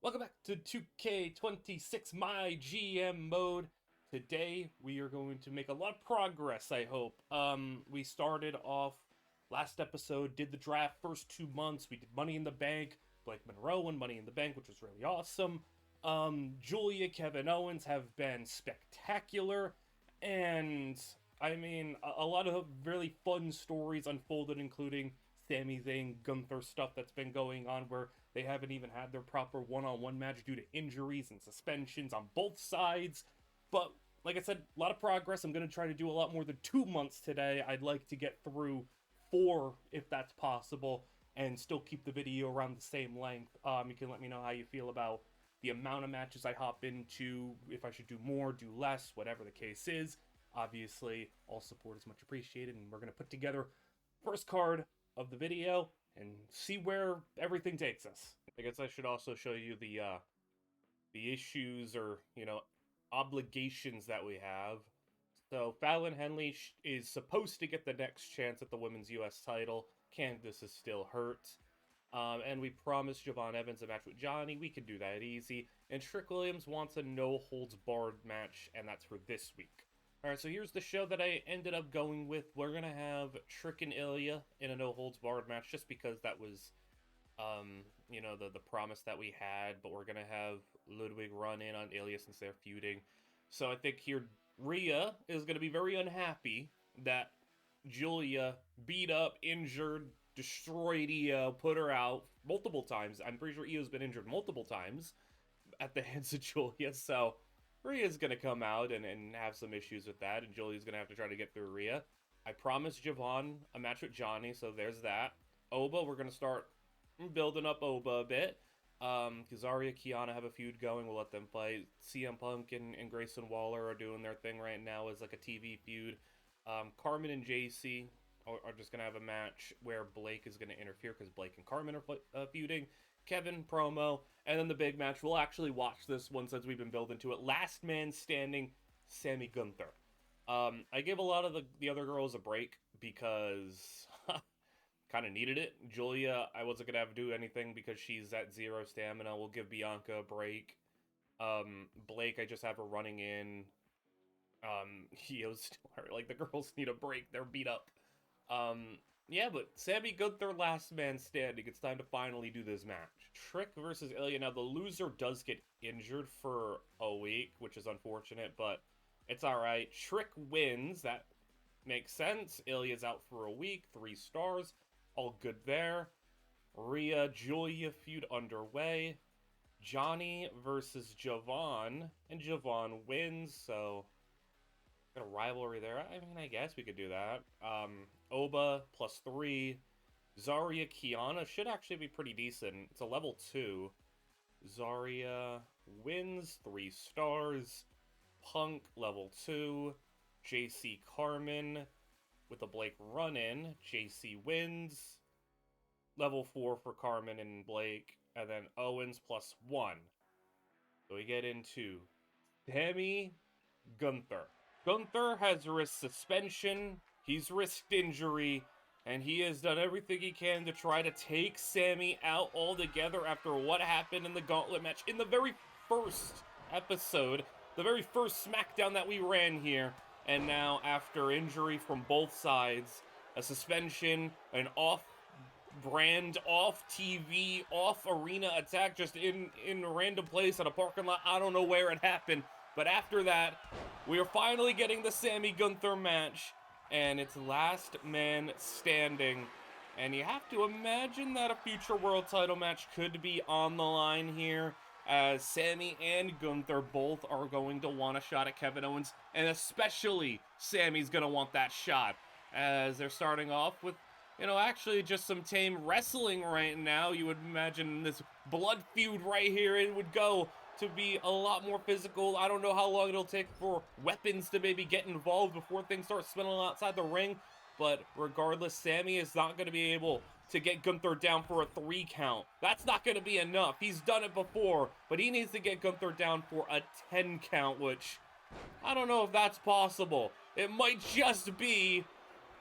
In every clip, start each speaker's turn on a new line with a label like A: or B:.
A: Welcome back to 2K26 MyGM mode. Today we are going to make a lot of progress, I hope. We started off last episode, did the draft first 2 months. We did Money in the Bank, Blake Monroe and Money in the Bank, which was really awesome. Julia, Kevin Owens have been spectacular, and I mean, a lot of really fun stories unfolded, including Sami Zayn, Gunther stuff that's been going on where they haven't even had their proper one-on-one match due to injuries and suspensions on both sides. But like I said, a lot of progress. I'm going to try to do a lot more than 2 months today. I'd like to get through 4 if that's possible and still keep the video around the same length. You can let me know how you feel about the amount of matches I hop into, if I should do more, do less, whatever the case is. Obviously, all support is much appreciated, and we're going to put together first card of the video and see where everything takes us. I guess I should also show you the issues or, obligations that we have. So Fallon Henley is supposed to get the next chance at the women's US title. Candice is still hurt. And we promised Javon Evans a match with Johnny. We can do that easy. And Trick Williams wants a no-holds-barred match, and that's for this week. Alright, so here's the show that I ended up going with. We're going to have Trick and Ilya in a no-holds-barred match just because that was, the promise that we had. But we're going to have Ludwig run in on Ilya since they're feuding. So I think here Rhea is going to be very unhappy that Julia beat up, injured, destroyed Io, put her out multiple times. I'm pretty sure Io's been injured multiple times at the hands of Julia, so Rhea's going to come out and have some issues with that, and Julia's going to have to try to get through Rhea. I promised Javon a match with Johnny, so there's that. Oba, we're going to start building up Oba a bit. Zarya, Kiana have a feud going. We'll let them play. CM Punk and Grayson Waller are doing their thing right now as like a TV feud. Carmen and JC are just going to have a match where Blake is going to interfere because Blake and Carmen are feuding. Kevin promo, and then the big match. We'll actually watch this one since we've been building to it. Last man standing, Sami Gunther. I gave a lot of the other girls a break because kind of needed it. Julia, I wasn't going to have to do anything because she's at 0 stamina. We'll give Bianca a break. Blake, I just have her running in. Io's still hurt. Like, the girls need a break. They're beat up. Yeah, but Sami Gunther, last man standing. It's time to finally do this match. Trick versus Ilya. Now, the loser does get injured for a week, which is unfortunate, but it's alright. Trick wins. That makes sense. Ilya's out for a week. 3 stars. All good there. Rhea, Julia feud underway. Johnny versus Javon. And Javon wins, so got a rivalry there. I mean, I guess we could do that. Oba +3. Zarya, Kiana should actually be pretty decent. It's a level 2. Zarya wins, 3 stars. Punk, level 2. JC Carmen with a Blake run-in. JC wins. Level 4 for Carmen and Blake. And then Owens +1. So we get into Sami Gunther. Gunther has risked suspension, he's risked injury, and he has done everything he can to try to take Sami out altogether after what happened in the Gauntlet match in the very first episode, the very first SmackDown that we ran here. And now, after injury from both sides, a suspension, an off-brand, off-TV, off-arena attack just in a random place at a parking lot, I don't know where it happened. But after that, we are finally getting the Sami Gunther match, and it's last man standing. And you have to imagine that a future world title match could be on the line here, as Sami and Gunther both are going to want a shot at Kevin Owens, and especially Sami's going to want that shot, as they're starting off with, actually just some tame wrestling right now. You would imagine this blood feud right here, it would go to be a lot more physical. I don't know how long it'll take for weapons to maybe get involved before things start spinning outside the ring, but regardless, Sami is not going to be able to get Gunther down for a 3 count. That's not going to be enough. He's done it before, but he needs to get Gunther down for a 10 count, which I don't know if that's possible. It might just be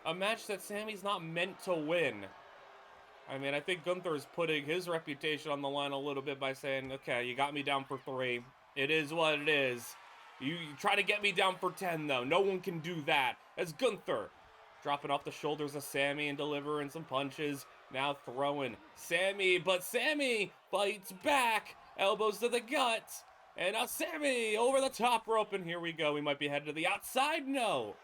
A: a match that Sami's not meant to win. I mean, I think Gunther is putting his reputation on the line a little bit by saying, okay, you got me down for 3. It is what it is. You try to get me down for 10, though. No one can do that. As Gunther dropping off the shoulders of Sami and delivering some punches. Now throwing Sami, but Sami fights back. Elbows to the gut. And now Sami over the top rope, and here we go. We might be headed to the outside. No.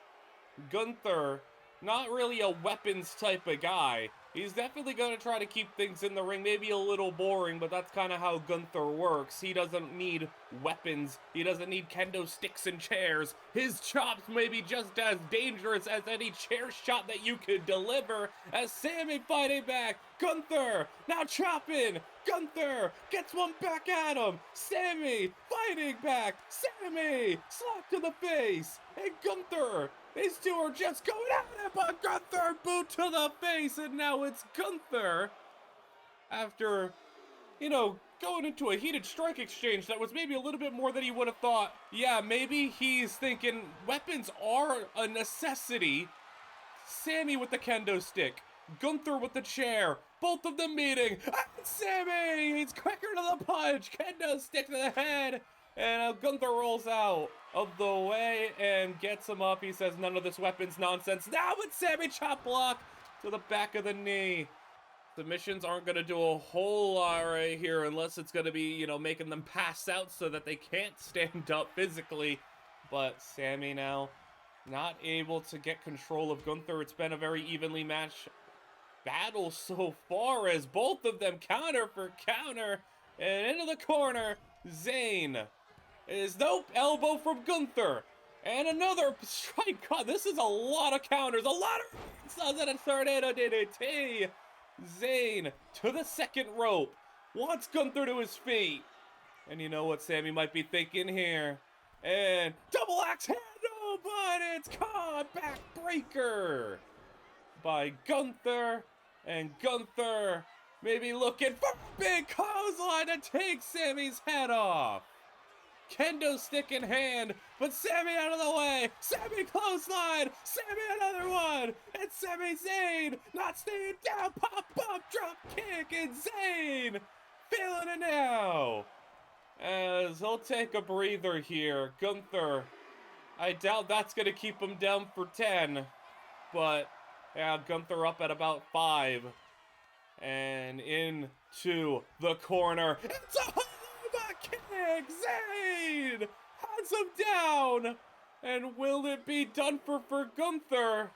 A: Gunther, not really a weapons type of guy. He's definitely going to try to keep things in the ring, maybe a little boring, but that's kind of how Gunther works. He doesn't need weapons. He doesn't need kendo sticks and chairs. His chops may be just as dangerous as any chair shot that you could deliver. As Sami fighting back, Gunther now chopping. Gunther gets one back at him. Sami fighting back. Sami slap to the face. And Gunther, these two are just going at it, but Gunther boot to the face, and now it's Gunther. After, going into a heated strike exchange that was maybe a little bit more than he would have thought. Yeah, maybe he's thinking weapons are a necessity. Sami with the kendo stick, Gunther with the chair, both of them meeting. And Sami, he's quicker to the punch, kendo stick to the head. And Gunther rolls out of the way and gets him up. He says, none of this weapons nonsense. Now with Sami chop block to the back of the knee. Submissions aren't going to do a whole lot right here unless it's going to be, making them pass out so that they can't stand up physically. But Sami now not able to get control of Gunther. It's been a very evenly matched battle so far as both of them counter for counter. And into the corner, Zayn is elbow from Gunther. And another strike. God, this is a lot of counters. A lot of and a tornado DDT. Zayn to the second rope. Wants Gunther to his feet. And you know what Sami might be thinking here. And double axe handle, but it's caught backbreaker by Gunther. And Gunther maybe looking for a big clothesline to take Sami's head off. Kendo stick in hand, but Sami out of the way. Sami clothesline. Sami another one. And Sami Zayn not staying down. Pop up, drop kick, and Zayn feeling it now. As he'll take a breather here. Gunther, I doubt that's going to keep him down for 10. But, yeah, Gunther up at about 5. And into the corner. It's a kick! Zayn has him down! And will it be done for Gunther?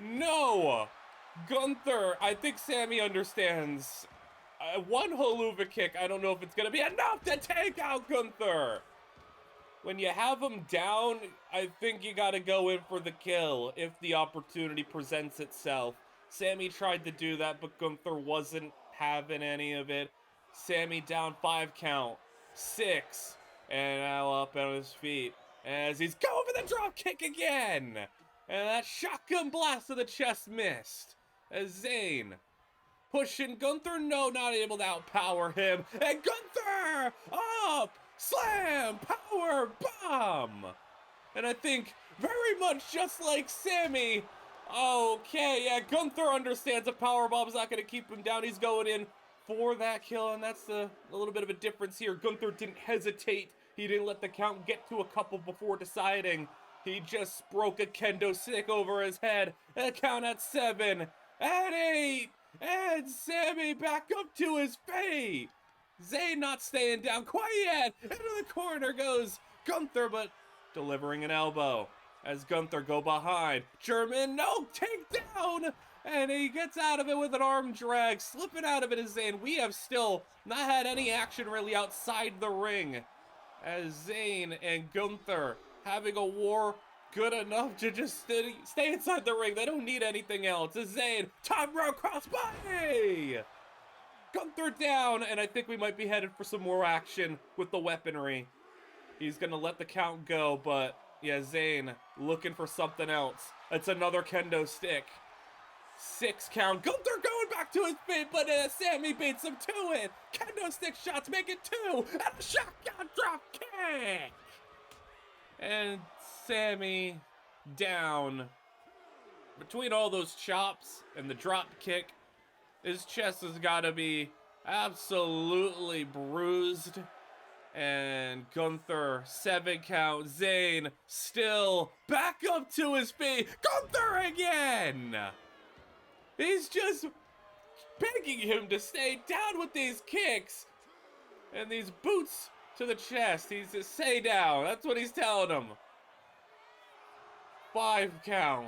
A: No! Gunther, I think Sami understands. One haluva kick, I don't know if it's going to be enough to take out Gunther. When you have him down, I think you got to go in for the kill if the opportunity presents itself. Sami tried to do that, but Gunther wasn't having any of it. Sami down 5 count. 6. And now up on his feet. As he's going for the drop kick again. And that shotgun blast to the chest missed. As Zayn pushing Gunther. No, not able to outpower him. And Gunther up. Slam. Power bomb. And I think very much just like Sami. Okay, yeah, Gunther understands a power bomb's not going to keep him down. He's going in for that kill, and that's a little bit of a difference here. Gunther didn't hesitate. He didn't let the count get to a couple before deciding. He just broke a kendo stick over his head. And a count at 7, at 8, and Sami back up to his feet. Zayn not staying down quite yet. Into the corner goes Gunther, but delivering an elbow. As Gunther go behind. German, no, takedown! And he gets out of it with an arm drag. Slipping out of it is Zayn. We have still not had any action really outside the ring. As Zayn and Gunther having a war good enough to just stay inside the ring. They don't need anything else. As Zayn, top row crossbody! Gunther down, and I think we might be headed for some more action with the weaponry. He's going to let the count go, but yeah, Zayn looking for something else. It's another kendo stick. 6 count. Gunther going back to his feet, but Sami beats him to it. Kendo stick shots make it 2. And a shotgun drop kick. And Sami down. Between all those chops and the drop kick, His chest has got to be absolutely bruised. And Gunther, 7 count. Zayn still back up to his feet. Gunther again! He's just begging him to stay down with these kicks. And these boots to the chest. He's just stay down. That's what he's telling him. 5 count.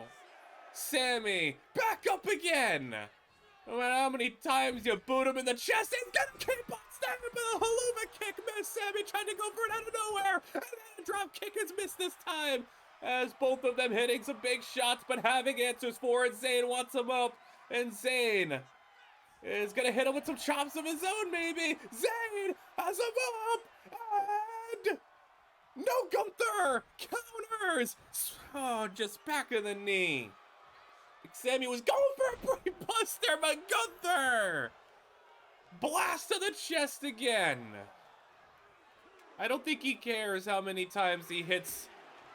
A: Sami, back up again. No matter how many times you boot him in the chest, he's gonna keep on standing with a haluva kick. Miss Sami trying to go for it out of nowhere. And then a drop kick is missed this time. As both of them hitting some big shots, but having answers for it. Zayn wants him up. And Zayn is gonna hit him with some chops of his own, maybe. Zayn has him up. And no, Gunther counters. Oh, just back of the knee. Sami was going for a brain buster, but Gunther! Blast to the chest again. I don't think he cares how many times he hits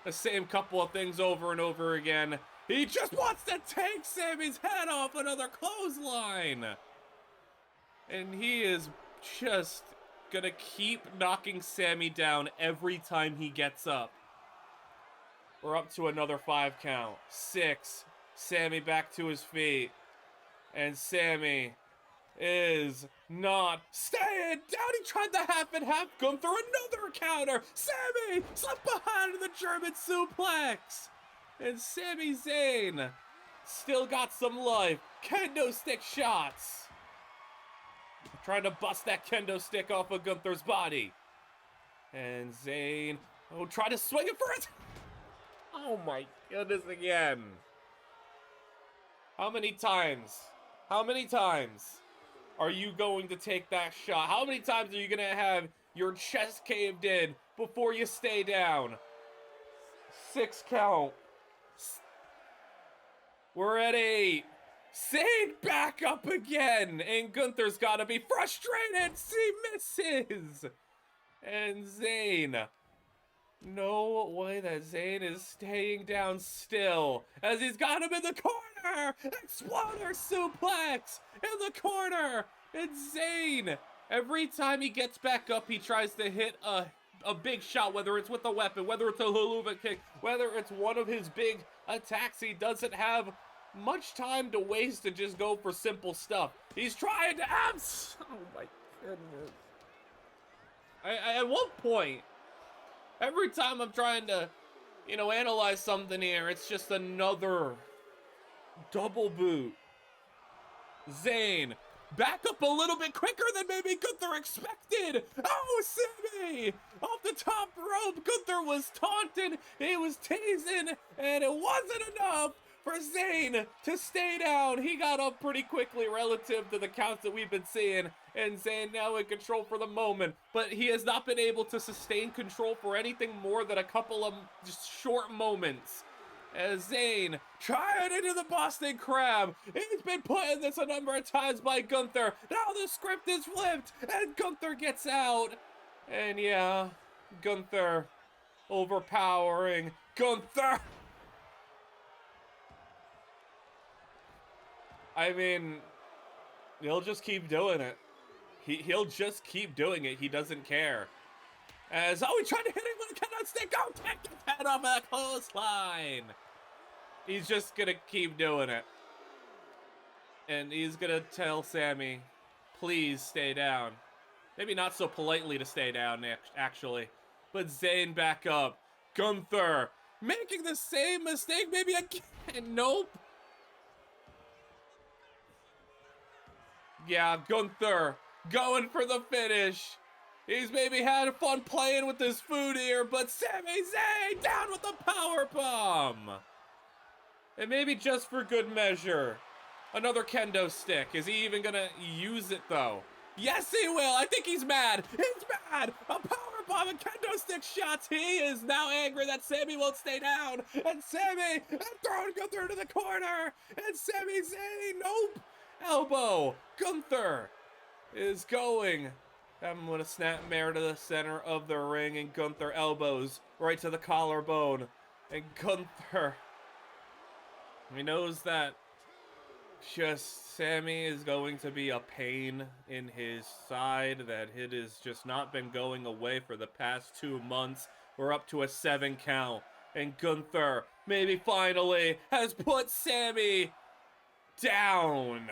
A: the same couple of things over and over again. He just wants to take Sami's head off another clothesline. And he is just gonna keep knocking Sami down every time he gets up. We're up to another 5 count. 6. Sami back to his feet. And Sami is not staying down. He tried the half and half. Gunther, another counter. Sami slipped behind in the German suplex. And Sami Zayn still got some life. Kendo stick shots. Trying to bust that kendo stick off of Gunther's body. And Zayn, try to swing it for it. Oh my goodness, again. How many times are you going to take that shot? How many times are you going to have your chest caved in before you stay down? 6 count. We're at 8. Zayn back up again. And Gunther's got to be frustrated. He misses. And Zayn. No way that Zayn is staying down still. As he's got him in the corner. Exploder suplex in the corner. And Zayn, every time he gets back up, he tries to hit a big shot, whether it's with a weapon, whether it's a haluva kick, whether it's one of his big attacks. He doesn't have much time to waste to just go for simple stuff. He's trying to oh my goodness. At one point, every time I'm trying to, analyze something here, it's just another double boot. Zayn, back up a little bit quicker than maybe Gunther expected. Oh, Sami! Off the top rope, Gunther was taunting, he was teasing, and it wasn't enough for Zayn to stay down. He got up pretty quickly relative to the counts that we've been seeing, and Zayn now in control for the moment, but he has not been able to sustain control for anything more than a couple of just short moments. As Zayn trying into the Boston Crab. He's been put in this a number of times by Gunther. Now the script is flipped, and Gunther gets out. And yeah, Gunther overpowering. Gunther! I mean, he'll just keep doing it. He'll just keep doing it. He doesn't care. As, he tried to hit him with a kendo stick. Go take his head off a clothesline. He's just gonna keep doing it. And he's gonna tell Sami, please stay down. Maybe not so politely to stay down, actually. But Zayn back up. Gunther making the same mistake maybe again. Nope. Yeah, Gunther going for the finish. He's maybe had fun playing with his food here, but Sami Zayn down with the powerbomb. And maybe just for good measure, another kendo stick. Is he even gonna use it though? Yes, he will. I think he's mad. He's mad. A powerbomb and kendo stick shots. He is now angry that Sami won't stay down. And Sami throwing Gunther into the corner. And Sami Zayn, nope. Elbow. Gunther is going. I'm going to snapmare to the center of the ring, and Gunther elbows right to the collarbone. And Gunther, he knows that just Sami is going to be a pain in his side, that it has just not been going away for the past 2 months. We're up to a 7 count, and Gunther maybe finally has put Sami down.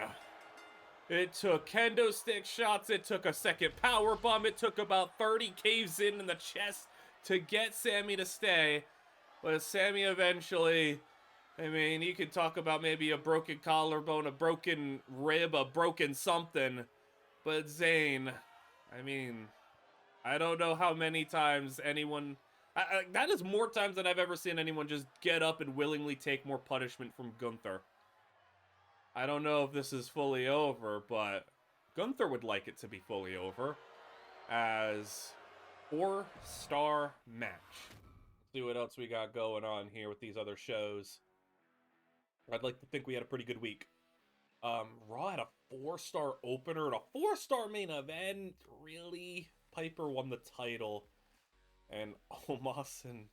A: It took kendo stick shots, it took a second power bomb, it took about 30 caves in the chest to get Sami to stay. But Sami eventually, I mean, you could talk about maybe a broken collarbone, a broken rib, a broken something. But Zayn, I mean, I don't know how many times anyone... that is more times than I've ever seen anyone just get up and willingly take more punishment from Gunther. I don't know if this is fully over, but Gunther would like it to be fully over. As 4-star match. Let's see what else we got going on here with these other shows. I'd like to think we had a pretty good week. Raw had a 4-star opener and a 4-star main event. Really? Piper won the title. And Omos and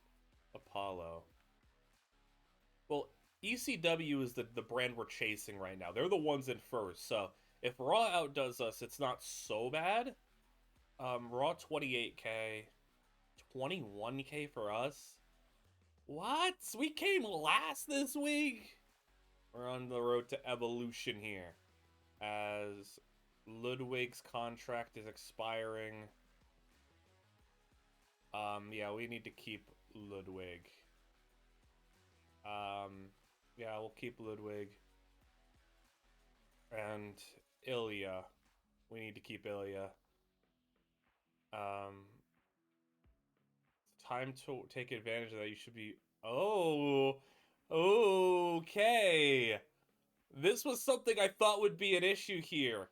A: Apollo. Well, ECW is the brand we're chasing right now. They're the ones in first. So if Raw outdoes us, it's not so bad. Raw 28K. 21K for us? What? We came last this week? We're on the road to evolution here, as Ludwig's contract is expiring. Yeah, we need to keep Ludwig. Yeah, we'll keep Ludwig. And Ilya. We need to keep Ilya. Time to take advantage of that. You should be... Oh, okay. This was something I thought would be an issue here.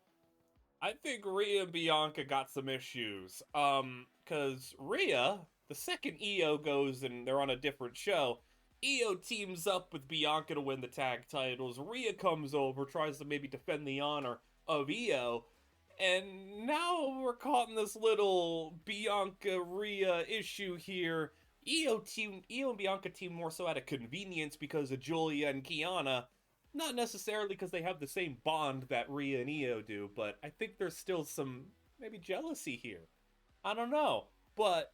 A: I think Rhea and Bianca got some issues. Because Rhea, the second Io goes and they're on a different show, Io teams up with Bianca to win the tag titles. Rhea comes over, tries to maybe defend the honor of Io. And now we're caught in this little Bianca-Rhea issue here. Io and Bianca team more so out of convenience because of Julia and Kiana. Not necessarily because they have the same bond that Rhea and Io do, but I think there's still some, maybe, jealousy here. I don't know. But,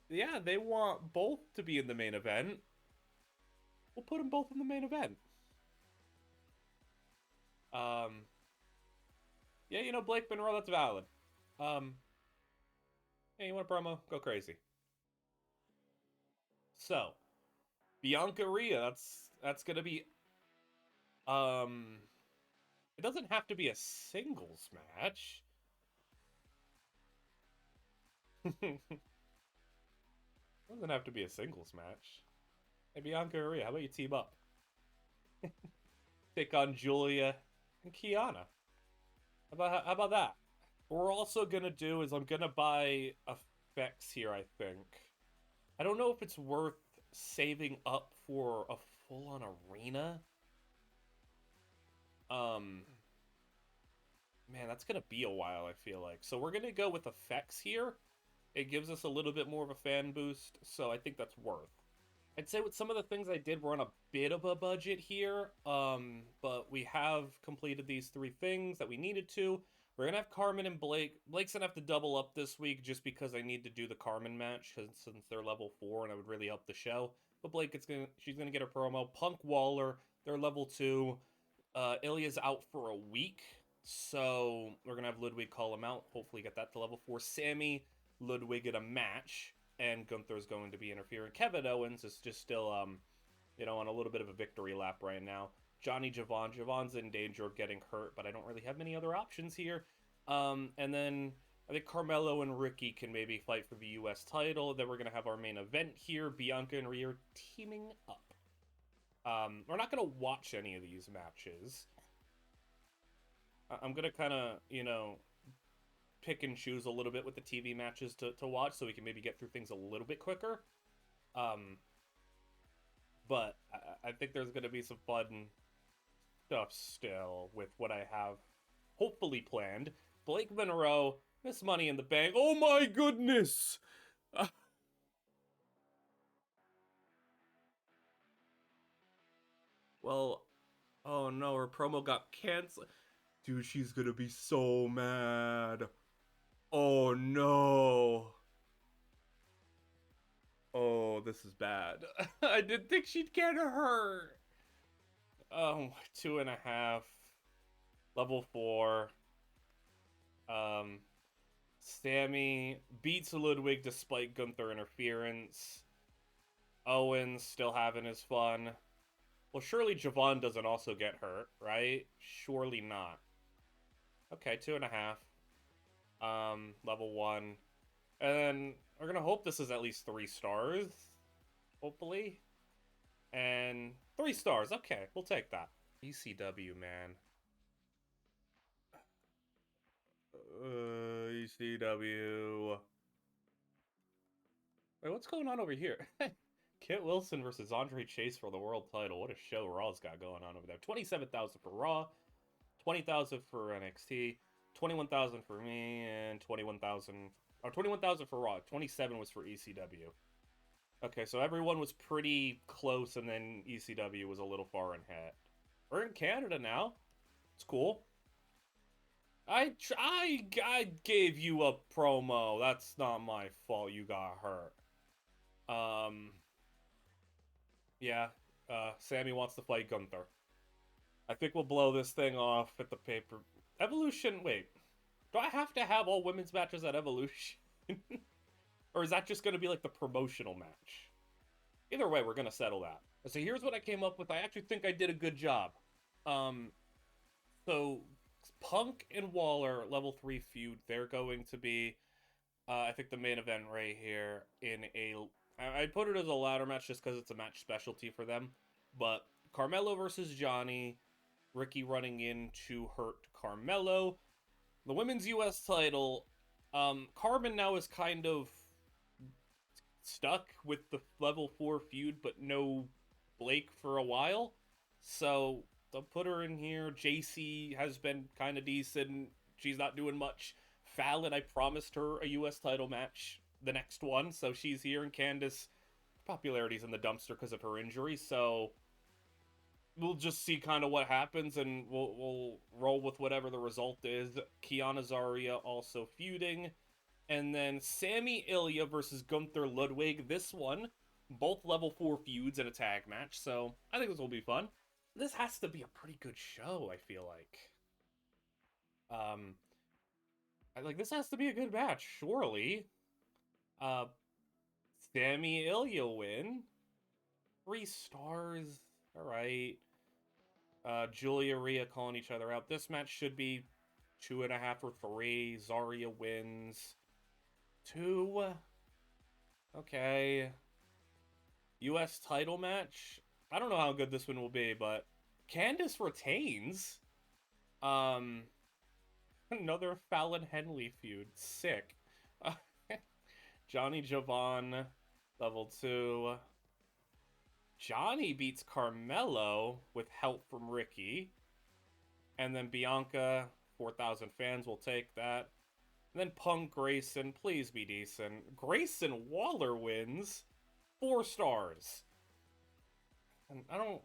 A: yeah, they want both to be in the main event. We'll put them both in the main event. Yeah, you know, Blake Monroe, that's valid. Hey, you want a promo? Go crazy. So, Bianca Rhea, that's gonna be, it doesn't have to be a singles match. It doesn't have to be a singles match. Hey, Bianca and Rhea, how about you team up? Take on Julia and Kiana. How about that? What we're also gonna do is I'm gonna buy effects here, I think. I don't know if it's worth saving up for a full-on arena. Man, that's gonna be a while, I feel like. So we're gonna go with effects here. It gives us a little bit more of a fan boost, so I think that's worth. I'd say with some of the things I did, we're on a bit of a budget here, but we have completed these 3 things that we needed to. We're going to have Carmen and Blake. Blake's going to have to double up this week just because I need to do the Carmen match since they're level 4 and it would really help the show. But Blake, she's going to get her promo. Punk Waller, they're level 2. Ilya's out for a week, so we're going to have Ludwig call him out. Hopefully get that to level 4. Sami, Ludwig in a match. And Gunther's going to be interfering. Kevin Owens is just still, you know, on a little bit of a victory lap right now. Johnny Javon. Javon's in danger of getting hurt, but I don't really have many other options here. And then I think Carmelo and Ricky can maybe fight for the U.S. title. Then we're going to have our main event here. Bianca and Rhea teaming up. We're not going to watch any of these matches. I'm going to kind of, you know, pick and choose a little bit with the TV matches to watch so we can maybe get through things a little bit quicker. But I think there's going to be some fun stuff still with what I have hopefully planned. Blake Monroe, Miss Money in the Bank. Oh my goodness! Well, Oh no, her promo got canceled. Dude, she's gonna be so mad. Oh no. Oh, this is bad. I didn't think she'd get hurt. Oh, 2.5. Level 4. Um, Sammy beats Ludwig despite Gunther interference. Owens still having his fun. Well, surely Javon doesn't also get hurt, right? Surely not. Okay, 2.5. Level 1. And then we're gonna hope this is at least 3 stars. Hopefully. And 3 stars. Okay, we'll take that. ECW, man. ECW. Wait, what's going on over here? Kit Wilson versus Andre Chase for the world title. What a show Raw's got going on over there. 27,000 for Raw, 20,000 for NXT, 21,000 for me, and 21,000. Oh, 21,000 for Raw. 27 was for ECW. Okay, so everyone was pretty close, and then ECW was a little far ahead. We're in Canada now. It's cool. I gave you a promo. That's not my fault. You got hurt. Um, yeah. Sammy wants to fight Gunther. I think we'll blow this thing off at the paper. Evolution. Wait, do I have to have all women's matches at Evolution, or is that just going to be like the promotional match? Either way, we're going to settle that. So here's what I came up with. I actually think I did a good job. Um, so Punk and Waller level 3 feud. They're going to be, I think, the main event right here in a. I put it as a ladder match just because it's a match specialty for them. But Carmelo versus Johnny, Ricky running in to hurt Carmelo. The women's U.S. title. Carmen now is kind of stuck with the level 4 feud, but no Blake for a while. So they'll put her in here. JC has been kind of decent. She's not doing much. Fallon, I promised her a U.S. title match, the next one, so she's here. And Candice, popularity's in the dumpster because of her injury, so we'll just see kind of what happens, and we'll roll with whatever the result is. Kiana Zaria also feuding. And then Sammy Ilya versus Gunther Ludwig. This one, both level 4 feuds in a tag match, so I think this will be fun. This has to be a pretty good show, I feel like. This has to be a good match, surely. Uh, Sammy Ilya win. 3 stars. All right. Julia Rhea calling each other out. This match should be 2.5 or 3. Zaria wins. 2. Okay. U.S. title match. I don't know how good this one will be, but Candice retains. Another Fallon Henley feud. Sick. Johnny Javon, level 2. Johnny beats Carmelo with help from Ricky. And then Bianca, 4,000 fans will take that. And then Punk Grayson, please be decent. Grayson Waller wins. 4 stars. And I don't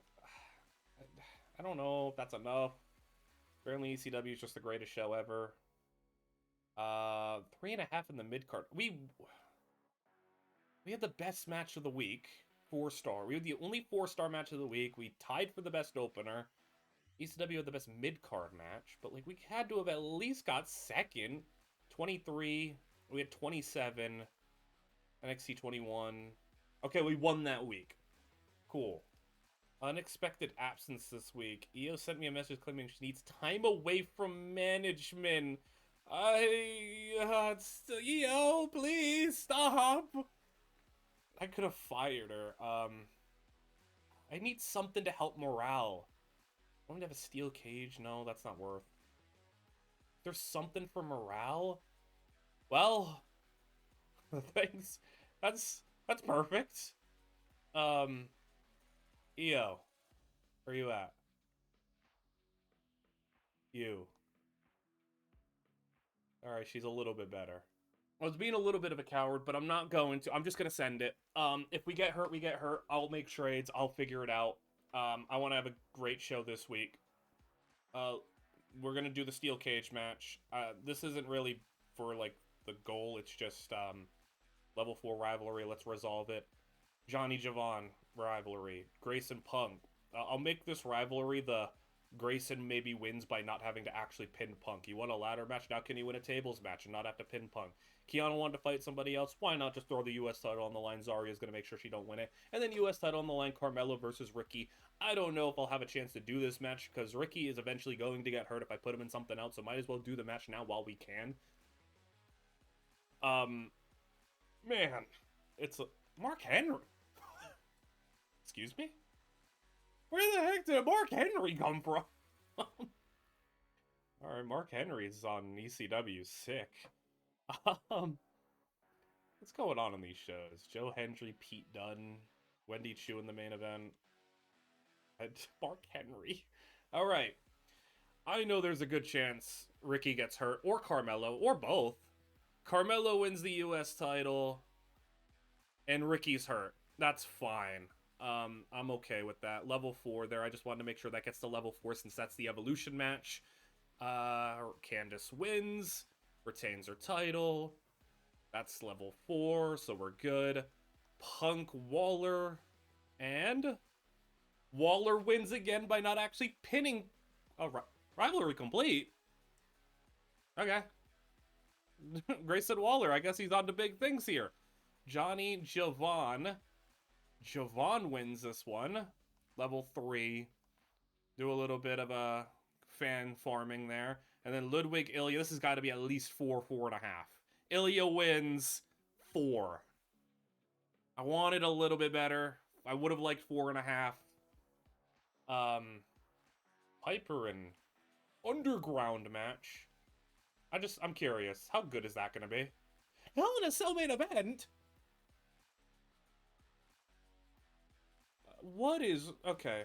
A: know if that's enough. Apparently ECW is just the greatest show ever. 3.5 in the mid card. We had the best match of the week. 4-star. We had the only 4-star match of the week. We tied for the best opener. ECW had the best mid card match, but we had to have at least got second. 23. We had 27. NXT 21. Okay, we won that week. Cool. Unexpected absence this week. Io sent me a message claiming she needs time away from management. Io, please stop. I could have fired her. I need something to help morale. I want to have a steel cage. No, that's not worth. There's something for morale. Well, thanks. That's perfect. Io, where you at? You. Alright, she's a little bit better. I was being a little bit of a coward, but I'm not going to. I'm just going to send it. If we get hurt, we get hurt. I'll make trades. I'll figure it out. I want to have a great show this week. Uh, we're gonna do the steel cage match. This isn't really for like the goal. It's just level 4 rivalry. Let's resolve it. Johnny Javon rivalry. Grayson Punk. I'll make this rivalry the Grayson maybe wins by not having to actually pin Punk. He won a ladder match. Now can he win a tables match and not have to pin Punk? Kiana wanted to fight somebody else. Why not just throw the U.S. title on the line? Zarya's going to make sure she don't win it. And then U.S. title on the line, Carmelo versus Ricky. I don't know if I'll have a chance to do this match because Ricky is eventually going to get hurt if I put him in something else. So might as well do the match now while we can. Man, it's Mark Henry. Excuse me? Where the heck did Mark Henry come from? Alright, Mark Henry's on ECW. Sick. What's going on in these shows? Joe Hendry, Pete Dunne, Wendy Chu in the main event. And Mark Henry. Alright. I know there's a good chance Ricky gets hurt, or Carmelo, or both. Carmelo wins the US title, and Ricky's hurt. That's fine. I'm okay with that. Level 4 there. I just wanted to make sure that gets to level 4 since that's the Evolution match. Candice wins, retains her title. That's level 4, so we're good. Punk, Waller, and Waller wins again by not actually pinning. Oh, rivalry complete. Okay. Grayson Waller, I guess he's on to big things here. Johnny Javon. Javon wins this one. Level 3. Do a little bit of a fan farming there. And then Ludwig Ilya. This has got to be at least 4, 4.5. Ilya wins 4. I wanted a little bit better. I would have liked 4.5. Piper and Underground match. I'm curious. How good is that going to be? Hell in a Cell main event? What is... Okay.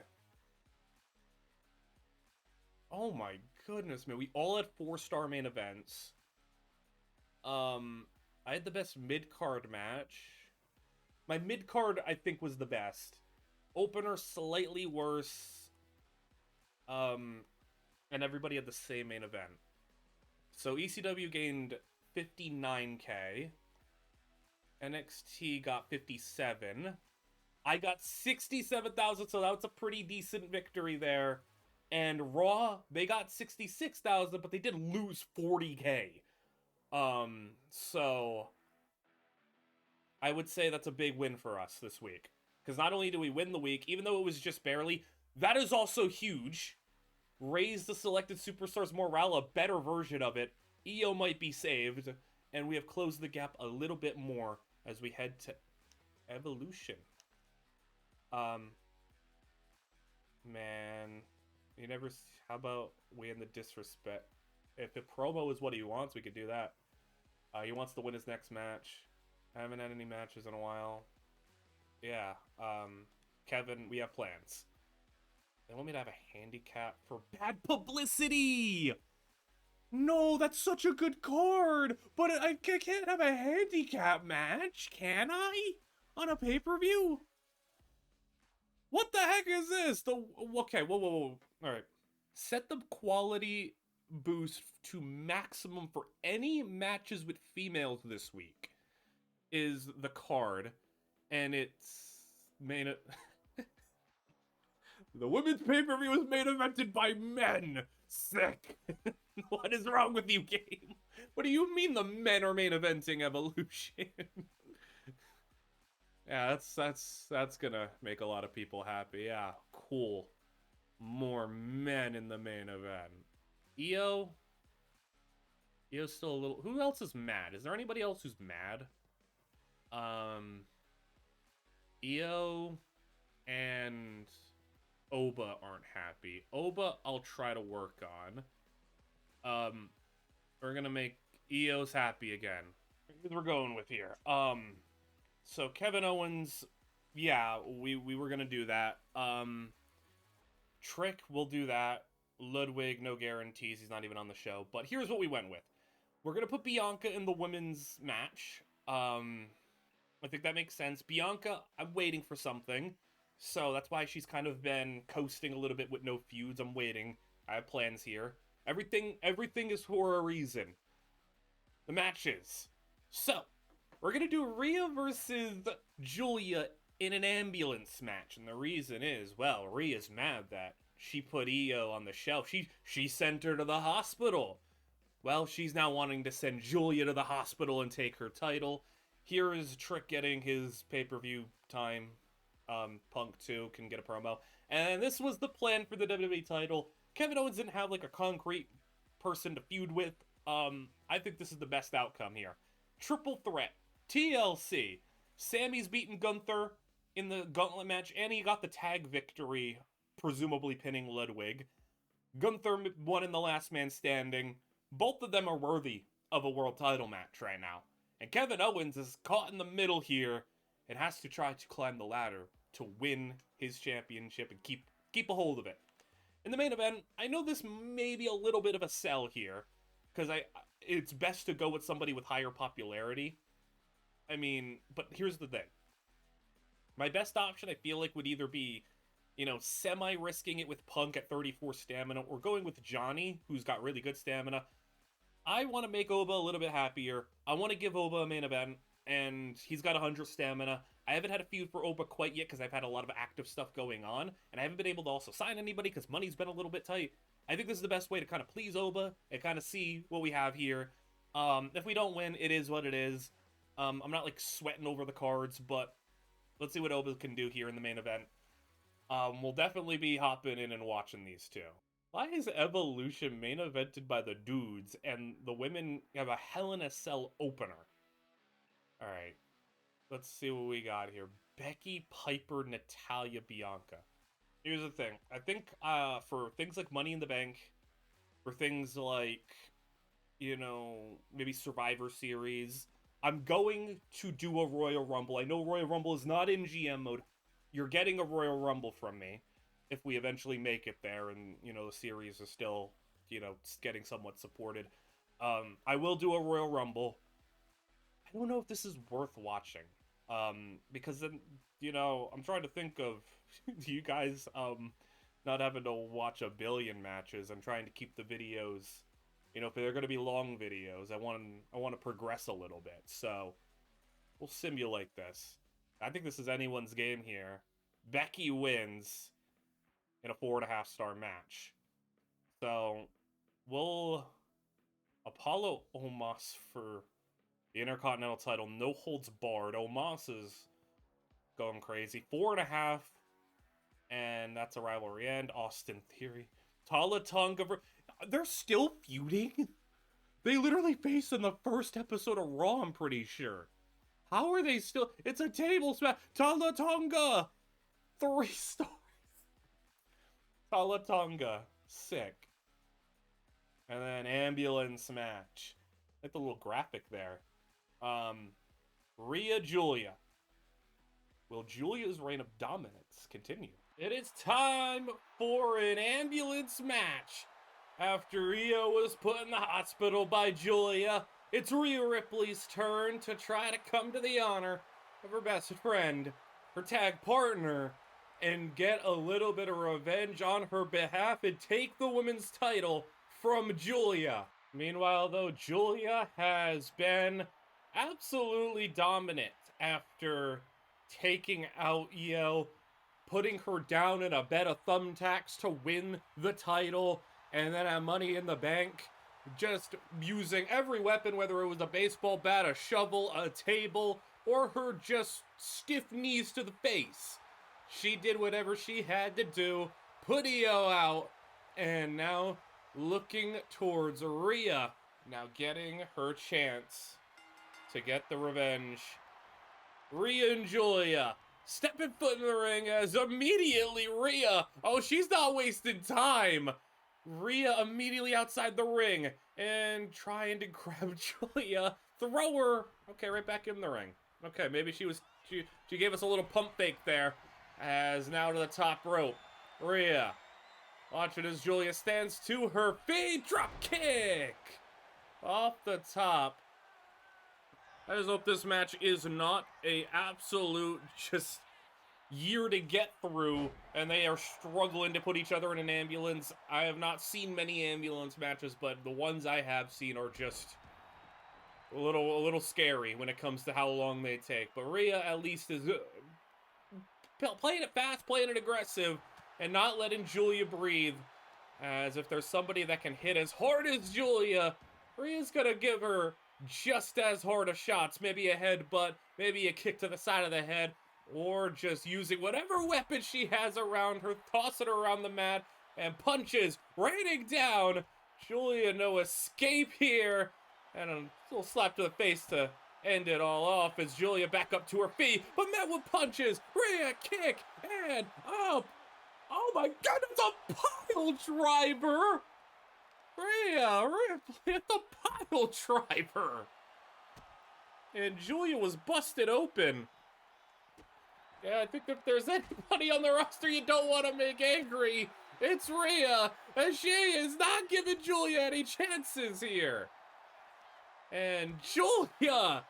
A: Oh my goodness, man. We all had 4-star main events. I had the best mid-card match. My mid-card, I think, was the best. Opener, slightly worse. And everybody had the same main event. So ECW gained 59k. NXT got 57. I got 67,000, so that's a pretty decent victory there. And Raw, they got 66,000, but they did lose 40k. So I would say that's a big win for us this week. Because not only do we win the week, even though it was just barely, that is also huge. Raise the selected superstars morale, a better version of it. EO might be saved, and we have closed the gap a little bit more as we head to Evolution. Man, you never. How about we end the disrespect? If the promo is what he wants, we could do that. He wants to win his next match. I haven't had any matches in a while. Yeah. Kevin, we have plans. They want me to have a handicap for bad publicity. No, that's such a good card. But I can't have a handicap match, can I? On a pay-per-view? What the heck is this? Okay, whoa. All right. Set the quality boost to maximum for any matches with females this week is the card. And it's main... The women's pay-per-view was main evented by men. Sick. What is wrong with you, game? What do you mean the men are main eventing Evolution? Yeah, that's gonna make a lot of people happy. Yeah, cool. More men in the main event. EO's still a little... Who else is mad? Is there anybody else who's mad? EO and Oba aren't happy. Oba, I'll try to work on. We're gonna make EO's happy again. We're going with here. So Kevin Owens, yeah, we were gonna do that. Trick, we'll do that. Ludwig, no guarantees. He's not even on the show. But here's what we went with. We're gonna put Bianca in the women's match. I think that makes sense. Bianca, I'm waiting for something. So that's why she's kind of been coasting a little bit with no feuds. I'm waiting. I have plans here. Everything is for a reason. The matches. So, we're gonna do Rhea versus Julia in an ambulance match, and the reason is, well, Rhea's mad that she put Io on the shelf. She sent her to the hospital. Well, she's now wanting to send Julia to the hospital and take her title. Here is Trick getting his pay-per-view time. Punk 2 can get a promo. And this was the plan for the WWE title. Kevin Owens didn't have like a concrete person to feud with. I think this is the best outcome here. Triple threat. TLC. Sami's beaten Gunther in the gauntlet match, and he got the tag victory, presumably pinning Ludwig. Gunther won in the last man standing. Both of them are worthy of a world title match right now. And Kevin Owens is caught in the middle here and has to try to climb the ladder to win his championship and keep a hold of it. In the main event, I know this may be a little bit of a sell here, because it's best to go with somebody with higher popularity. I mean, but here's the thing. My best option, I feel like, would either be, semi-risking it with Punk at 34 stamina, or going with Johnny, who's got really good stamina. I want to make Oba a little bit happier. I want to give Oba a main event, and he's got 100 stamina. I haven't had a feud for Oba quite yet, because I've had a lot of active stuff going on, and I haven't been able to also sign anybody, because money's been a little bit tight. I think this is the best way to kind of please Oba, and kind of see what we have here. If we don't win, it is what it is. I'm not, sweating over the cards, but let's see what Oba can do here in the main event. We'll definitely be hopping in and watching these two. Why is Evolution main evented by the dudes, and the women have a Hell in a Cell opener? Alright, let's see what we got here. Becky, Piper, Natalya, Bianca. Here's the thing. I think for things like Money in the Bank, for things like, maybe Survivor Series, I'm going to do a Royal Rumble. I know Royal Rumble is not in GM mode. You're getting a Royal Rumble from me if we eventually make it there and, the series is still, getting somewhat supported. I will do a Royal Rumble. I don't know if this is worth watching. Because then, I'm trying to think of you guys not having to watch a billion matches. I'm trying to keep the videos, if they're going to be long videos, I want to progress a little bit. So we'll simulate this. I think this is anyone's game here. Becky wins in a 4.5-star match. So we'll Apollo Omos for the Intercontinental title, no holds barred. Omos is going crazy. 4.5, and that's a rivalry end. Austin Theory. Tala Tonga. They're still feuding? They literally faced in the first episode of Raw, I'm pretty sure. How are they still? It's a table smash. Tala Tonga. 3 stars. Tala Tonga. Sick. And then ambulance match. Like the little graphic there. Rhea Julia. Will Julia's reign of dominance continue? It is time for an ambulance match. After Rhea was put in the hospital by Julia, it's Rhea Ripley's turn to try to come to the honor of her best friend, her tag partner, and get a little bit of revenge on her behalf and take the women's title from Julia. Meanwhile, though, Julia has been absolutely dominant after taking out Io, putting her down in a bed of thumbtacks to win the title, and then at Money in the Bank, just using every weapon, whether it was a baseball bat, a shovel, a table, or her just stiff knees to the face. She did whatever she had to do, put Io out, and now looking towards Rhea, now getting her chance to get the revenge. Rhea and Julia stepping foot in the ring as immediately Rhea, she's not wasting time. Rhea immediately outside the ring and trying to grab Julia, throw her, okay, right back in the ring. Okay, maybe she gave us a little pump fake there, as now to the top rope. Rhea, watching as Julia stands to her feet, drop kick off the top. I just hope this match is not a absolute just year to get through, and they are struggling to put each other in an ambulance. I have not seen many ambulance matches, but the ones I have seen are just a little scary when it comes to how long they take. But Rhea at least is playing it fast, playing it aggressive, and not letting Julia breathe. As if there's somebody that can hit as hard as Julia, Rhea's gonna give her just as hard of shots. Maybe a headbutt, maybe a kick to the side of the head, or just using whatever weapon she has around her, tossing her around the mat, and punches raining down. Julia, no escape here, and a little slap to the face to end it all off as Julia back up to her feet, but met with punches. Rhea kick, and up. Oh my goodness, a pile driver! Rhea with a pile driver! And Julia was busted open. Yeah, I think if there's anybody on the roster you don't want to make angry, it's Rhea, and she is not giving Julia any chances here. And Julia,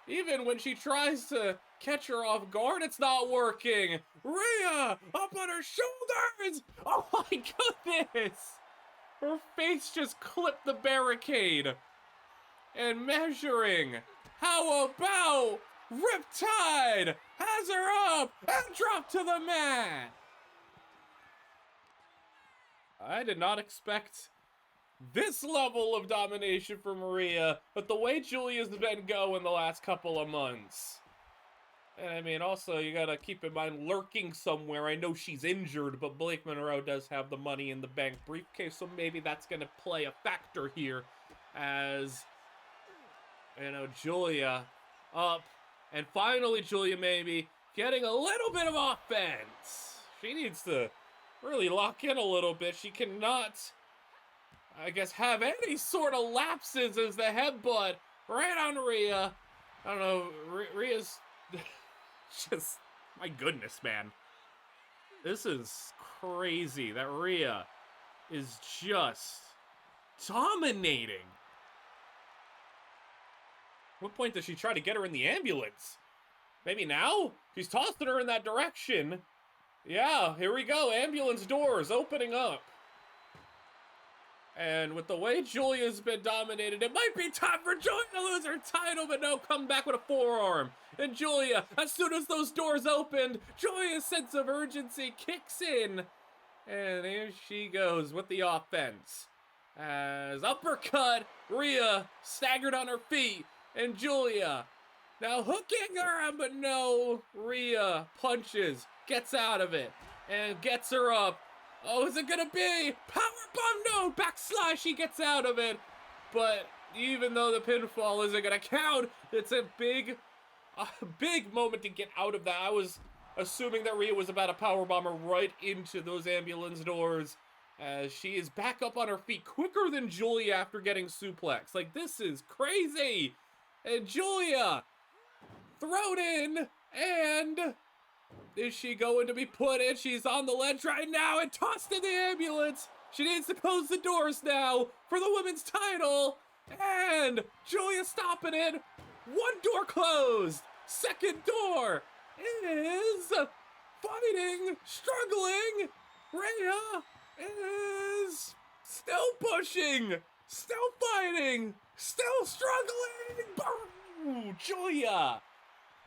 A: even when she tries to catch her off guard, it's not working. Rhea up on her shoulders. Oh my goodness. Her face just clipped the barricade. And measuring. How about Riptide has her up and dropped to the mat. I did not expect this level of domination from Rhea, but the way Julia's been going the last couple of months. And I mean, also, you gotta keep in mind, lurking somewhere, I know she's injured, but Blake Monroe does have the Money in the Bank briefcase, so maybe that's gonna play a factor here, as, you know, Julia up, and finally Julia maybe getting a little bit of offense. She needs to really lock in a little bit. She cannot, I guess, have any sort of lapses as the headbutt right on Rhea. I don't know, Rhea's just, my goodness, man. This is crazy that Rhea is just dominating. What point does she try to get her in the ambulance? Maybe now? She's tossing her in that direction. Yeah, here we go. Ambulance doors opening up. And with the way Julia's been dominated, it might be time for Julia to lose her title, but no, come back with a forearm. And Julia, as soon as those doors opened, Julia's sense of urgency kicks in. And here she goes with the offense. As uppercut, Rhea staggered on her feet. And Julia now hooking her, but no, Rhea punches, gets out of it, and gets her up. Oh, is it gonna be powerbomb? No, backslash, he gets out of it. But even though the pinfall isn't gonna count, it's a big moment to get out of that. I was assuming that Rhea was about to powerbomb her right into those ambulance doors, as she is back up on her feet quicker than Julia after getting suplexed. Like, this is crazy. And Julia thrown in, and is she going to be put in? She's on the ledge right now and tossed in the ambulance. She needs to close the doors now for the women's title. And Julia stopping it. One door closed. Second door is fighting, struggling. Rhea is still pushing, still fighting, still struggling. Boom! Julia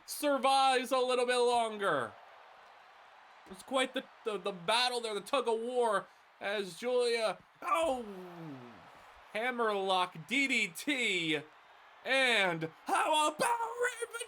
A: survives a little bit longer. It's quite the battle there, the tug of war, as Julia, hammerlock DDT, and how about Raven?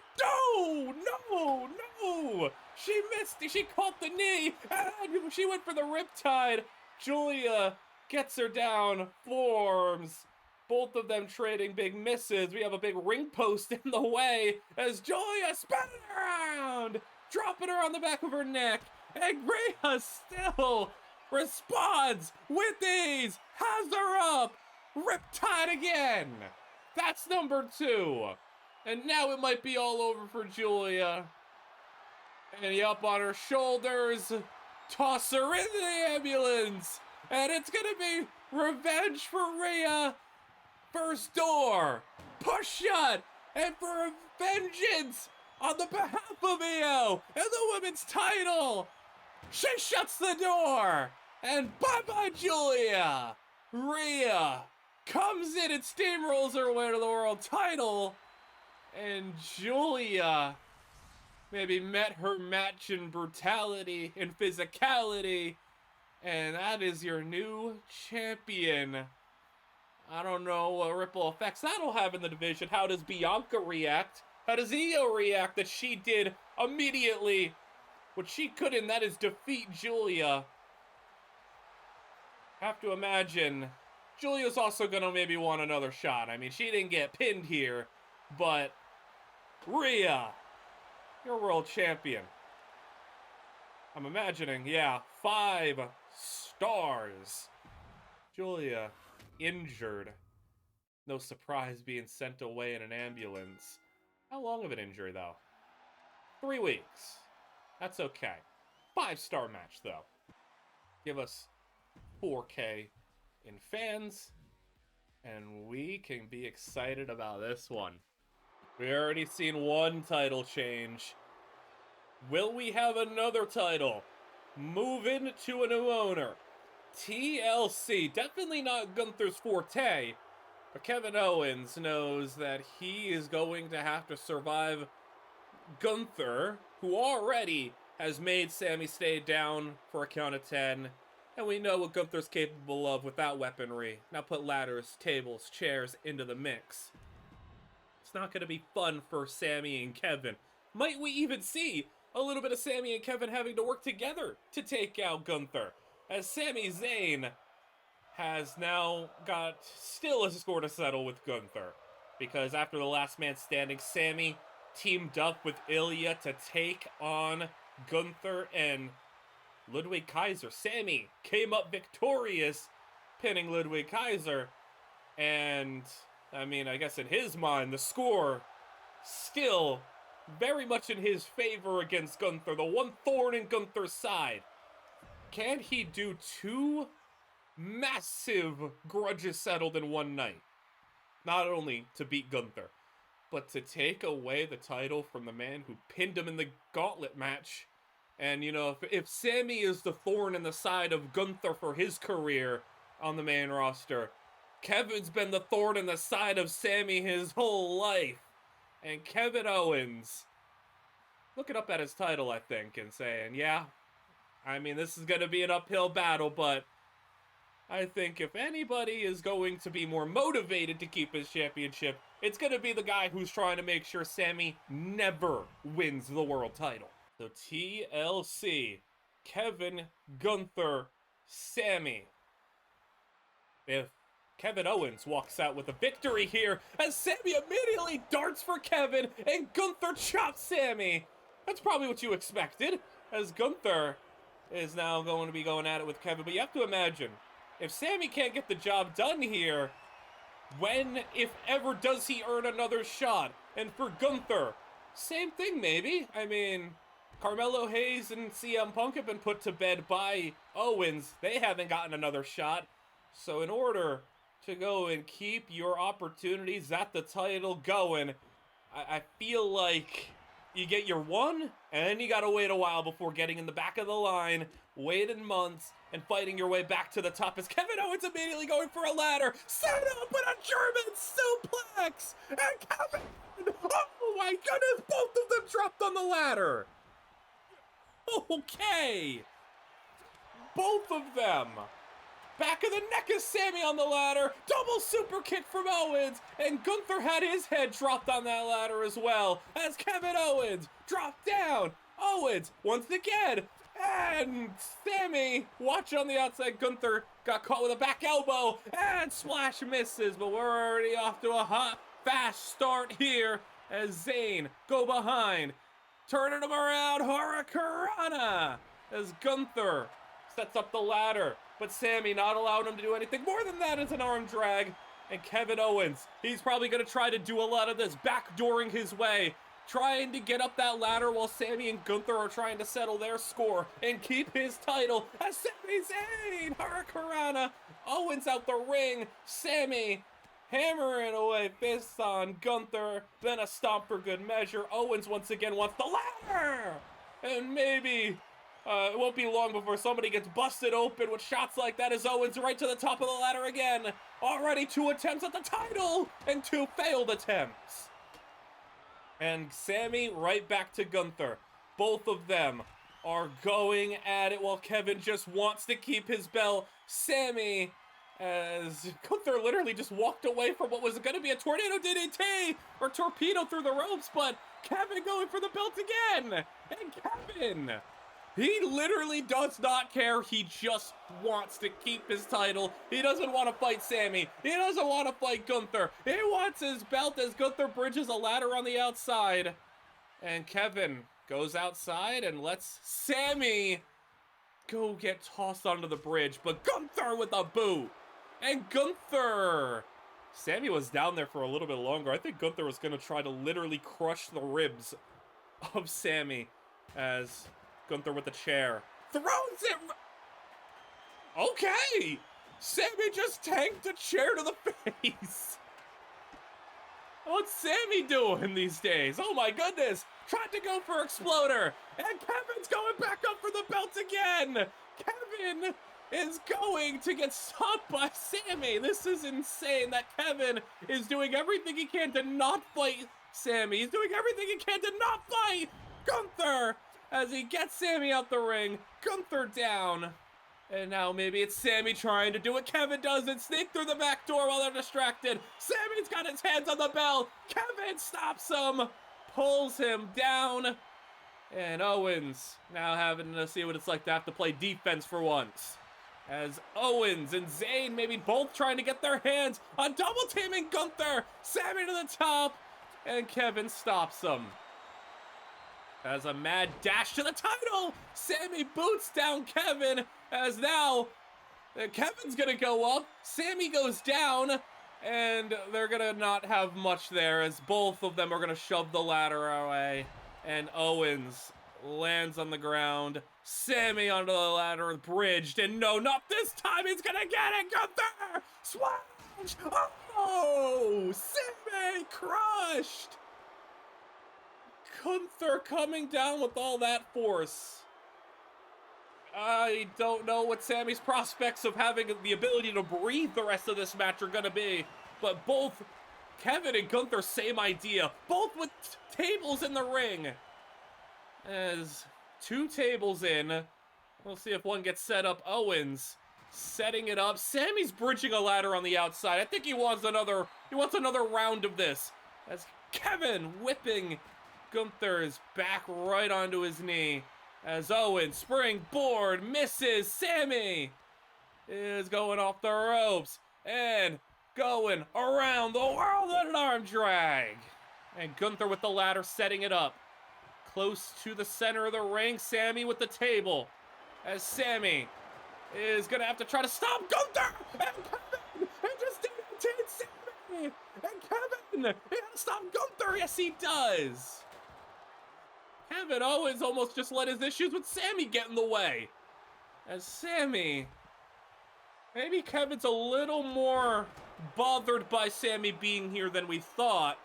A: No! She missed, she caught the knee, and she went for the riptide. Julia gets her down, forearms, both of them trading big misses. We have a big ring post in the way as Julia spinning around, dropping her on the back of her neck. And Rhea still responds with these, has her up, riptide again. That's number 2. And now it might be all over for Julia. And up on her shoulders, toss her into the ambulance. And it's gonna be revenge for Rhea. First door, push shot, and for vengeance, on the behalf of Io and the women's title. She shuts the door, and bye-bye Julia. Rhea comes in and steamrolls her way to the world title, and Julia maybe met her match in brutality and physicality, and that is your new champion. I don't know what ripple effects that'll have in the division. How does Bianca react? How does Io react that she did immediately what she couldn't, that is defeat Julia? Have to imagine Julia's also gonna maybe want another shot. I mean, she didn't get pinned here, but Rhea, you're world champion. I'm imagining, yeah, 5 stars. Julia, injured. No surprise being sent away in an ambulance. How long of an injury, though? 3 weeks. That's okay. 5-star match, though. Give us 4K in fans, and we can be excited about this one. We already seen one title change. Will we have another title? Move into a new owner. TLC, definitely not Gunther's forte, but Kevin Owens knows that he is going to have to survive Gunther, who already has made Sami stay down for a count of 10, and we know what Gunther's capable of without weaponry. Now put ladders, tables, chairs into the mix. It's not going to be fun for Sami and Kevin. Might we even see a little bit of Sami and Kevin having to work together to take out Gunther, as Sami Zayn has now got still a score to settle with Gunther, because after the last man standing, Sami teamed up with Ilya to take on Gunther and Ludwig Kaiser. Sami came up victorious, pinning Ludwig Kaiser, and I mean, I guess in his mind, the score still very much in his favor against Gunther, the one thorn in Gunther's side. Can he do 2 massive grudges settled in one night? Not only to beat Gunther, but to take away the title from the man who pinned him in the gauntlet match. And, you know, if Sami is the thorn in the side of Gunther for his career on the main roster, Kevin's been the thorn in the side of Sami his whole life. And Kevin Owens, looking up at his title, I think, and saying, yeah, I mean, this is going to be an uphill battle, but I think if anybody is going to be more motivated to keep his championship, it's going to be the guy who's trying to make sure Sami never wins the world title. So TLC, Kevin, Gunther, Sami. If Kevin Owens walks out with a victory here, as Sami immediately darts for Kevin and Gunther chops Sami. That's probably what you expected, as Gunther is now going to be going at it with Kevin. But you have to imagine, if Sami can't get the job done here, when, if ever, does he earn another shot? And for Gunther, same thing maybe. I mean, Carmelo Hayes and CM Punk have been put to bed by Owens. They haven't gotten another shot. So in order to go and keep your opportunities at the title going, I feel like you get your one, and then you gotta wait a while before getting in the back of the line, waiting months, and fighting your way back to the top, as Kevin Owens immediately going for a ladder, set up with a German suplex, and Kevin, oh my goodness, both of them dropped on the ladder. Okay, both of them. Back of the neck is Sami on the ladder. Double super kick from Owens. And Gunther had his head dropped on that ladder as well, as Kevin Owens dropped down. Owens once again. And Sami, watch on the outside. Gunther got caught with a back elbow. And splash misses. But we're already off to a hot, fast start here as Zayn go behind. Turning him around. Hurricanrana as Gunther sets up the ladder. But Sami not allowing him to do anything more than that. It's an arm drag. And Kevin Owens, he's probably going to try to do a lot of this, backdooring his way, trying to get up that ladder while Sami and Gunther are trying to settle their score and keep his title as Sami Zayn. Hurricanrana. Owens out the ring. Sami hammering away fists on Gunther, then a stomp for good measure. Owens once again wants the ladder! And maybe it won't be long before somebody gets busted open with shots like that as Owens right to the top of the ladder again. Already 2 attempts at the title and 2 failed attempts. And Sami right back to Gunther. Both of them are going at it while Kevin just wants to keep his belt. Sami, as Gunther literally just walked away from what was going to be a tornado DDT or torpedo through the ropes, but Kevin going for the belt again. And Kevin, he literally does not care. He just wants to keep his title. He doesn't want to fight Sami. He doesn't want to fight Gunther. He wants his belt as Gunther bridges a ladder on the outside. And Kevin goes outside and lets Sami go get tossed onto the bridge. But Gunther with a boot. And Gunther. Sami was down there for a little bit longer. I think Gunther was going to try to literally crush the ribs of Sami as Gunther with the chair throws it. Okay, Sami just tanked a chair to the face. What's Sami doing these days? Oh my goodness, tried to go for Exploder, and Kevin's going back up for the belt again. Kevin is going to get stopped by Sami. This is insane that Kevin is doing everything he can to not fight Sami. He's doing everything he can to not fight Gunther as he gets Sami out the ring. Gunther down. And now maybe it's Sami trying to do what Kevin does and sneak through the back door while they're distracted. Sami's got his hands on the bell. Kevin stops him, pulls him down. And Owens now having to see what it's like to have to play defense for once. As Owens and Zayn maybe both trying to get their hands on double teaming Gunther. Sami to the top, and Kevin stops him. As a mad dash to the title, Sami boots down Kevin, as now Kevin's gonna go up, Sami goes down, and they're gonna not have much there as both of them are gonna shove the ladder away. And Owens lands on the ground. Sami onto the ladder, bridged, and no, not this time, he's gonna get it, Gunther! Swash! Oh! Sami crushed! Gunther coming down with all that force. I don't know what Sami's prospects of having the ability to breathe the rest of this match are gonna be, but both Kevin and Gunther, same idea. Both with tables in the ring. As 2 tables in, we'll see if one gets set up. Owens setting it up. Sami's bridging a ladder on the outside. I think he wants another round of this. As Kevin whipping Gunther's back right onto his knee. As Owens springboard misses. Sami is going off the ropes and going around the world in an arm drag. And Gunther with the ladder setting it up. Close to the center of the ring, Sami with the table. As Sami is gonna have to try to stop Gunther! And Kevin! And just DDT'd Sami! And Kevin! He has to stop Gunther! Yes, he does! Kevin Owens almost just let his issues with Sami get in the way. As Sami... Maybe Kevin's a little more bothered by Sami being here than we thought.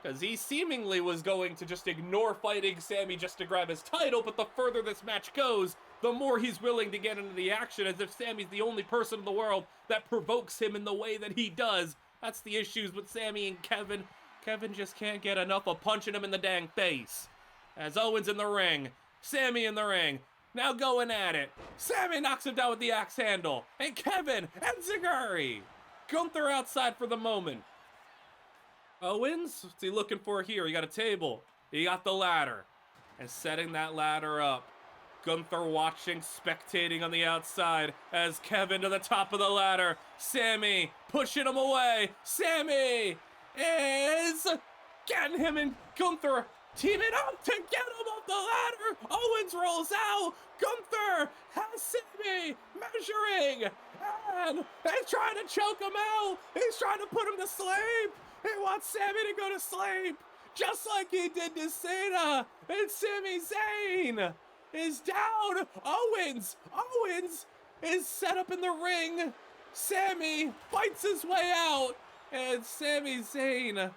A: Because he seemingly was going to just ignore fighting Sami just to grab his title, but the further this match goes, the more he's willing to get into the action, as if Sami's the only person in the world that provokes him in the way that he does. That's the issues with Sami and Kevin. Kevin just can't get enough of punching him in the dang face. As Owens in the ring, Sami in the ring, now going at it. Sami knocks him down with the axe handle, and Kevin enziguri. Gunther outside for the moment. Owens, what's he looking for here? He got a table. He got the ladder. And setting that ladder up. Gunther watching, spectating on the outside as Kevin to the top of the ladder. Sami pushing him away. Sami is getting him and Gunther teaming up to get him off the ladder. Owens rolls out. Gunther has Sami measuring. And he's trying to choke him out. He's trying to put him to sleep. He wants Sami to go to sleep, just like he did to Cena. And Sami Zayn is down. Owens is set up in the ring. Sami fights his way out, And Sami Zayn,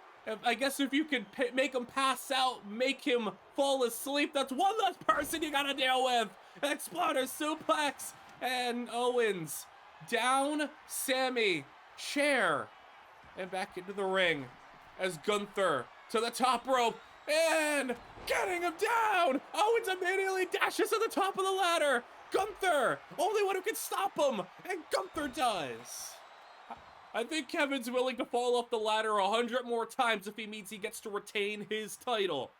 A: I guess if you could make him pass out, make him fall asleep, that's one less person you gotta deal with. Exploder suplex, and Owens down, Sami, chair, and back into the ring as Gunther to the top rope, and getting him down. Owens immediately dashes to the top of the ladder. Gunther, only one who can stop him, and Gunther does. I think Kevin's willing to fall off the ladder 100 more times if he means he gets to retain his title.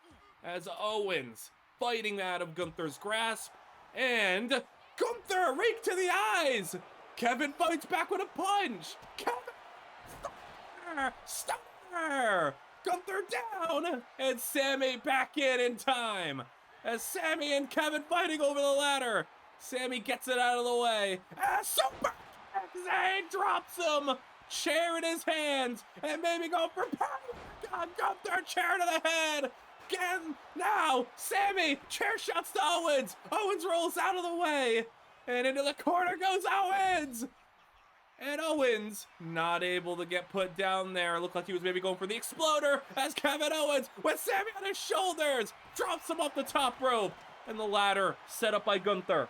A: As Owens fighting out of Gunther's grasp, and Gunther rake to the eyes. Kevin fights back with a punch. Kevin, stunner, Gunther down, and Sami back in time. As Sami and Kevin fighting over the ladder, Sami gets it out of the way. Super Zayn drops him. Chair in his hands, and maybe go for power. God, Gunther, chair to the head. Again, now, Sami, chair shots to Owens. Owens rolls out of the way, and into the corner goes Owens. And Owens, not able to get put down there. Looked like he was maybe going for the exploder, as Kevin Owens, with Sami on his shoulders, drops him off the top rope. And the ladder set up by Gunther.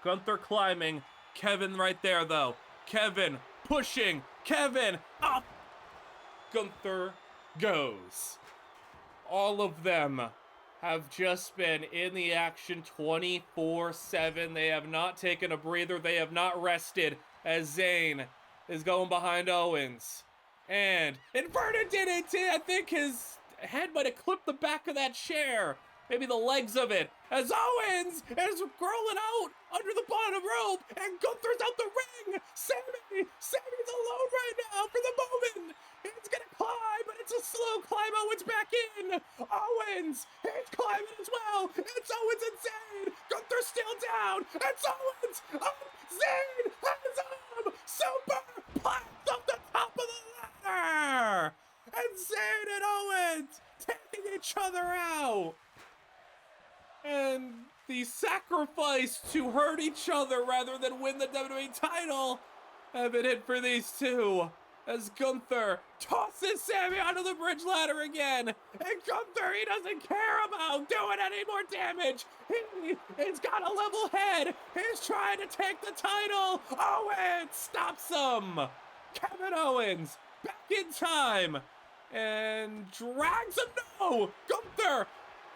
A: Gunther climbing. Kevin right there, though. Kevin pushing, Kevin up. Gunther goes. All of them have just been in the action 24/7. They have not taken a breather. They have not rested as Zayn is going behind Owens. And inverted DDT. I think his head might have clipped the back of that chair. Maybe the legs of it, as Owens is crawling out under the bottom rope, and Gunther's out the ring. Sami's alone right now for the moment. He's gonna climb, but it's a slow climb. Owens back in. Owens, he's climbing as well. It's Owens and Zayn. Gunther's still down. It's Owens. Zayn has him. Super plex off the top of the ladder. And Zayn and Owens taking each other out. And the sacrifice to hurt each other rather than win the WWE title evident for these two. As Gunther tosses Sami onto the bridge ladder again. And Gunther, he doesn't care about doing any more damage. He's got a level head. He's trying to take the title. Owens stops him. Kevin Owens back in time. And drags him. No! Gunther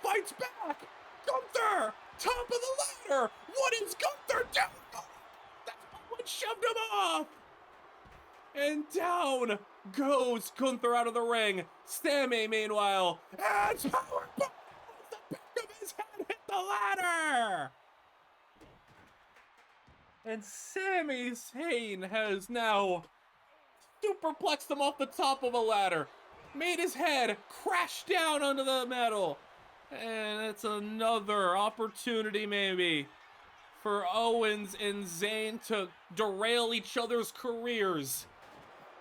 A: fights back. Gunther, top of the ladder. What is Gunther doing? That's what shoved him off. And down goes Gunther out of the ring. Sami, meanwhile, and powerbomb. The back of his head hit the ladder. And Sami Zayn has now superplexed him off the top of a ladder. Made his head crash down onto the metal. And it's another opportunity, maybe, for Owens and Zayn to derail each other's careers.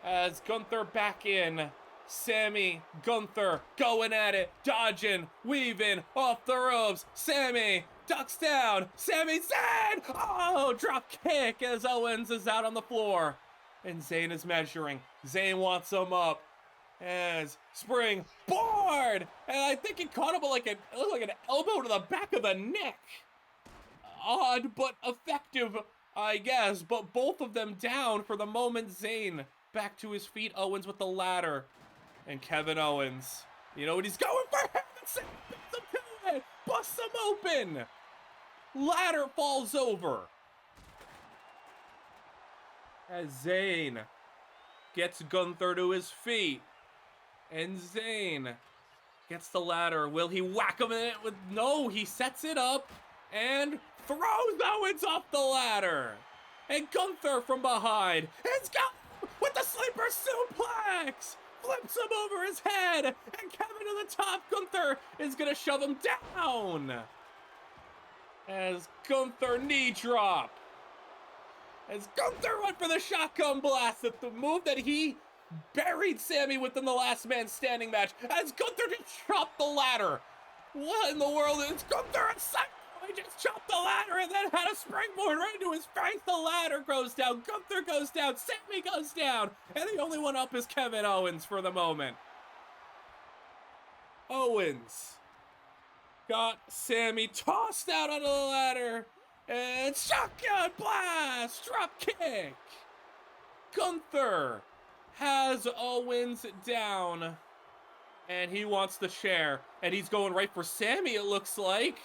A: As Gunther back in, Sami, Gunther going at it, dodging, weaving off the ropes. Sami ducks down. Sami Zayn! Oh, drop kick as Owens is out on the floor. And Zayn is measuring. Zayn wants him up. As spring board, and I think he caught him like it looked like an elbow to the back of the neck. Odd but effective, I guess. But both of them down for the moment. Zayn back to his feet. Owens with the ladder, and Kevin Owens. You know what he's going for? Him to it. Busts him open. Ladder falls over. As Zayn gets Gunther to his feet. And Zayn gets the ladder. Will he whack him in it with... No, he sets it up and throws Owens off the ladder. And Gunther from behind. It's got with the sleeper suplex. Flips him over his head. And Kevin to the top. Gunther is going to shove him down. As Gunther knee drop. As Gunther went for the shotgun blast. The move that he buried Sami within the last man standing match. As Gunther just chopped the ladder. What in the world is Gunther? He just chopped the ladder and then had a springboard right into his face. The ladder goes down. Gunther goes down. Sami goes down. And the only one up is Kevin Owens for the moment. Owens got Sami tossed out onto the ladder. And shotgun blast. Drop kick. Gunther has Owens down. And he wants the share. And he's going right for Sami, it looks like.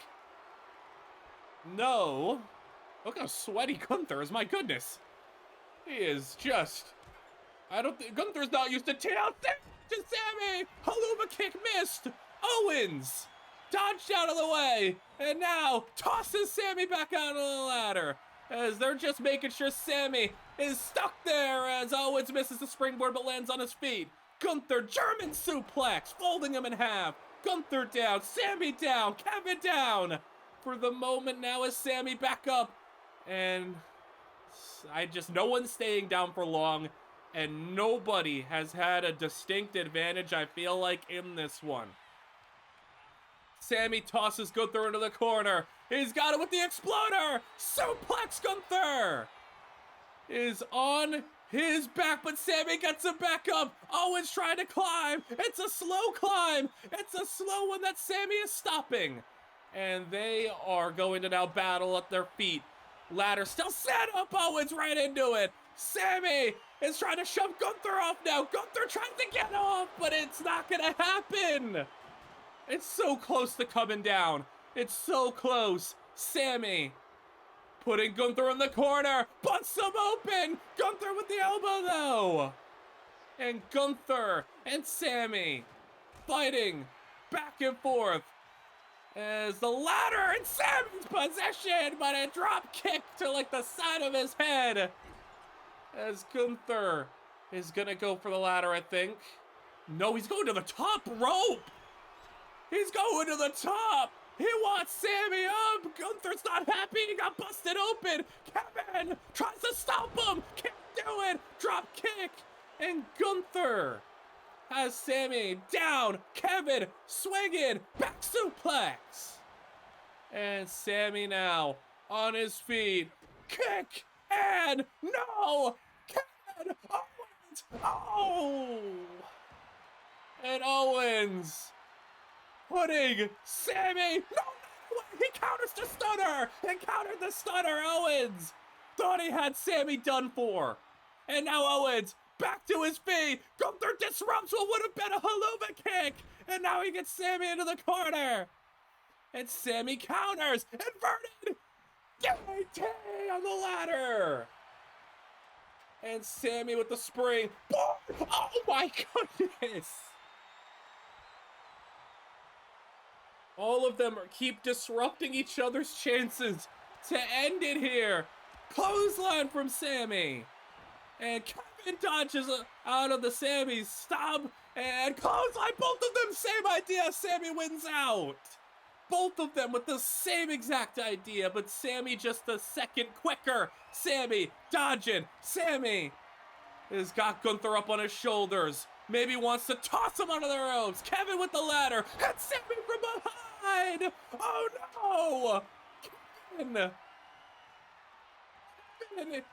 A: No. Look how sweaty Gunther is, my goodness. He is just... I don't think... Gunther's not used to tail to Sami. Haluva kick missed. Owens dodged out of the way. And now tosses Sami back out of the ladder. As they're just making sure Sami is stuck there as Owens misses the springboard but lands on his feet. Gunther, German suplex, folding him in half. Gunther down, Sami down, Kevin down. For the moment now is Sami back up. And no one's staying down for long. And nobody has had a distinct advantage, I feel like, in this one. Sami tosses Gunther into the corner. He's got it with the exploder. Suplex Gunther is on his back, but Sami gets him back up. Owens trying to climb. It's a slow climb. It's a slow one that Sami is stopping. And they are going to now battle at their feet. Ladder still set up. Owens right into it. Sami is trying to shove Gunther off now. Gunther trying to get off, but it's not going to happen. It's so close to coming down. It's so close. Sami putting Gunther in the corner. Busts him open. Gunther with the elbow, though. And Gunther and Sami fighting back and forth. As the ladder in Sami's possession, but a drop kick to like the side of his head. As Gunther is gonna go for the ladder, I think. No, he's going to the top rope. He's going to the top. He wants Sami up. Gunther's not happy. He got busted open. Kevin tries to stop him. Can't do it. Drop kick. And Gunther has Sami down. Kevin swinging. Back suplex. And Sami now on his feet. Kick. And no. Kevin Owens. Oh. And Owens putting Sami. No. He counters the stunner. He countered the stunner. Owens thought he had Sami done for. And now Owens back to his feet. Gunther disrupts what would have been a haluva kick. And now he gets Sami into the corner. And Sami counters. Inverted DT on the ladder. And Sami with the spring. Oh my goodness. All of them keep disrupting each other's chances to end it here. Clothesline from Sami. And Kevin dodges out of the Sami's stop. And clothesline, both of them, same idea. Sami wins out. Both of them with the same exact idea, but Sami just a second quicker. Sami dodging. Sami has got Gunther up on his shoulders. Maybe wants to toss him onto the ropes. Kevin with the ladder. And Sami from behind. Oh no! Kevin.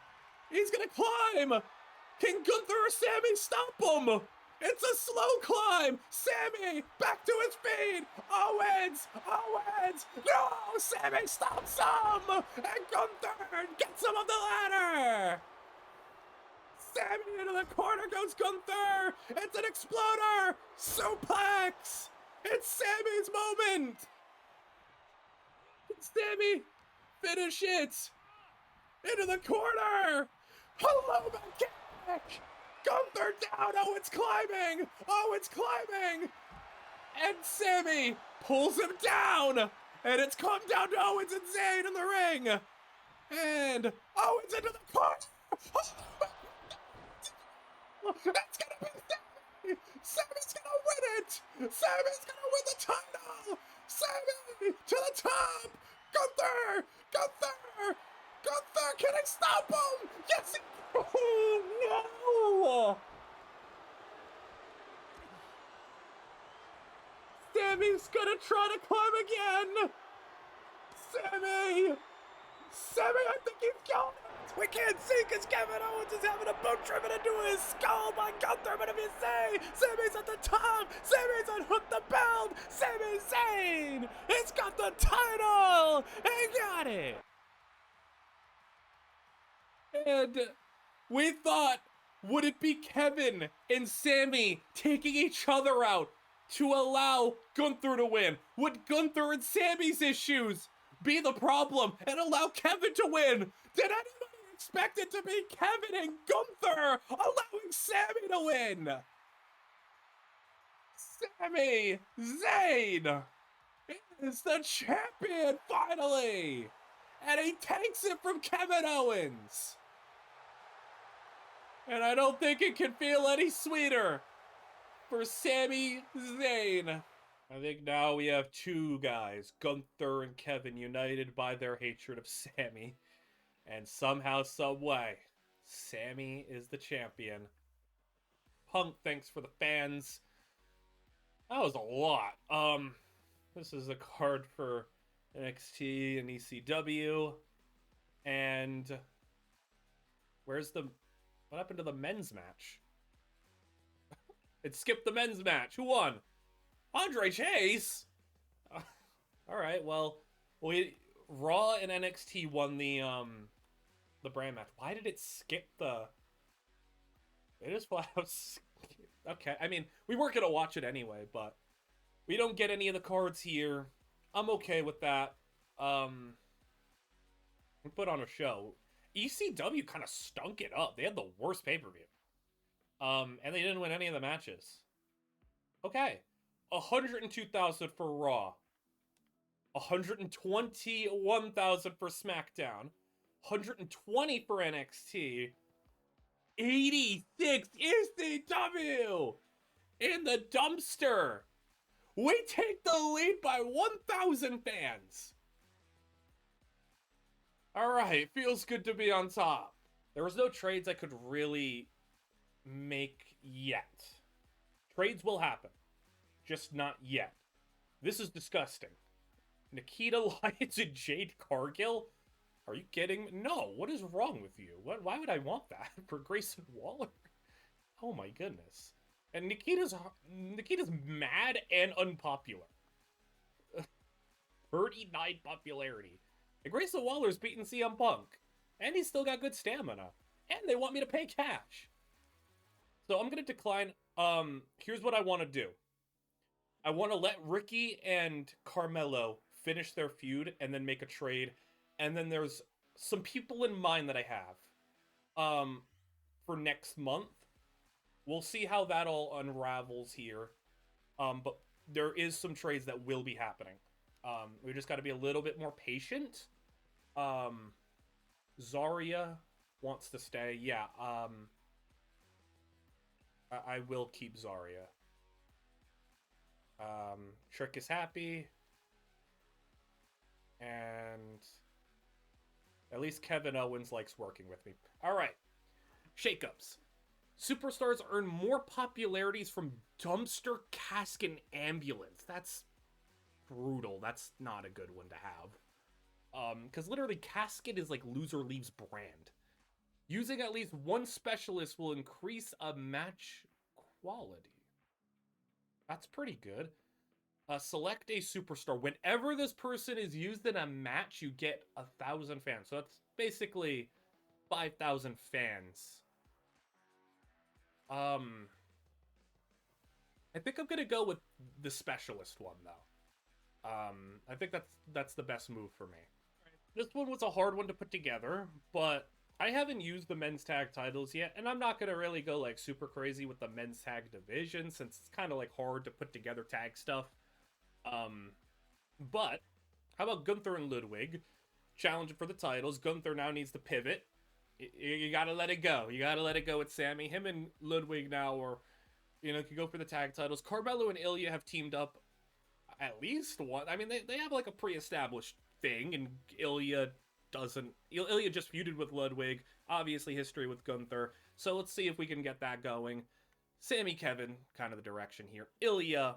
A: He's gonna climb. Can Gunther or Sami stop him? It's a slow climb. Sami back to his feet. Owens. No, Sami stops him. And Gunther gets him on the ladder. Sami into the corner goes Gunther. It's an exploder. Suplex. It's Sami's moment. Sami finish it. Into the corner. Hello, kick. Gunther down. Owens climbing. And Sami pulls him down. And it's come down to Owens and Zayn in the ring. And Owens into the corner. That's gonna be Sami. Sami's gonna win it. Sami's gonna win the title. Sami to the top. Gunther. Can I stop him? Yes. Oh, no. Sami's gonna try to climb again. Sami! Sami, I think he's going. We can't see because Kevin Owens is having a boat driven into his skull by Gunther, but if you say Sami's at the top, Sami's unhooked the belt, Sami Zayn! He's got the title! He got it! And we thought, would it be Kevin and Sami taking each other out to allow Gunther to win? Would Gunther and Sami's issues be the problem and allow Kevin to win? Did anybody expect it to be Kevin and Gunther allowing Sami to win? Sami Zayn is the champion finally! And he takes it from Kevin Owens! And I don't think it can feel any sweeter for Sami Zayn. I think now we have two guys, Gunther and Kevin, united by their hatred of Sami. And somehow, some way, Sami is the champion. Punk, thanks for the fans. That was a lot. This is a card for NXT and ECW. And where's the... What happened to the men's match? It skipped the men's match. Who won? Andre Chase? Alright, well, Raw and NXT won the brand match. Why did it skip the... It just flat out okay, I mean, we weren't gonna watch it anyway, but we don't get any of the cards here. I'm okay with that. We put on a show. ECW kind of stunk it up. They had the worst pay-per-view. And they didn't win any of the matches. Okay. 102,000 for Raw. 121,000 for SmackDown. 120 for NXT. 86 ECW! In the dumpster! We take the lead by 1,000 fans! Alright, feels good to be on top. There was no trades I could really make yet. Trades will happen. Just not yet. This is disgusting. Nikita Lyons and Jade Cargill? Are you kidding me? No, what is wrong with you? Why would I want that for Grayson Waller? Oh my goodness. And Nikita's mad and unpopular. 39 popularity. And Grayson Waller's beaten CM Punk. And he's still got good stamina. And they want me to pay cash. So I'm going to decline. Here's what I want to do. I want to let Ricky and Carmelo finish their feud and then make a trade. And then there's some people in mind that I have for next month. We'll see how that all unravels here. But there is some trades that will be happening. We just got to be a little bit more patient. Zarya wants to stay. Yeah, I will keep Zarya. Trick is happy. And at least Kevin Owens likes working with me. Alright. Shakeups. Superstars earn more popularities from dumpster, casket, and ambulance. That's brutal. That's not a good one to have. Because literally casket is like loser leaves brand. Using at least one specialist will increase a match quality. That's pretty good. Select a superstar. Whenever this person is used in a match, you get 1,000 fans. So that's basically 5,000 fans. I think I'm gonna go with the specialist one though. I think that's the best move for me. This one was a hard one to put together, but I haven't used the men's tag titles yet, and I'm not gonna really go like super crazy with the men's tag division since it's kind of like hard to put together tag stuff. But how about Gunther and Ludwig challenging for the titles? Gunther now needs to pivot. You gotta let it go. You gotta let it go with Sami. Him and Ludwig now are, can go for the tag titles. Carmelo and Ilya have teamed up at least one. I mean, they have like a pre-established thing, and Ilya doesn't. Ilya just feuded with Ludwig. Obviously, history with Gunther. So let's see if we can get that going. Sami, Kevin, kind of the direction here. Ilya,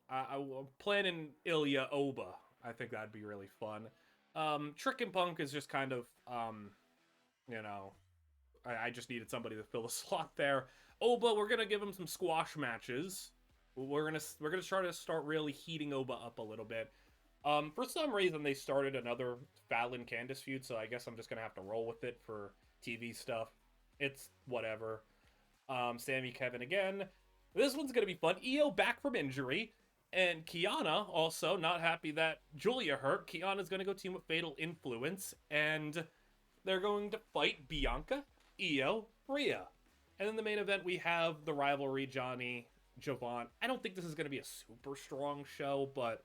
A: I'm planning Ilya Oba. I think that'd be really fun. Trick and Punk is just kind of, you know, I just needed somebody to fill the slot there. Oba, we're gonna give him some squash matches. We're gonna try to start really heating Oba up a little bit. For some reason they started another Fallon Candice feud, so I guess I'm just gonna have to roll with it for TV stuff. It's whatever. Sammy Kevin again. This one's gonna be fun. Io back from injury. And Kiana also not happy that Julia hurt. Kiana's gonna go team with Fatal Influence, and they're going to fight Bianca, Io, Rhea. And in the main event, we have the rivalry Johnny, Javon. I don't think this is going to be a super strong show, but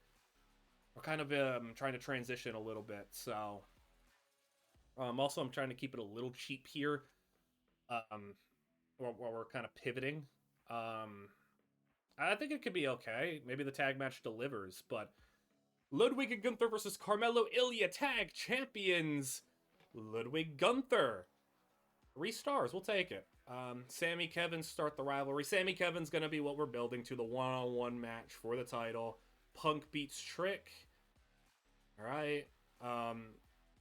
A: we're kind of trying to transition a little bit. So, also, I'm trying to keep it a little cheap here while we're kind of pivoting. I think it could be okay. Maybe the tag match delivers, but Ludwig and Gunther versus Carmelo Ilya tag champions. Ludwig Gunther. 3 stars, we'll take it. Sammy Kevin start the rivalry. Sammy Kevin's gonna be what we're building to, the one-on-one match for the title. Punk beats Trick. Alright.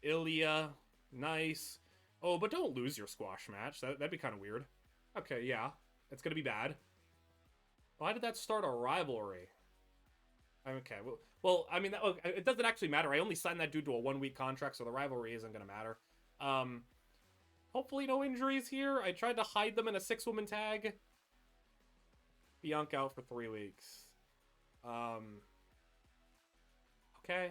A: Ilya, nice. Oh, but don't lose your squash match. That'd be kind of weird. Okay, yeah. It's gonna be bad. Why did that start a rivalry? Okay, well, I mean, it doesn't actually matter. I only signed that dude to a 1-week contract, so the rivalry isn't gonna matter. Hopefully no injuries here. I tried to hide them in a 6-woman tag. Bianca out for 3 weeks. Okay.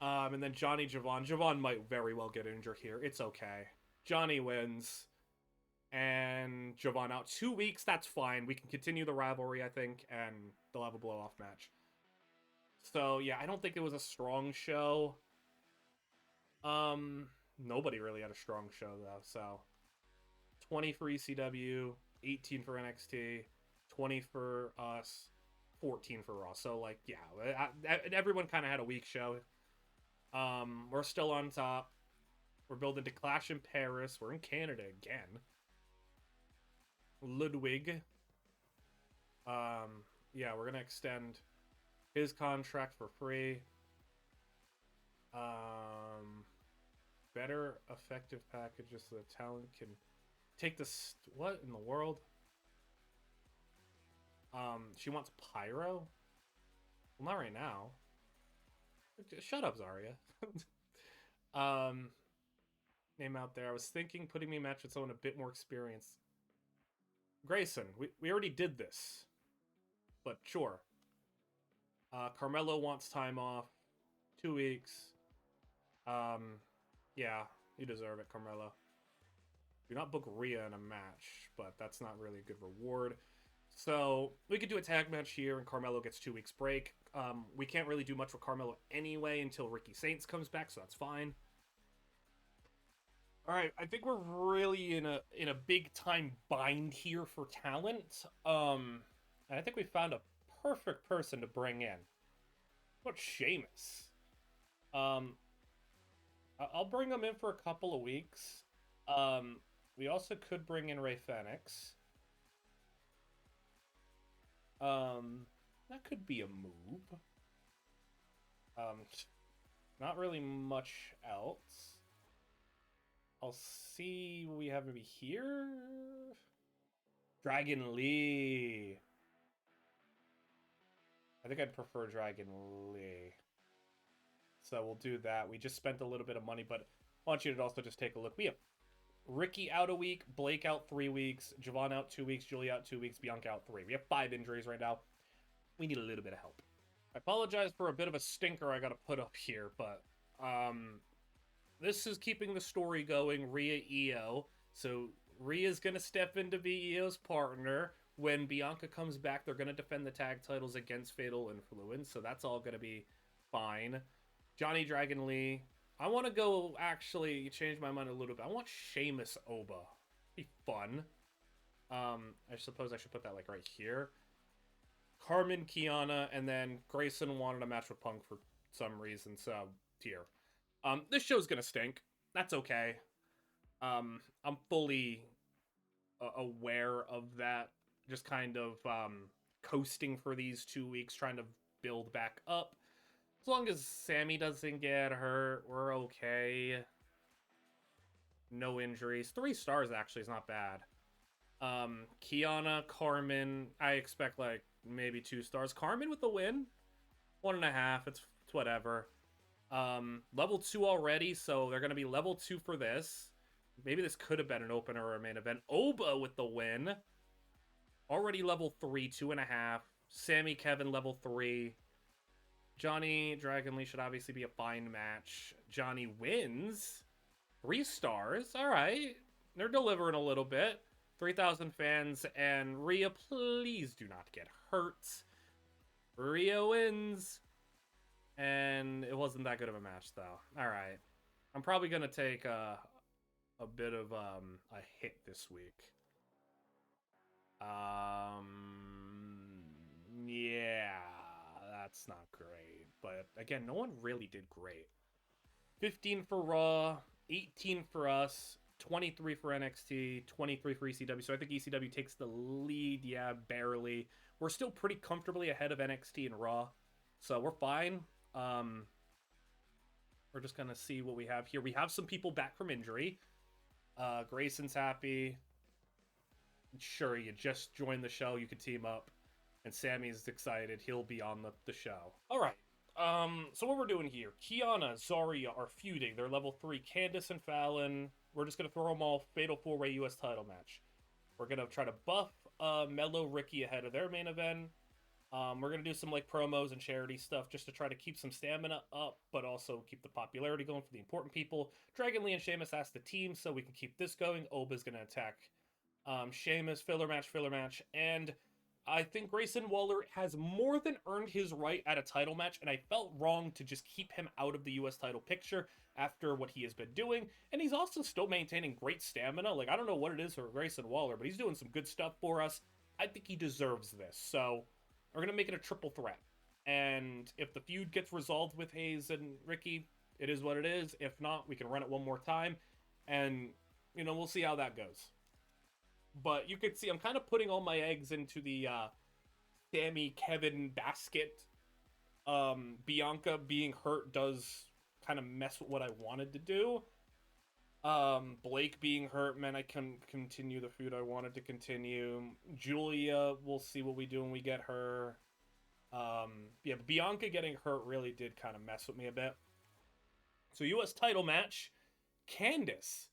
A: And then Johnny, Javon. Javon might very well get injured here. It's okay. Johnny wins. And Javon out 2 weeks. That's fine. We can continue the rivalry, I think, and they'll have a blow-off match. So, yeah, I don't think it was a strong show. Nobody really had a strong show, though, so 20 for ECW, 18 for NXT, 20 for us, 14 for Raw. So, like, yeah, everyone kind of had a weak show. We're still on top. We're building to Clash in Paris. We're in Canada again. Ludwig. Yeah, we're going to extend his contract for free. Better effective packages so the talent can take this. What in the world? She wants pyro? Well, not right now. Shut up, Zarya. Name out there. I was thinking putting me a match with someone a bit more experienced. Grayson, we already did this. But sure. Carmelo wants time off. 2 weeks. Yeah, you deserve it, Carmelo. Do not book Rhea in a match, but that's not really a good reward. So, we could do a tag match here, and Carmelo gets 2 weeks break. We can't really do much with Carmelo anyway until Ricky Saints comes back, so that's fine. Alright, I think we're really in a big-time bind here for talent. And I think we found a perfect person to bring in. What, Sheamus? I'll bring him in for a couple of weeks. We also could bring in Ray Fenix. That could be a move. Not really much else. I'll see what we have maybe here. Dragon Lee. I think I'd prefer Dragon Lee. So we'll do that. We just spent a little bit of money, but I want you to also just take a look. We have Ricky out a week, Blake out 3 weeks, Javon out 2 weeks, Julia out 2 weeks, Bianca out 3. We have 5 injuries right now. We need a little bit of help. I apologize for a bit of a stinker I got to put up here, but this is keeping the story going. Rhea Io. So Rhea's going to step in to be Io's partner. When Bianca comes back, they're going to defend the tag titles against Fatal Influence. So that's all going to be fine. Johnny Dragon Lee. I want to go actually change my mind a little bit. I want Sheamus Oba. Be fun. I suppose I should put that like right here. Carmen, Kiana, and then Grayson wanted a match with Punk for some reason, so here. This show's gonna stink. That's okay. I'm fully aware of that. Just kind of coasting for these 2 weeks, trying to build back up. As long as Sami doesn't get hurt, we're okay. No injuries. 3 stars actually is not bad. Kiana, Carmen, I expect like maybe 2 stars. Carmen with the win, 1.5. It's whatever. Level 2 already, so they're gonna be level 2 for this. Maybe this could have been an opener or a main event. Oba with the win. Already level 3, 2.5. Sami Kevin level 3. Johnny Dragon Lee should obviously be a fine match. Johnny wins. 3 stars. All right. They're delivering a little bit. 3,000 fans. And Rhea, please do not get hurt. Rhea wins. And it wasn't that good of a match, though. All right. I'm probably going to take a bit of a hit this week. Yeah, that's not great. But again, no one really did great. 15 for Raw, 18 for us, 23 for NXT, 23 for ECW. So I think ECW takes the lead, yeah, barely. We're still pretty comfortably ahead of NXT and Raw, so we're fine. We're just gonna see what we have here. We have some people back from injury. Grayson's happy. Sure, you just joined the show, you could team up. And Sammy's excited, he'll be on the show. Alright, so what we're doing here, Kiana, Zarya are feuding. They're level 3. Candice and Fallon, we're just going to throw them all Fatal 4-Way US title match. We're going to try to buff Mello, Ricky ahead of their main event. We're going to do some like promos and charity stuff just to try to keep some stamina up, but also keep the popularity going for the important people. Dragon Lee and Sheamus asked the team, so we can keep this going. Oba's going to attack Sheamus, filler match, and I think Grayson Waller has more than earned his right at a title match, and I felt wrong to just keep him out of the US title picture after what he has been doing. And he's also still maintaining great stamina. Like, I don't know what it is for Grayson Waller, but he's doing some good stuff for us. I think he deserves this. So we're going to make it a triple threat. And if the feud gets resolved with Hayes and Ricky, it is what it is. If not, we can run it one more time. And, you know, we'll see how that goes. But you could see I'm kind of putting all my eggs into the Sami Kevin basket. Bianca being hurt does kind of mess with what I wanted to do. Blake being hurt meant I can continue the feud I wanted to continue. Julia, we'll see what we do when we get her. Yeah, but Bianca getting hurt really did kind of mess with me a bit. So US title match, Candice.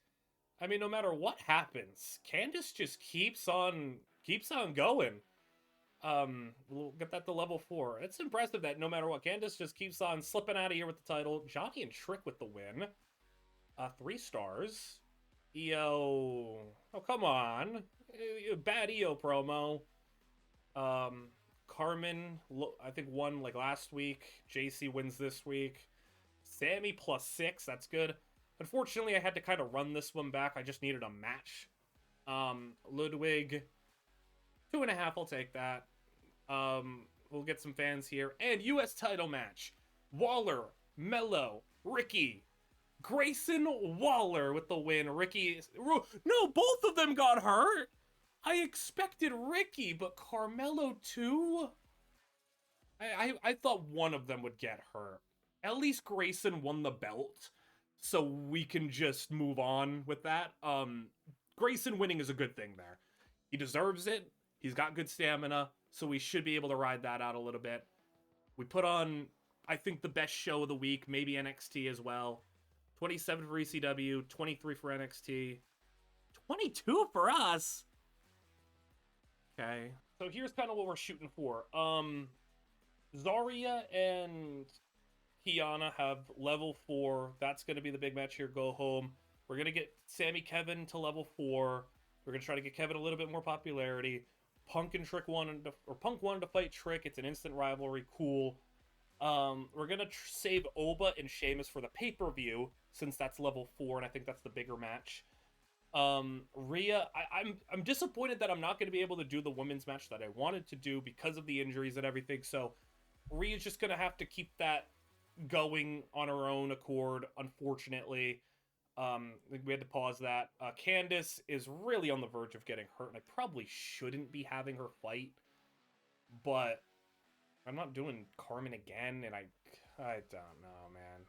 A: I mean, no matter what happens, Candice just keeps on going. We'll get that to level 4. It's impressive that no matter what, Candice just keeps on slipping out of here with the title. Johnny and Trick with the win. 3 stars. EO. Oh, come on. Bad EO promo. Carmen, I think, won like last week. JC wins this week. Sami +6. That's good. Unfortunately, I had to kind of run this one back. I just needed a match. Ludwig, 2.5. I'll take that. We'll get some fans here. And U.S. title match. Waller, Mello, Ricky. Grayson Waller with the win. Ricky... No, both of them got hurt! I expected Ricky, but Carmelo too? I thought one of them would get hurt. At least Grayson won the belt, so we can just move on with that. Grayson winning is a good thing there. He deserves it. He's got good stamina, so we should be able to ride that out a little bit. We put on, I think, the best show of the week, maybe NXT as well. 27 for ECW, 23 for NXT, 22 for us. Okay, so here's kind of what we're shooting for. Zarya and Kiana have level 4. That's going to be the big match here. Go home. We're going to get Sami Kevin to level 4. We're going to try to get Kevin a little bit more popularity. Punk wanted to fight Trick. It's an instant rivalry. Cool. We're going to save Oba and Sheamus for the pay-per-view, since that's level 4, and I think that's the bigger match. Rhea, I'm disappointed that I'm not going to be able to do the women's match that I wanted to do because of the injuries and everything, so Rhea's just going to have to keep that going on her own accord, unfortunately. We had to pause that. Candice is really on the verge of getting hurt, and I probably shouldn't be having her fight, but I'm not doing Carmen again, and I don't know, man.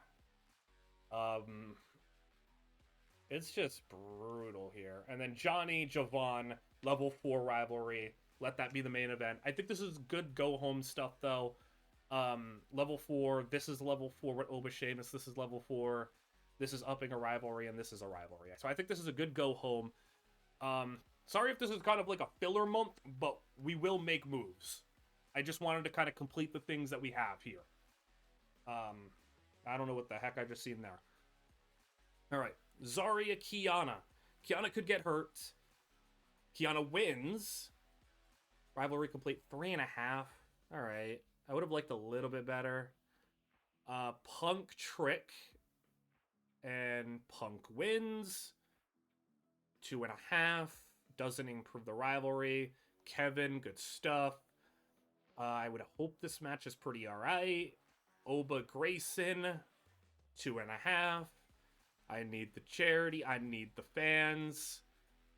A: It's just brutal here. And then Johnny, Javon, level 4 rivalry. Let that be the main event. I think this is good go-home stuff, though. Level 4, this is level 4 with Oba Sheamus. This is level 4. This is upping a rivalry, and this is a rivalry. So I think this is a good go-home. Sorry if this is kind of like a filler month, but we will make moves. I just wanted to kind of complete the things that we have here. I don't know what the heck I just seen there. All right. Zarya, Kiana. Kiana could get hurt. Kiana wins. Rivalry complete 3.5. All right. I would have liked a little bit better. Punk Trick. And Punk wins. 2.5. Doesn't improve the rivalry. Kevin, good stuff. I would hope this match is pretty alright. Oba Grayson. 2.5. I need the charity. I need the fans.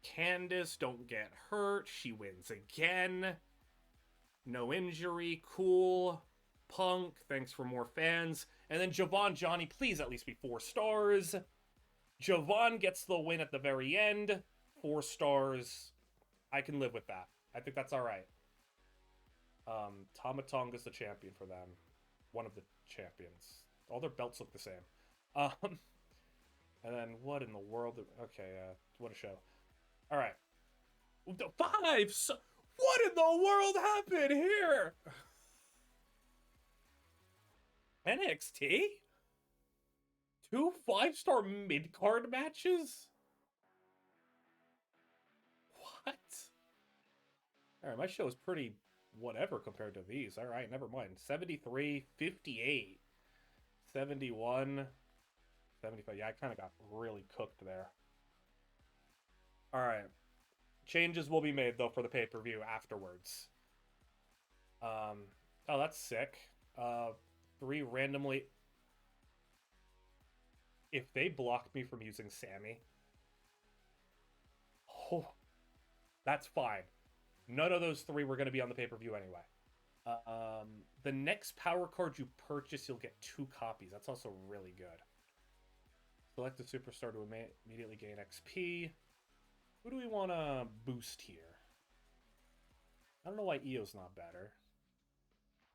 A: Candace, don't get hurt. She wins again. No injury. Cool. Punk, thanks for more fans. And then Javon, Johnny, please at least be 4 stars. Javon gets the win at the very end. 4 stars. I can live with that. I think that's alright. Tama Tonga's the champion for them. One of the champions. All their belts look the same. And then what in the world? Okay, what a show. All right. 5! So, what in the world happened here? NXT? 2 5-star mid-card matches? What? All right, my show is pretty whatever compared to these. All right, never mind. 73, 58, 71... 75. Yeah, I kind of got really cooked there. All right. Changes will be made, though, for the pay-per-view afterwards. Oh, that's sick. 3 randomly... If they block me from using Sami... Oh, that's fine. None of those 3 were going to be on the pay-per-view anyway. The next power card you purchase, you'll get 2 copies. That's also really good. Select a superstar to immediately gain XP. Who do we want to boost here? I don't know why Io's not better.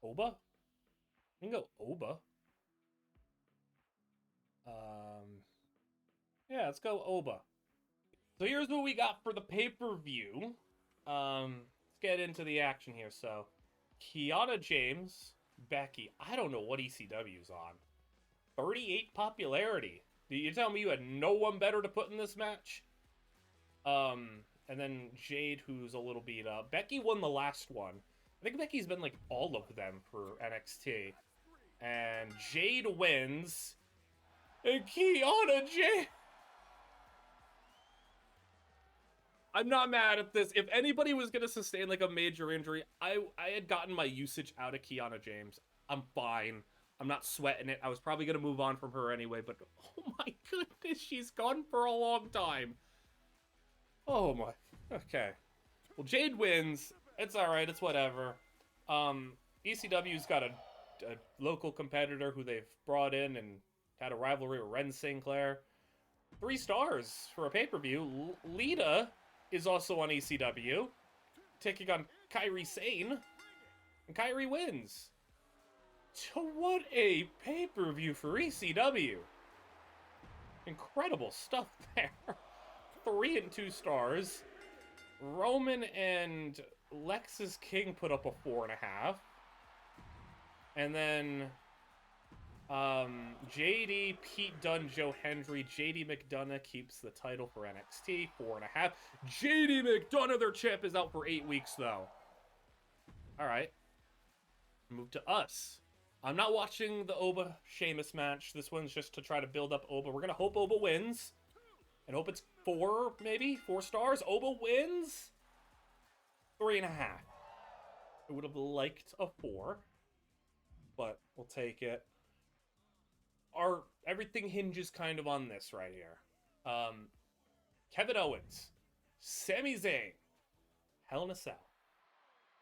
A: Oba? We can go Oba. Yeah, let's go Oba. So here's what we got for the pay-per-view. Let's get into the action here. So, Kiana James, Becky. I don't know what ECW's on. 38 popularity. You tell me you had no one better to put in this match? And then Jade, who's a little beat up. Becky won the last one. I think Becky's been, like, all of them for NXT. And Jade wins. And Kiana Jade... I'm not mad at this. If anybody was going to sustain, like, a major injury, I had gotten my usage out of Kiana James. I'm fine. I'm not sweating it. I was probably going to move on from her anyway, but oh my goodness, she's gone for a long time. Oh my. Okay. Well, Jade wins. It's alright. It's whatever. ECW's got a local competitor who they've brought in and had a rivalry with Ren Sinclair. 3 stars for a pay-per-view. Lita is also on ECW, taking on Kairi Sane, and Kairi wins. So what a pay-per-view for ECW. Incredible stuff there. 3 and 2 stars. Roman and Lexis King put up a 4.5. And then JD, Pete Dunne, Joe Hendry, JD McDonough keeps the title for NXT, 4.5. JD McDonough, their champ, is out for 8 weeks, though. All right. Move to us. I'm not watching the Oba Sheamus match. This one's just to try to build up Oba. We're going to hope Oba wins. And hope it's 4, maybe? 4 stars? Oba wins? 3.5. I would have liked a 4. But we'll take it. Everything hinges kind of on this right here. Kevin Owens. Sami Zayn. Hell in a Cell.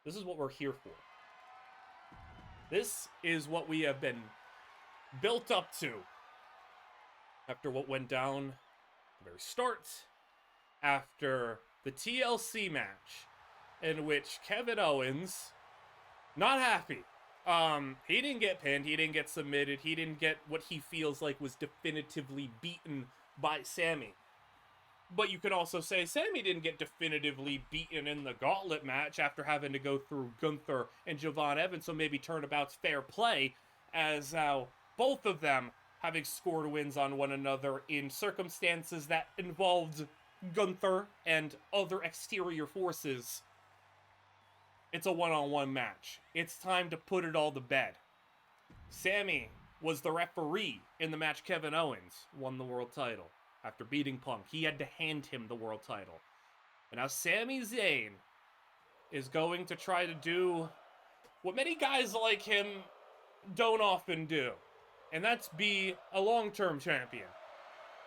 A: This is what we're here for. This is what we have been built up to after what went down at the very start, after the TLC match, in which Kevin Owens, not happy. He didn't get pinned, he didn't get submitted, he didn't get what he feels like was definitively beaten by Sami. But you can also say Sami didn't get definitively beaten in the gauntlet match after having to go through Gunther and Javon Evans, so maybe turnabout's fair play, as how both of them having scored wins on one another in circumstances that involved Gunther and other exterior forces. It's a one-on-one match. It's time to put it all to bed. Sami was the referee in the match. Kevin Owens won the world title after beating Punk. He had to hand him the world title. And now Sami Zayn is going to try to do what many guys like him don't often do, and that's be a long-term champion.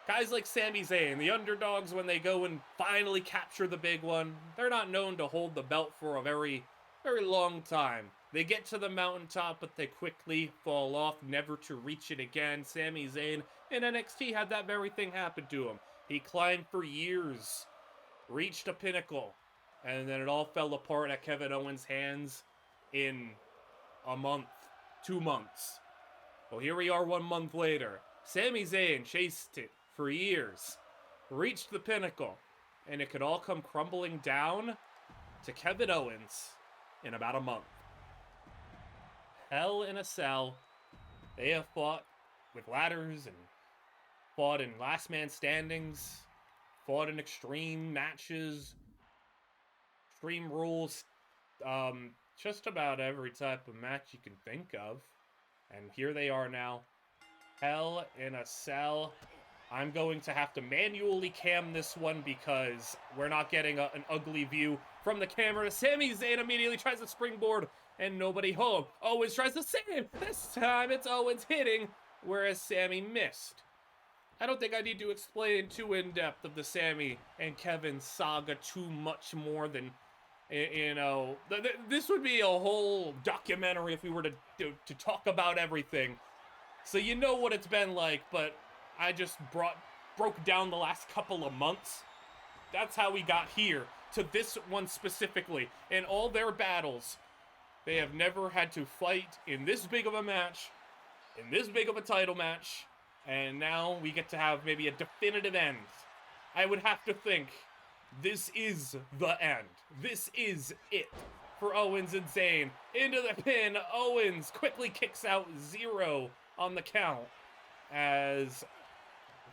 A: Guys like Sami Zayn, the underdogs, when they go and finally capture the big one, they're not known to hold the belt for a very, very long time. They get to the mountaintop, but they quickly fall off, never to reach it again. Sami Zayn in NXT had that very thing happen to him. He climbed for years, reached a pinnacle, and then it all fell apart at Kevin Owens' hands in a month, 2 months. Well, here we are 1 month later. Sami Zayn chased it for years, reached the pinnacle, and it could all come crumbling down to Kevin Owens in about a month. Hell in a Cell. They have fought with ladders and fought in last man standings, fought in extreme matches, extreme rules, just about every type of match you can think of. And here they are now. Hell in a Cell. I'm going to have to manually cam this one because we're not getting an ugly view from the camera. Sami Zayn immediately tries to springboard and nobody home. Owens tries the same. This time it's Owens hitting, whereas Sami missed. I don't think I need to explain too in-depth of the Sami and Kevin saga too much more than, you know, this would be a whole documentary if we were to talk about everything. So you know what it's been like, but I just broke down the last couple of months. That's how we got here, to this one specifically. In all their battles, they have never had to fight in this big of a match, in this big of a title match, and now we get to have maybe a definitive end. I would have to think this is the end. This is it for Owens and Zayn. Into the pin, Owens quickly kicks out 0 on the count, as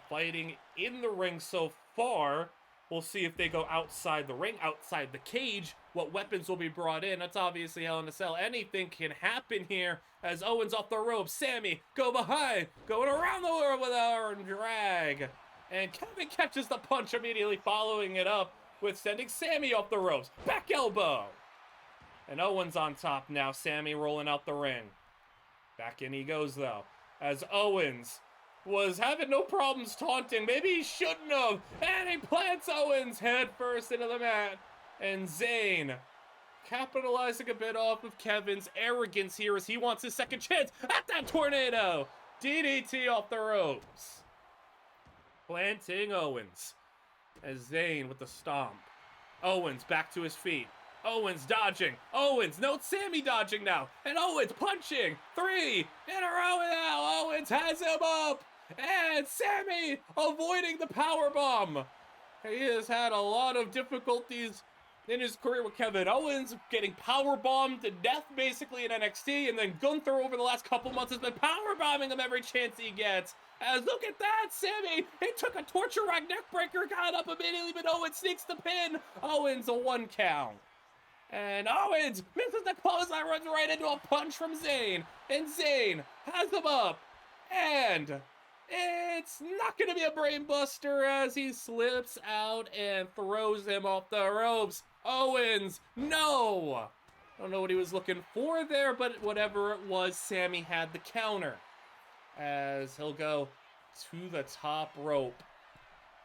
A: fighting in the ring so far. We'll see if they go outside the ring, outside the cage, what weapons will be brought in. That's obviously Hell in a Cell. Anything can happen here as Owens off the ropes. Sami, go behind, going around the world with arm drag. And Kevin catches the punch immediately, following it up with sending Sami off the ropes. Back elbow. And Owens on top now. Sami rolling out the ring. Back in he goes, though, as Owens was having no problems taunting. Maybe he shouldn't have. And he plants Owens head first into the mat. And Zayn capitalizing a bit off of Kevin's arrogance here as he wants his second chance at that tornado. DDT off the ropes. Planting Owens as Zayn with the stomp. Owens back to his feet. Owens dodging. Owens, no, Sami dodging now. And Owens punching. 3 in a row now. Owens has him up. And Sami avoiding the powerbomb. He has had a lot of difficulties in his career with Kevin Owens, getting powerbombed to death basically in NXT, and then Gunther over the last couple months has been powerbombing him every chance he gets. As look at that, Sami, he took a torture rack neckbreaker, got up immediately, but Owens sneaks the pin. Owens a 1 count. And Owens misses the clothesline, runs right into a punch from Zayn. And Zayn has him up. And it's not going to be a brain buster as he slips out and throws him off the ropes. Owens, no! I don't know what he was looking for there, but whatever it was, Sami had the counter. As he'll go to the top rope.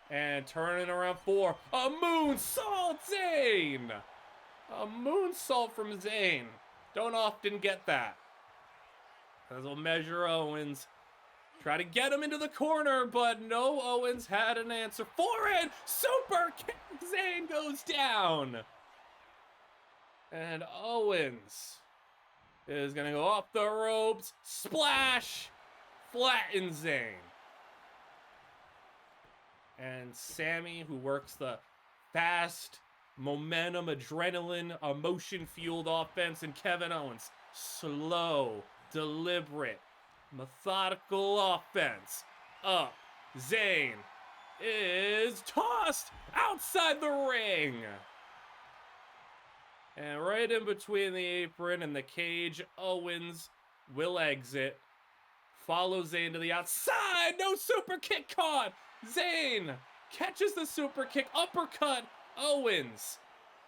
A: And turning around for a moonsault, Zayn! A moonsault from Zayn. Don't often get that. As we'll measure Owens Try to get him into the corner, but no, Owens had an answer for it. Super kick, Zayn goes down. And Owens is gonna go off the ropes, splash, flatten Zayn. And Sami, who works the fast, momentum, adrenaline, emotion-fueled offense, and Kevin Owens, slow, deliberate, methodical offense. Up. Zayn is tossed outside the ring. And right in between the apron and the cage, Owens will exit. Follow Zayn to the outside. No super kick caught. Zayn catches the super kick. Uppercut. Owens.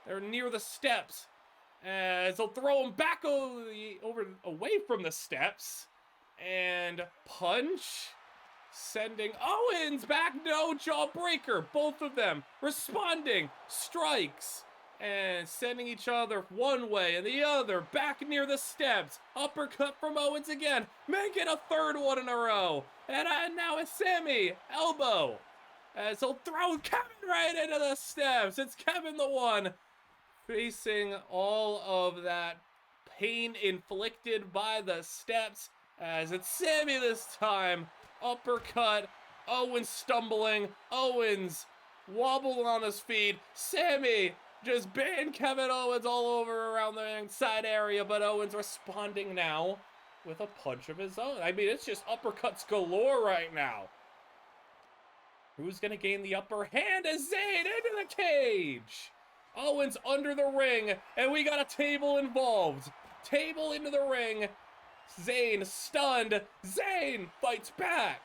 A: They're near the steps. As they'll throw him back away from the steps. And punch. Sending Owens back. No, jawbreaker. Both of them responding. Strikes. And sending each other one way and the other back near the steps. Uppercut from Owens again. Making a third one in a row. And now it's Sami. Elbow. As he'll throw Kevin right into the steps. It's Kevin the one facing all of that pain inflicted by the steps. As it's Sami this time. Uppercut. Owens stumbling. Owens wobbling on his feet. Sami just banned Kevin Owens all over around the inside area, but Owens responding now with a punch of his own. I mean, it's just uppercuts galore right now. Who's going to gain the upper hand as Zayn into the cage? Owens under the ring, and we got a table involved. Table into the ring. Zayn stunned. Zayn fights back.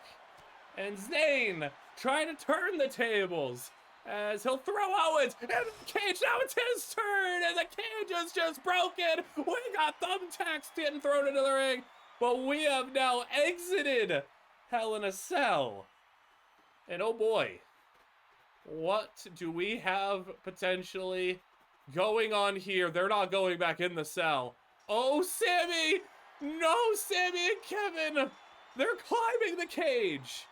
A: And Zayn trying to turn the tables. As he'll throw Owens into the cage. Now it's his turn, and the cage is just broken. We got thumbtacks getting thrown into the ring, but we have now exited Hell in a Cell. And oh boy, what do we have potentially going on here? They're not going back in the cell. Oh, Sami! No, Sami and Kevin! They're climbing the cage.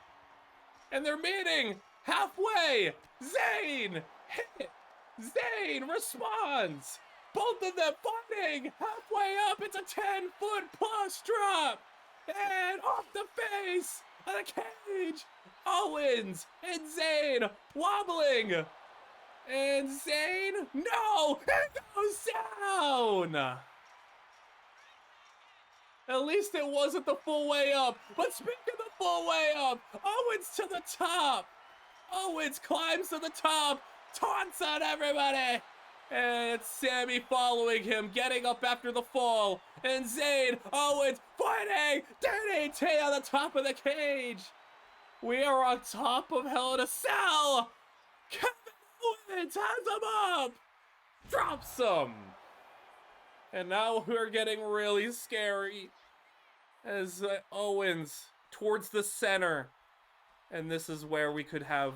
A: And they're meeting halfway. Zayn hit. Zayn responds. Both of them fighting halfway up. It's a 10-foot plus drop. And off the face of the cage. Owens and Zayn wobbling. And Zayn, no, it goes down. At least it wasn't the full way up. But speaking of the full way up, Owens to the top. Owens climbs to the top, taunts on everybody. And it's Sami following him, getting up after the fall. And Zayn, Owens, fighting, DDT on the top of the cage. We are on top of Hell in a Cell. Kevin Owens has him up. Drops him. And now we're getting really scary. As Owens towards the center. And this is where we could have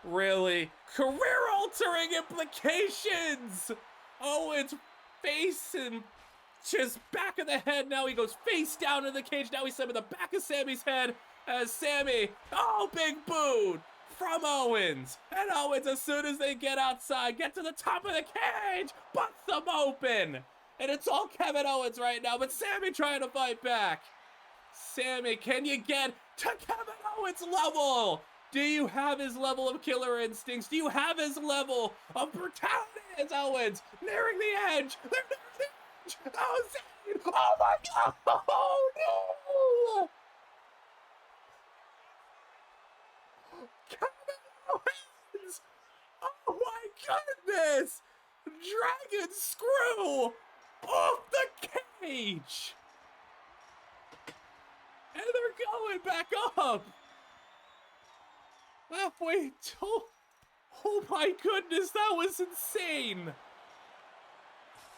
A: really career-altering implications. Owens face and just back of the head. Now he goes face down in the cage. Now he's in the back of Sami's head. As Sami, oh, big boot from Owens. And Owens, as soon as they get outside, get to the top of the cage, busts them open. And it's all Kevin Owens right now, but Sami trying to fight back. Sami, can you get to Kevin Owens' level? Do you have his level of killer instincts? Do you have his level of brutality as Owens? Nearing the edge. They're nearing the edge. Oh, Zayn. Oh, my God. Oh, no. Kevin Owens. Oh, my goodness. Dragon screw off the cage. And they're going back up. Halfway to... Oh my goodness, that was insane.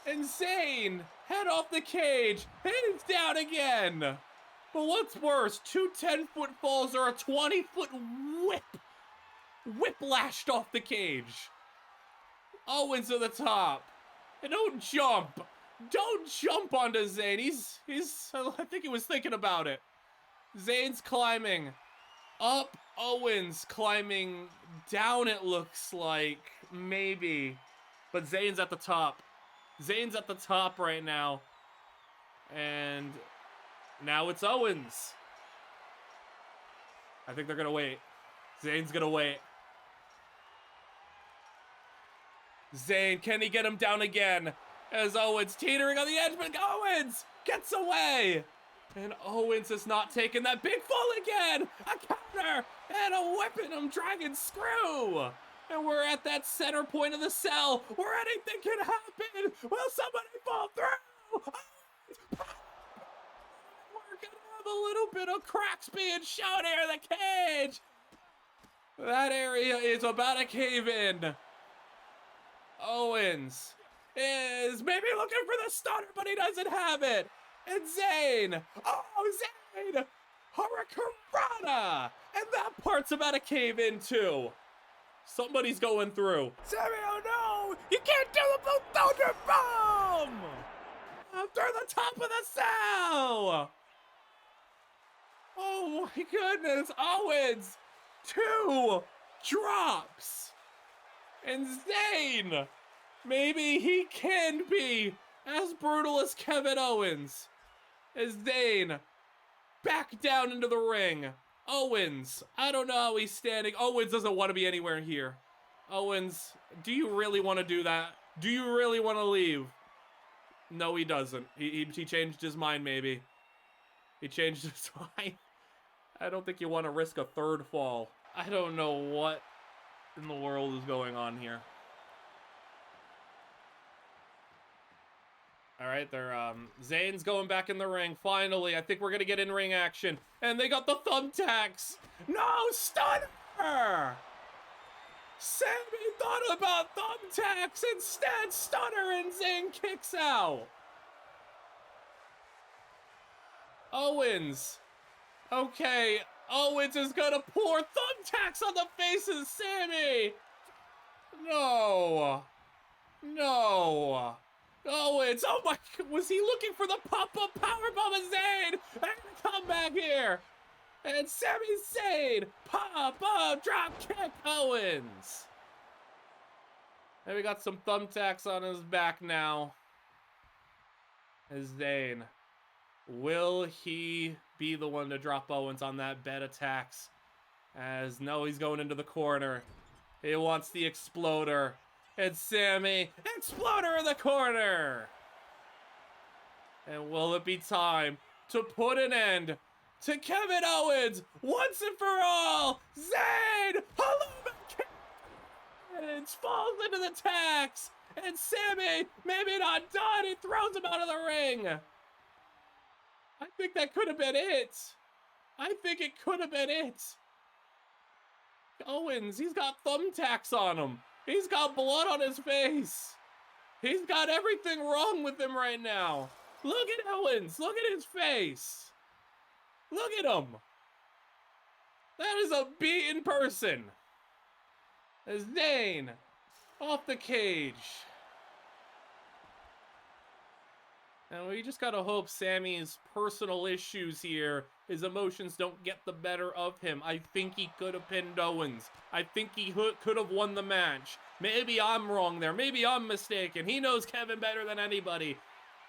A: And Zayn, head off the cage, and it's down again. But what's worse, two 10-foot falls or a 20-foot whiplashed off the cage. Owens to the top. And don't jump. Don't jump onto Zayn. He's I think he was thinking about it. Zayn's climbing. Up. Owens climbing down, it looks like. Maybe. But Zayn's at the top. Zayn's at the top right now. And now it's Owens. I think they're going to wait. Zayn's going to wait. Zayn, can he get him down again? As Owens teetering on the edge, but Owens gets away. And Owens is not taking that big fall again. A counter and a whipping dragon screw. And we're at that center point of the cell where anything can happen. Will somebody fall through? We're gonna have a little bit of cracks being shown here in the cage. That area is about to cave in. Owens is maybe looking for the stunner, but he doesn't have it. And Zayn, Zayn, Hurricanrana, and that part's about to cave in too. Somebody's going through. Sami, oh no, you can't do the Blue Thunder Bomb! Through the top of the cell! Oh my goodness, Owens, 2 drops. And Zayn, maybe he can be as brutal as Kevin Owens. As Zayn back down into the ring. Owens, I don't know how he's standing. Owens doesn't want to be anywhere here. Owens, do you really want to do that? Do you really want to leave? No, he doesn't. He changed his mind, maybe. He changed his mind. I don't think you want to risk a third fall. I don't know what in the world is going on here. All right, Zayn's going back in the ring. Finally, I think we're gonna get in-ring action. And they got the thumbtacks. No, stunner! Sami thought about thumbtacks. Instead, stunner, and Zayn kicks out. Owens. Okay, Owens is gonna pour thumbtacks on the face of Sami. No. No. Owens, oh my, was he looking for the pop-up powerbomb of Zayn? And come back here. And Sami Zayn, pop-up drop kick Owens. And we got some thumbtacks on his back now. As Zayn, will he be the one to drop Owens on that bed attacks? As no, he's going into the corner. He wants the exploder. And Sami, exploder in the corner! And will it be time to put an end to Kevin Owens once and for all? Zayn, hello, and falls into the tacks, and Sami, maybe not done, he throws him out of the ring. I think that could have been it. I think it could have been it. Owens, he's got thumbtacks on him. He's got blood on his face. He's got everything wrong with him right now. Look at Owens. Look at his face. Look at him. That is a beaten person. As Zayn off the cage. And we just gotta hope Sami's personal issues here, his emotions don't get the better of him. I think he could have pinned Owens. I think he could have won the match. Maybe I'm wrong there. Maybe I'm mistaken. He knows Kevin better than anybody.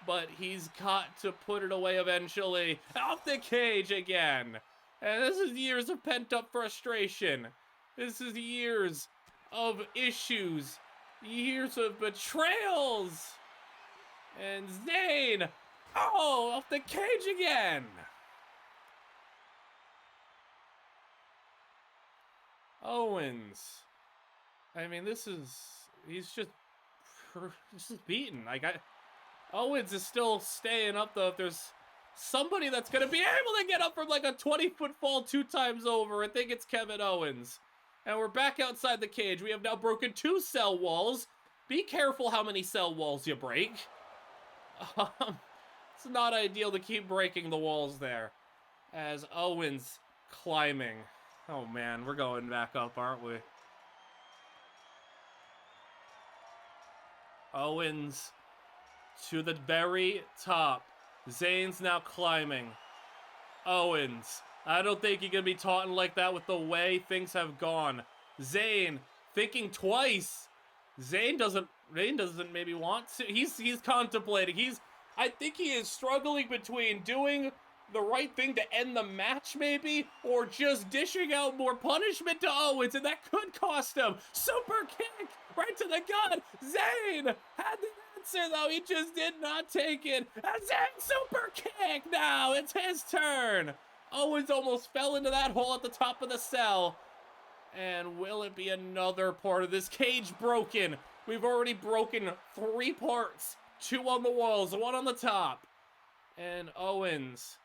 A: But he's got to put it away eventually. Off the cage again. And this is years of pent-up frustration. This is years of issues. Years of betrayals. And Zayn, off the cage again. Owens. I mean, he's just beaten. Owens is still staying up though. If there's somebody that's gonna be able to get up from like a 20-foot fall 2 times over, I think it's Kevin Owens. And we're back outside the cage. We have now broken 2 cell walls. Be careful how many cell walls you break. It's not ideal to keep breaking the walls there. As Owens climbing. Oh man, we're going back up, aren't we? Owens to the very top. Zayn's now climbing. Owens. I don't think he can be taunting like that with the way things have gone. Zayn thinking twice. Zayn doesn't maybe want to. He's contemplating. I think he is struggling between doing the right thing to end the match maybe, or just dishing out more punishment to Owens, and that could cost him. Super kick right to the gut. Zayn had the answer though, he just did not take it. A Zayn super kick now, it's his turn. Owens almost fell into that hole at the top of the cell. And will it be another part of this cage broken? We've already broken 3 parts. 2 on the walls, 1 on the top. And Owens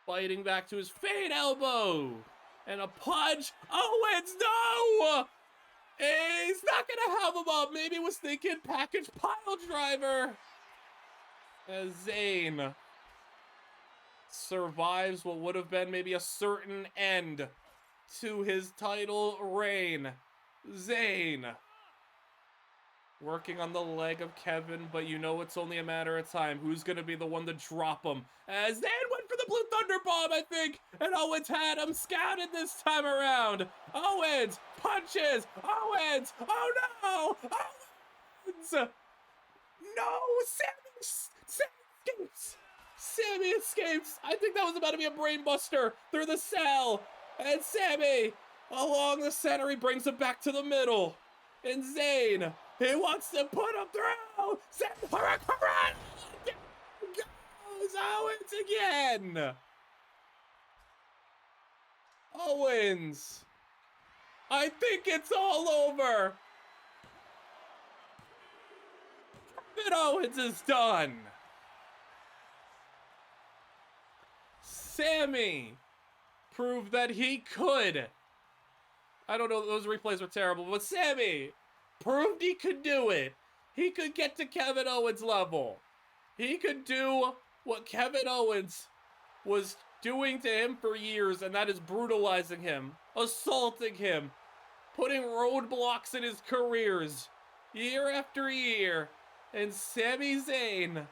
A: fighting back to his fade elbow. And a punch. Owens, no! He's not gonna have him up. Maybe was thinking package pile driver. As Zayn survives what would have been maybe a certain end to his title reign. Zayn working on the leg of Kevin, but you know it's only a matter of time. Who's going to be the one to drop him? As Zayn went for the Blue Thunder Bomb, I think, and Owens had him scouted this time around. Owens punches. Owens. Oh no. Owens. No. Sammy escapes. Sammy escapes. I think that was about to be a brain buster through the cell. And Sammy, along the center, he brings him back to the middle. And Zayn, he wants to put him through. Zayn, goes Owens again. Owens, I think it's all over. Kevin Owens is done. Sammy proved that he could. I don't know, those replays were terrible, but Sammy proved he could do it. He could get to Kevin Owens' level. He could do what Kevin Owens was doing to him for years, and that is brutalizing him, assaulting him, putting roadblocks in his careers year after year. And Sami Zayn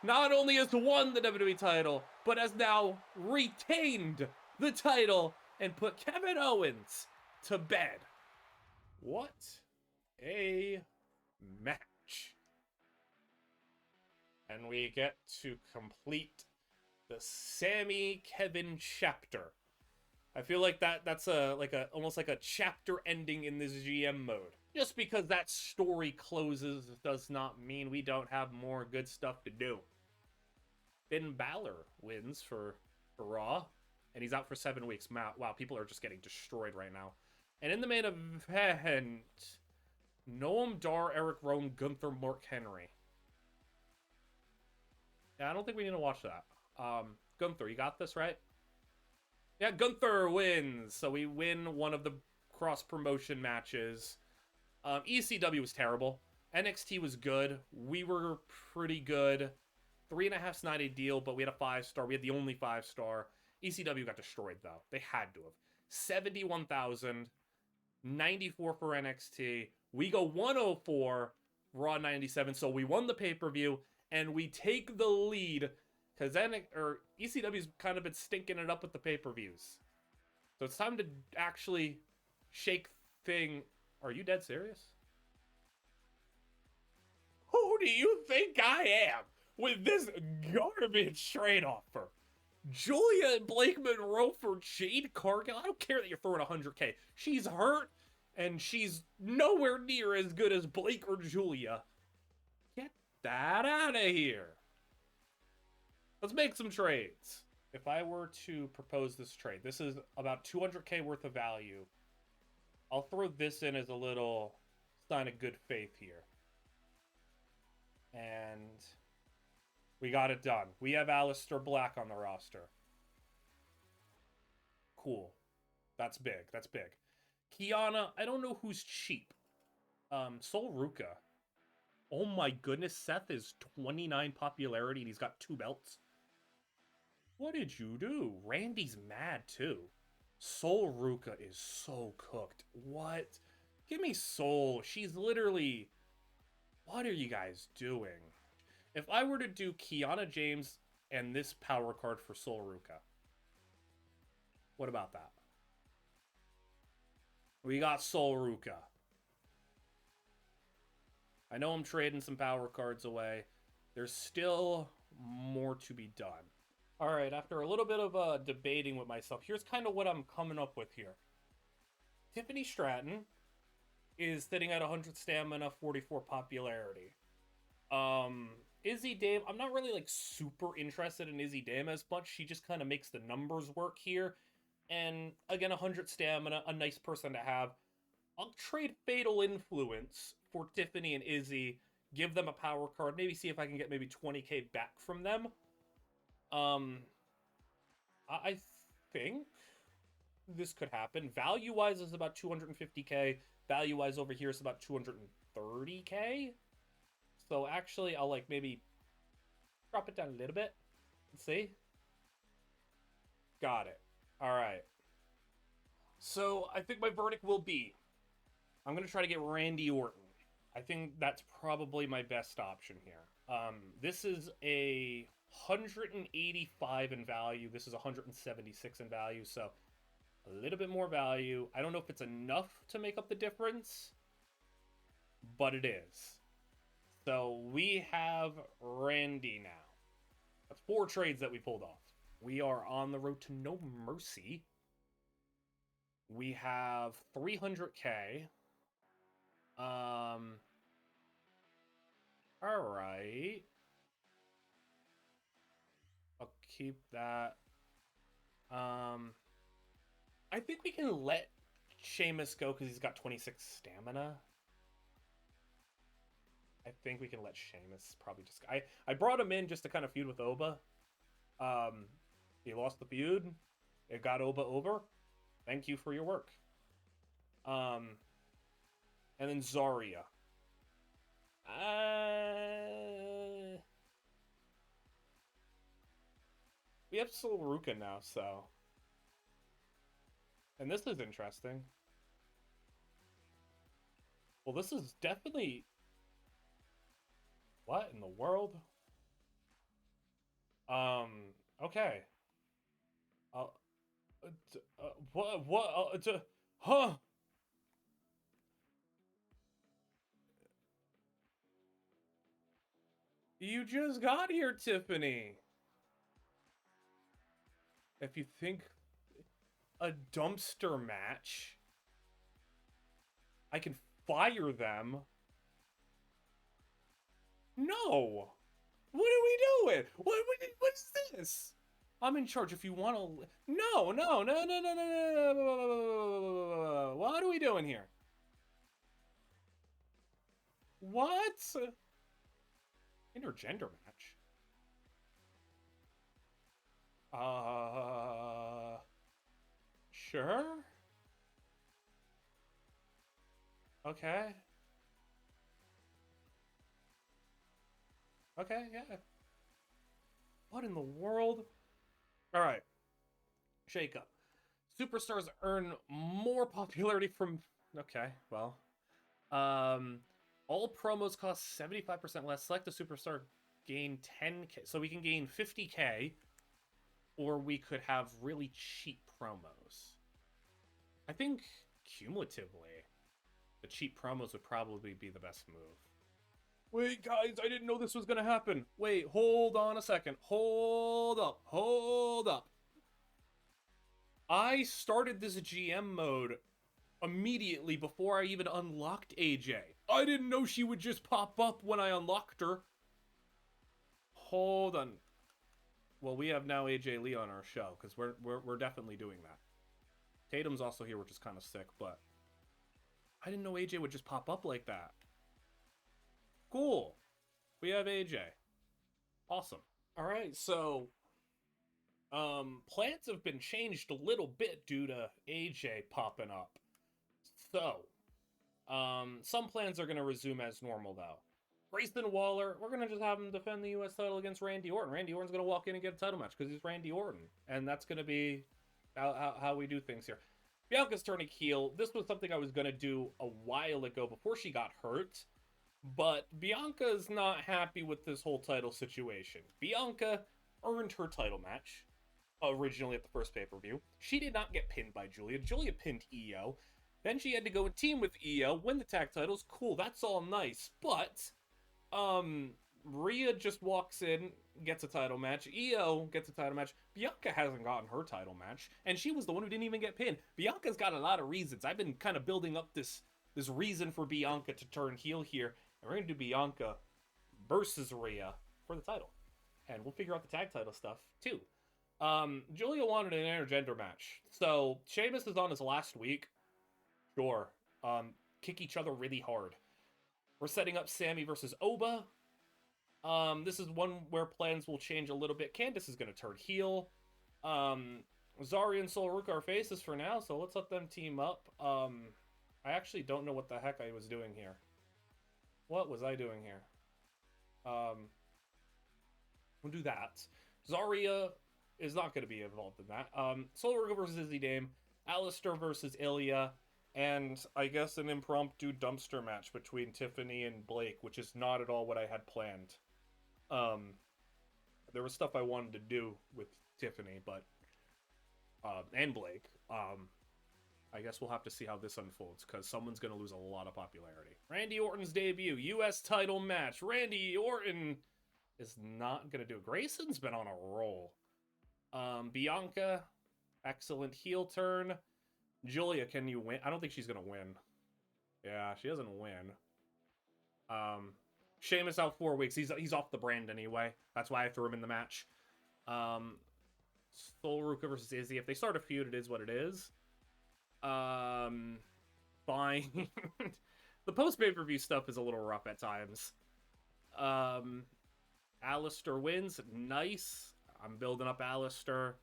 A: not only has won the WWE title, but has now retained the title and put Kevin Owens to bed. What a match. And we get to complete the Sami Kevin chapter. I feel like that's almost like a chapter ending in this GM mode. Just because that story closes does not mean we don't have more good stuff to do. Finn Balor wins for Raw, and he's out for 7 weeks. Wow, people are just getting destroyed right now. And in the main event, Noam Dar, Eric Rowan, Gunther, Mark Henry. Yeah, I don't think we need to watch that. Gunther, you got this, right? Yeah, Gunther wins. So we win one of the cross-promotion matches. ECW was terrible. NXT was good. We were pretty good. 3.5's not a deal, but we had a 5-star. We had the only 5-star. ECW got destroyed, though. They had to have. 71,000. 94 for NXT. We go 104. Raw 97. So we won the pay-per-view, and we take the lead because ECW's kind of been stinking it up with the pay-per-views. So it's time to actually shake thing. Are you dead serious? Who do you think I am with this garbage trade offer? Julia and Blake Monroe for Jade Cargill? I don't care that you're throwing 100K. She's hurt, and she's nowhere near as good as Blake or Julia. Get that out of here. Let's make some trades. If I were to propose this trade, this is about 200K worth of value. I'll throw this in as a little sign of good faith here. And we got it done. We have Aleister Black on the roster. Cool. That's big. That's big. Kiana, I don't know who's cheap. Sol Ruka. Oh my goodness, Seth is 29 popularity and he's got 2 belts. What did you do? Randy's mad too. Sol Ruka is so cooked. What? Give me Sol. She's literally... What are you guys doing? If I were to do Kiana James and this power card for Sol Ruka, What about that? We got Sol Ruka. I know I'm trading some power cards away. There's still more to be done. All right, after a little bit of debating with myself, here's kind of what I'm coming up with here. Tiffany Stratton is sitting at 100 stamina, 44 popularity. Izzy Dame, I'm not really like super interested in Izzy Dame as much. She just kind of makes the numbers work here. And again, 100 stamina, a nice person to have. I'll trade Fatal Influence for Tiffany and Izzy, give them a power card, maybe see if I can get maybe 20k back from them. I think this could happen. Value-wise is about 250k. Value-wise over here is about 230k. So actually, I'll like maybe drop it down a little bit. Let's see. Got it. All right. So I think my verdict will be, I'm going to try to get Randy Orton. I think that's probably my best option here. This is a 185 in value. This is 176 in value, so a little bit more value. I don't know if it's enough to make up the difference, but it is. So we have Randy now. That's 4 trades that we pulled off. We are on the road to No Mercy. We have 300k. All right. I'll keep that. I think we can let Sheamus go because he's got 26 stamina. I think we can let Sheamus probably just... I brought him in just to kind of feud with Oba. He lost the feud. It got Oba over. Thank you for your work. And then Zarya. We have Sol Ruka now, so... And this is interesting. Well, this is definitely... What in the world? Okay. Huh? You just got here, Tiffany. If you think a dumpster match, I can fire them. No. What are we doing? What is this? I'm in charge. If you want to... No. What are we doing here? What? Intergender match? Sure? Okay. Okay, yeah. What in the world? Alright. Shake up. Superstars earn more popularity from... Okay, well. All promos cost 75% less. Select a superstar, gain 10k. So we can gain 50k, or we could have really cheap promos. I think, cumulatively, the cheap promos would probably be the best move. Wait, guys, I didn't know this was going to happen. Wait, hold on a second. Hold up. I started this GM mode immediately before I even unlocked AJ. I didn't know she would just pop up when I unlocked her. Hold on. Well, we have now AJ Lee on our show, because we're definitely doing that. Tatum's also here, which is kind of sick, but I didn't know AJ would just pop up like that. Cool. We have AJ. Awesome. All right, so plans have been changed a little bit due to AJ popping up. So, some plans are going to resume as normal, though. Grayson Waller, we're going to just have him defend the U.S. title against Randy Orton. Randy Orton's going to walk in and get a title match because he's Randy Orton. And that's going to be how we do things here. Bianca's turning heel. This was something I was going to do a while ago before she got hurt. But Bianca's not happy with this whole title situation. Bianca earned her title match. originally at the first pay-per-view. She did not get pinned by Julia. Julia pinned Io. Then she had to go and team with Io, win the tag titles. Cool, that's all nice. But, Rhea just walks in, gets a title match. Io gets a title match. Bianca hasn't gotten her title match, and she was the one who didn't even get pinned. Bianca's got a lot of reasons. I've been kind of building up this reason for Bianca to turn heel here, and we're gonna do Bianca versus Rhea for the title, and we'll figure out the tag title stuff too. Julia wanted an intergender match, so Sheamus is on his last week. Sure, kick each other really hard. We're setting up Sami versus Oba. This is one where plans will change a little bit. Candice is going to turn heel. Zarya and Sol Ruka are faces for now, so let's let them team up. I actually don't know what the heck I was doing here. What was I doing here? We'll do that. Zarya is not going to be involved in that. Sol Ruka versus Izzy Dame. Alistair versus Ilya. And I guess an impromptu dumpster match between Tiffany and Blake, which is not at all what I had planned. There was stuff I wanted to do with Tiffany, but and Blake. I guess we'll have to see how this unfolds, because someone's going to lose a lot of popularity. Randy Orton's debut, U.S. title match. Randy Orton is not going to do it. Grayson's been on a roll. Bianca, excellent heel turn. Julia, can you win? I don't think she's going to win. Yeah, she doesn't win. Sheamus out 4 weeks. He's off the brand anyway. That's why I threw him in the match. Sol Ruka versus Izzy. If they start a feud, it is what it is. Fine. The post-pay-per-view stuff is a little rough at times. Alistair wins. Nice. I'm building up Alistair.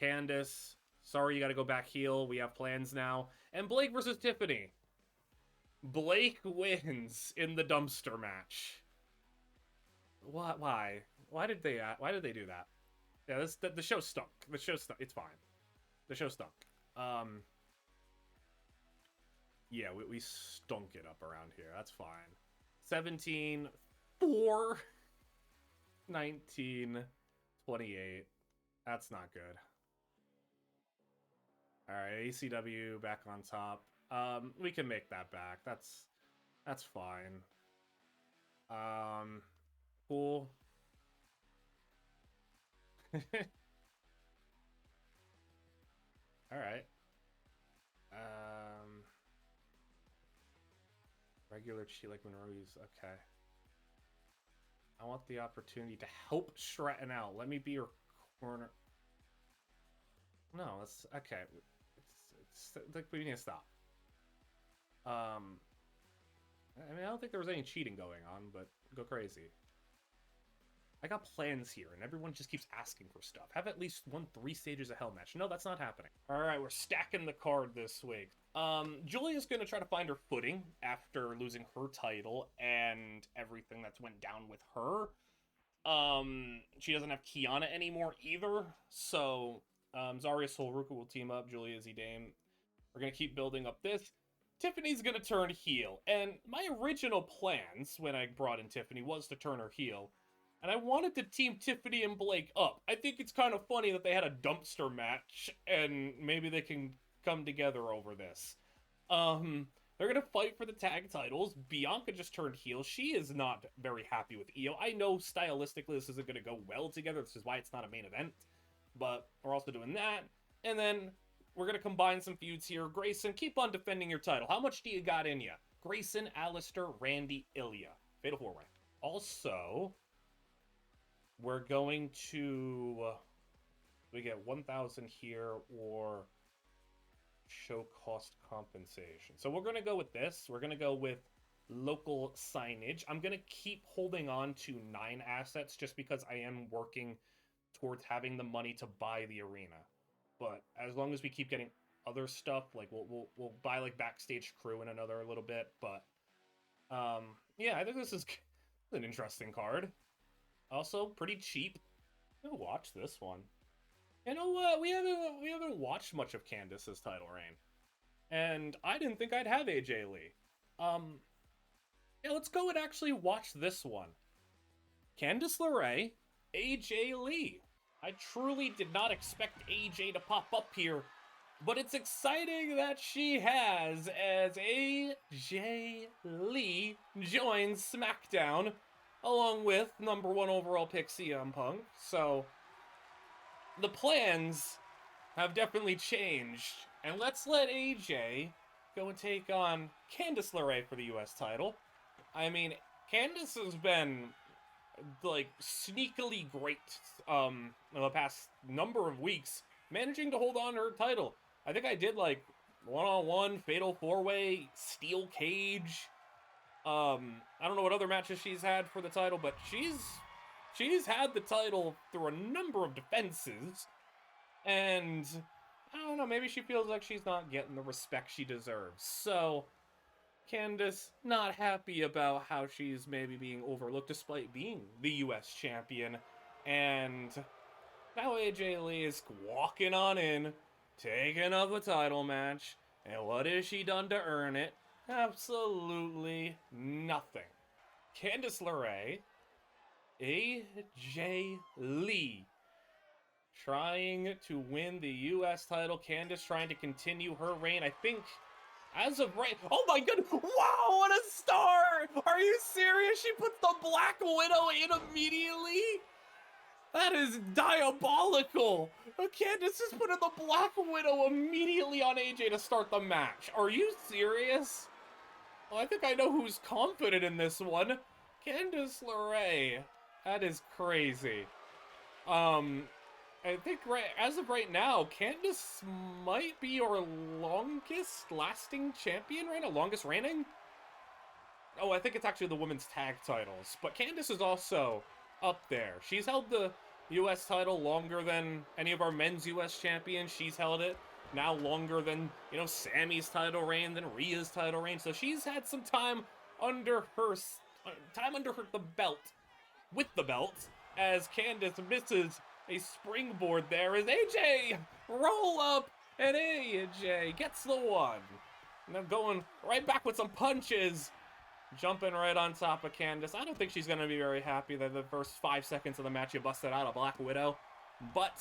A: Candice. Sorry, you gotta go back heel. We have plans now. And Blake versus Tiffany. Blake wins in the dumpster match. What? Why? Why did they do that? Yeah, the show stunk. The show stunk. It's fine. The show stunk. Yeah, we stunk it up around here. That's fine. 17, 4, 19, 28. That's not good. Alright, ACW back on top. We can make that back. That's fine. Cool. Alright. Regular cheat like Monroe's. Okay. I want the opportunity to help Stratton out. Let me be your corner. No, that's okay. It's like we need to stop. I mean, I don't think there was any cheating going on, but go crazy. I got plans here, and everyone just keeps asking for stuff. Have at least won 3 stages of Hell match. No, that's not happening. All right, we're stacking the card this week. Julia's going to try to find her footing after losing her title and everything that's went down with her. She doesn't have Kiana anymore either, so Zarya Sol Ruka will team up. Julia, Izzy Dame. We're going to keep building up this. Tiffany's going to turn heel, and my original plans when I brought in Tiffany was to turn her heel. And I wanted to team Tiffany and Blake up. I think it's kind of funny that they had a dumpster match, and maybe they can come together over this. They're going to fight for the tag titles. Bianca just turned heel. She is not very happy with Io. I know stylistically this isn't going to go well together. This is why it's not a main event. But we're also doing that. And then we're going to combine some feuds here. Grayson, keep on defending your title. How much do you got in you? Grayson, Alistair, Randy, Ilya. Fatal 4-way. Also, we're going to... we get 1,000 here or show cost compensation. So we're going to go with this. We're going to go with local signage. I'm going to keep holding on to 9 assets just because I am working towards having the money to buy the arena. But as long as we keep getting other stuff, like we'll buy like backstage crew in another little bit. But yeah, I think this is an interesting card. Also pretty cheap. I'll watch this one. You know what? We haven't watched much of Candice's title reign, and I didn't think I'd have AJ Lee. Yeah, let's go and actually watch this one. Candice LeRae, AJ Lee. I truly did not expect AJ to pop up here, but it's exciting that she has, as AJ Lee joins SmackDown along with #1 overall pick CM Punk. So the plans have definitely changed. And let's let AJ go and take on Candice LeRae for the US title. I mean, Candice has been like sneakily great the past number of weeks, managing to hold on to her title. I think I did like one-on-one, fatal four-way, steel cage. I don't know what other matches she's had for the title, but she's had the title through a number of defenses, and I don't know, maybe she feels like she's not getting the respect she deserves. So Candice not happy about how she's maybe being overlooked despite being the US champion. And now AJ Lee is walking on in, taking up a title match. And what has she done to earn it? Absolutely nothing. Candice LeRae, AJ Lee, trying to win the US title. Candice trying to continue her reign. I think as of right, oh my god, wow, what a star! Are you serious? She puts the Black Widow in immediately? That is diabolical! Candice is putting the Black Widow immediately on AJ to start the match. Are you serious? Well, I think I know who's confident in this one. Candice LeRae. That is crazy. I think as of right now, Candice might be our longest lasting champion right now, longest reigning. Oh, I think it's actually the women's tag titles, but Candice is also up there. She's held the US title longer than any of our men's US champions. She's held it now longer than, Sami's title reign, than Rhea's title reign. So she's had some time under her the belt, with the belt, as Candice misses a springboard there as AJ roll up, and AJ gets the one. And then going right back with some punches, jumping right on top of Candice. I don't think she's going to be very happy that the first 5 seconds of the match you busted out a Black Widow. But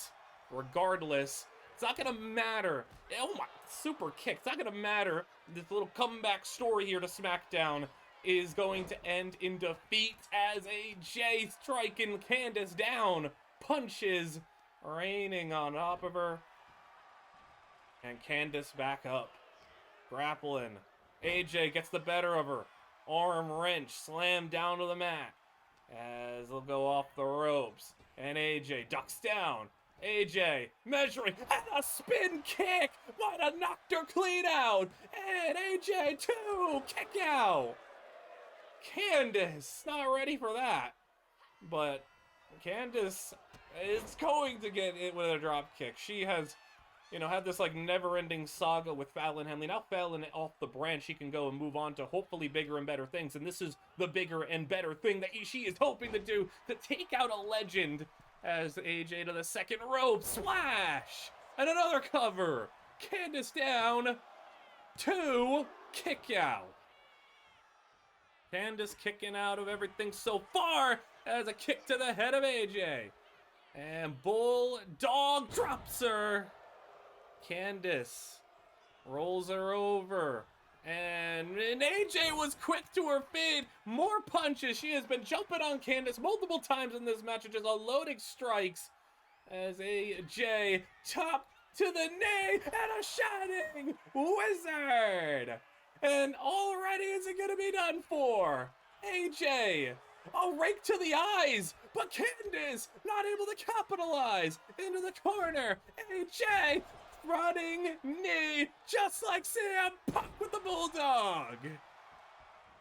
A: regardless, it's not going to matter. Oh my, super kick. It's not going to matter. This little comeback story here to SmackDown is going to end in defeat as AJ striking Candice down. Punches raining on top of her. And Candice back up. Grappling. AJ gets the better of her. Arm wrench. Slam down to the mat. As they'll go off the ropes. And AJ ducks down. AJ measuring. And a spin kick. Might have knocked her clean out. And AJ too. Kick out. Candice not ready for that. But Candice is going to get it with a drop kick. She has, had this never-ending saga with Fallon Henley. Now Fallon off the brand, she can go and move on to hopefully bigger and better things. And this is the bigger and better thing that she is hoping to do, to take out a legend. As AJ to the second rope, splash, and another cover. Candice down, 2, kick out. Candice kicking out of everything so far as a kick to the head of AJ. And Bulldog drops her. Candice rolls her over. And AJ was quick to her feet. More punches. She has been jumping on Candice multiple times in this match, just unloading strikes. As AJ top to the knee and a shining wizard. And already is it going to be done for? AJ, a rake to the eyes, but Candice not able to capitalize. Into the corner, AJ running knee, just like CM Punk with the Bulldog.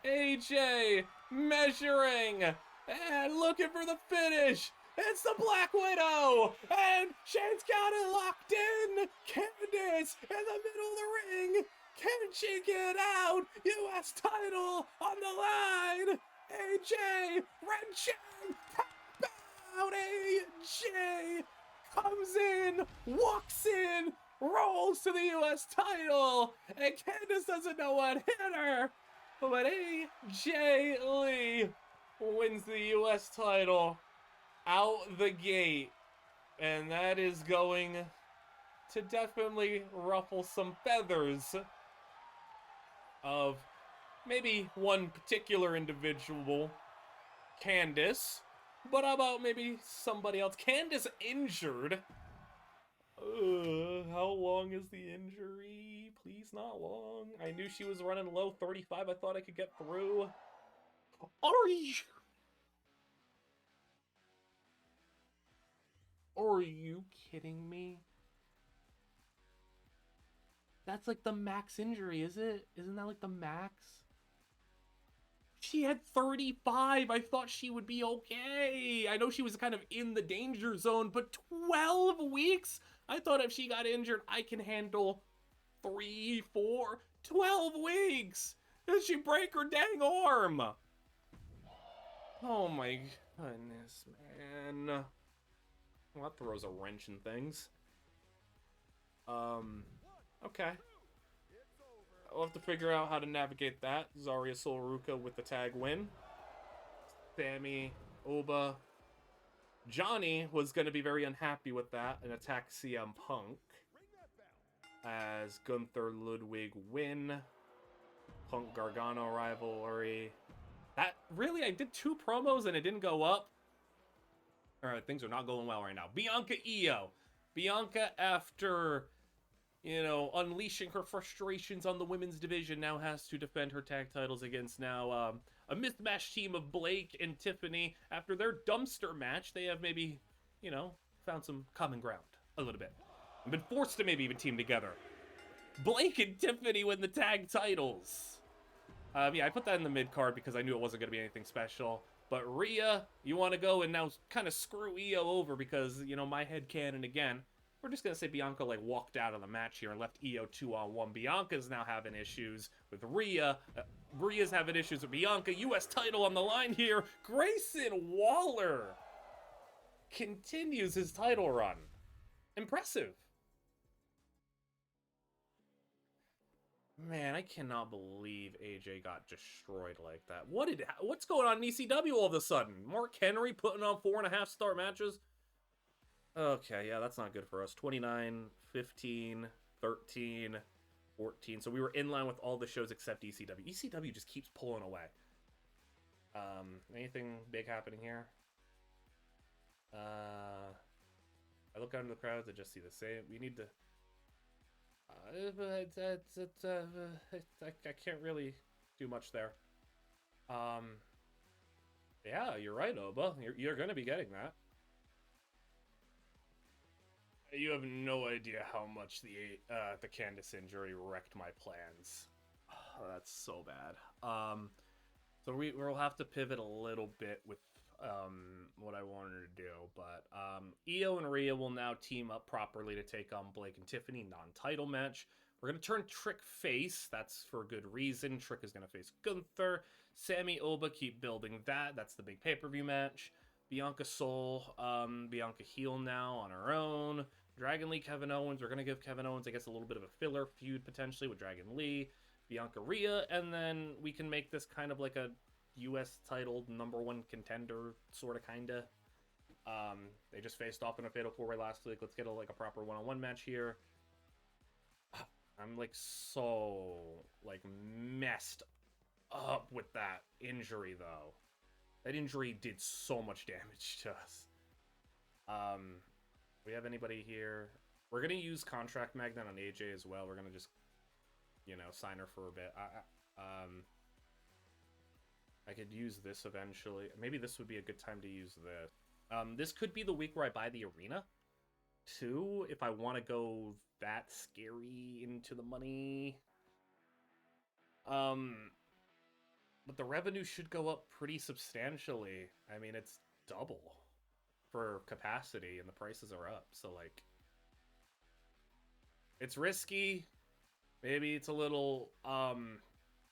A: AJ measuring and looking for the finish. It's the Black Widow, and she's got it locked in. Candice in the middle of the ring. Can she get out? US title on the line. AJ wrenching. Tap out. AJ comes in, walks in, rolls to the US title, and Candice doesn't know what hit her. But AJ Lee wins the US title out the gate. And that is going to definitely ruffle some feathers of maybe one particular individual, Candace. But how about maybe somebody else? Candace injured. How long is the injury? Please not long. I knew she was running low 35. I thought I could get through. Are you kidding me? That's like the max injury, is it? Isn't that like the max? She had 35. I thought she would be okay. I know she was kind of in the danger zone, but 12 weeks? I thought if she got injured, I can handle 3, 4, 12 weeks. Did she break her dang arm? Oh my goodness, man. Well, that throws a wrench in things. Okay. I'll have to figure out how to navigate that. Zarya Solaruka with the tag win. Sami, Oba. Johnny was going to be very unhappy with that and attack CM Punk. As Gunther Ludwig win. Punk Gargano rivalry. That really, I did 2 promos and it didn't go up. Alright, things are not going well right now. Bianca Io. Bianca, after, you know, unleashing her frustrations on the women's division, now has to defend her tag titles against now a mismatched team of Blake and Tiffany. After their dumpster match, they have maybe, you know, found some common ground a little bit. And been forced to maybe even team together. Blake and Tiffany win the tag titles. Yeah, I put that in the mid card because I knew it wasn't going to be anything special. But Rhea, you want to go and now kind of screw Io over because, you know, my head canon again. We're just going to say Bianca, like, walked out of the match here and left Io 2-on-1. Bianca's now having issues with Rhea. Rhea's having issues with Bianca. U.S. title on the line here. Grayson Waller continues his title run. Impressive. Man, I cannot believe AJ got destroyed like that. What's going on in ECW all of a sudden? Mark Henry putting on 4.5-star matches? Okay, yeah, that's not good for us. 29, 15, 13, 14. So we were in line with all the shows except ECW. ECW just keeps pulling away. Anything big happening here? I look out into the crowds, I just see the same. We need to... I can't really do much there. Yeah, you're right, Oba. You're going to be getting that. You have no idea how much the Candace injury wrecked my plans. Oh, that's so bad. So we'll have to pivot a little bit with what I wanted to do, but Io and Rhea will now team up properly to take on Blake and Tiffany, non-title match. We're going to turn Trick face. That's for good reason. Trick is going to face Gunther. Sami, Oba, keep building that. That's the big pay-per-view match. Bianca Soul, Bianca heel now on her own. Dragon Lee, Kevin Owens. We're going to give Kevin Owens, I guess, a little bit of a filler feud potentially with Dragon Lee. Bianca Rhea, and then we can make this kind of like a U.S. titled #1 contender, sort of, kind of. They just faced off in a Fatal 4-Way last week. Let's get a proper one-on-one match here. I'm like so messed up with that injury though. That injury did so much damage to us. We have anybody here? We're gonna use Contract Magnet on AJ as well. We're gonna just, you know, sign her for a bit. I could use this eventually. Maybe this would be a good time to use this. This could be the week where I buy the arena, too, if I want to go that scary into the money. But the revenue should go up pretty substantially. I mean, it's double for capacity, and the prices are up. So, like, it's risky. Maybe it's a little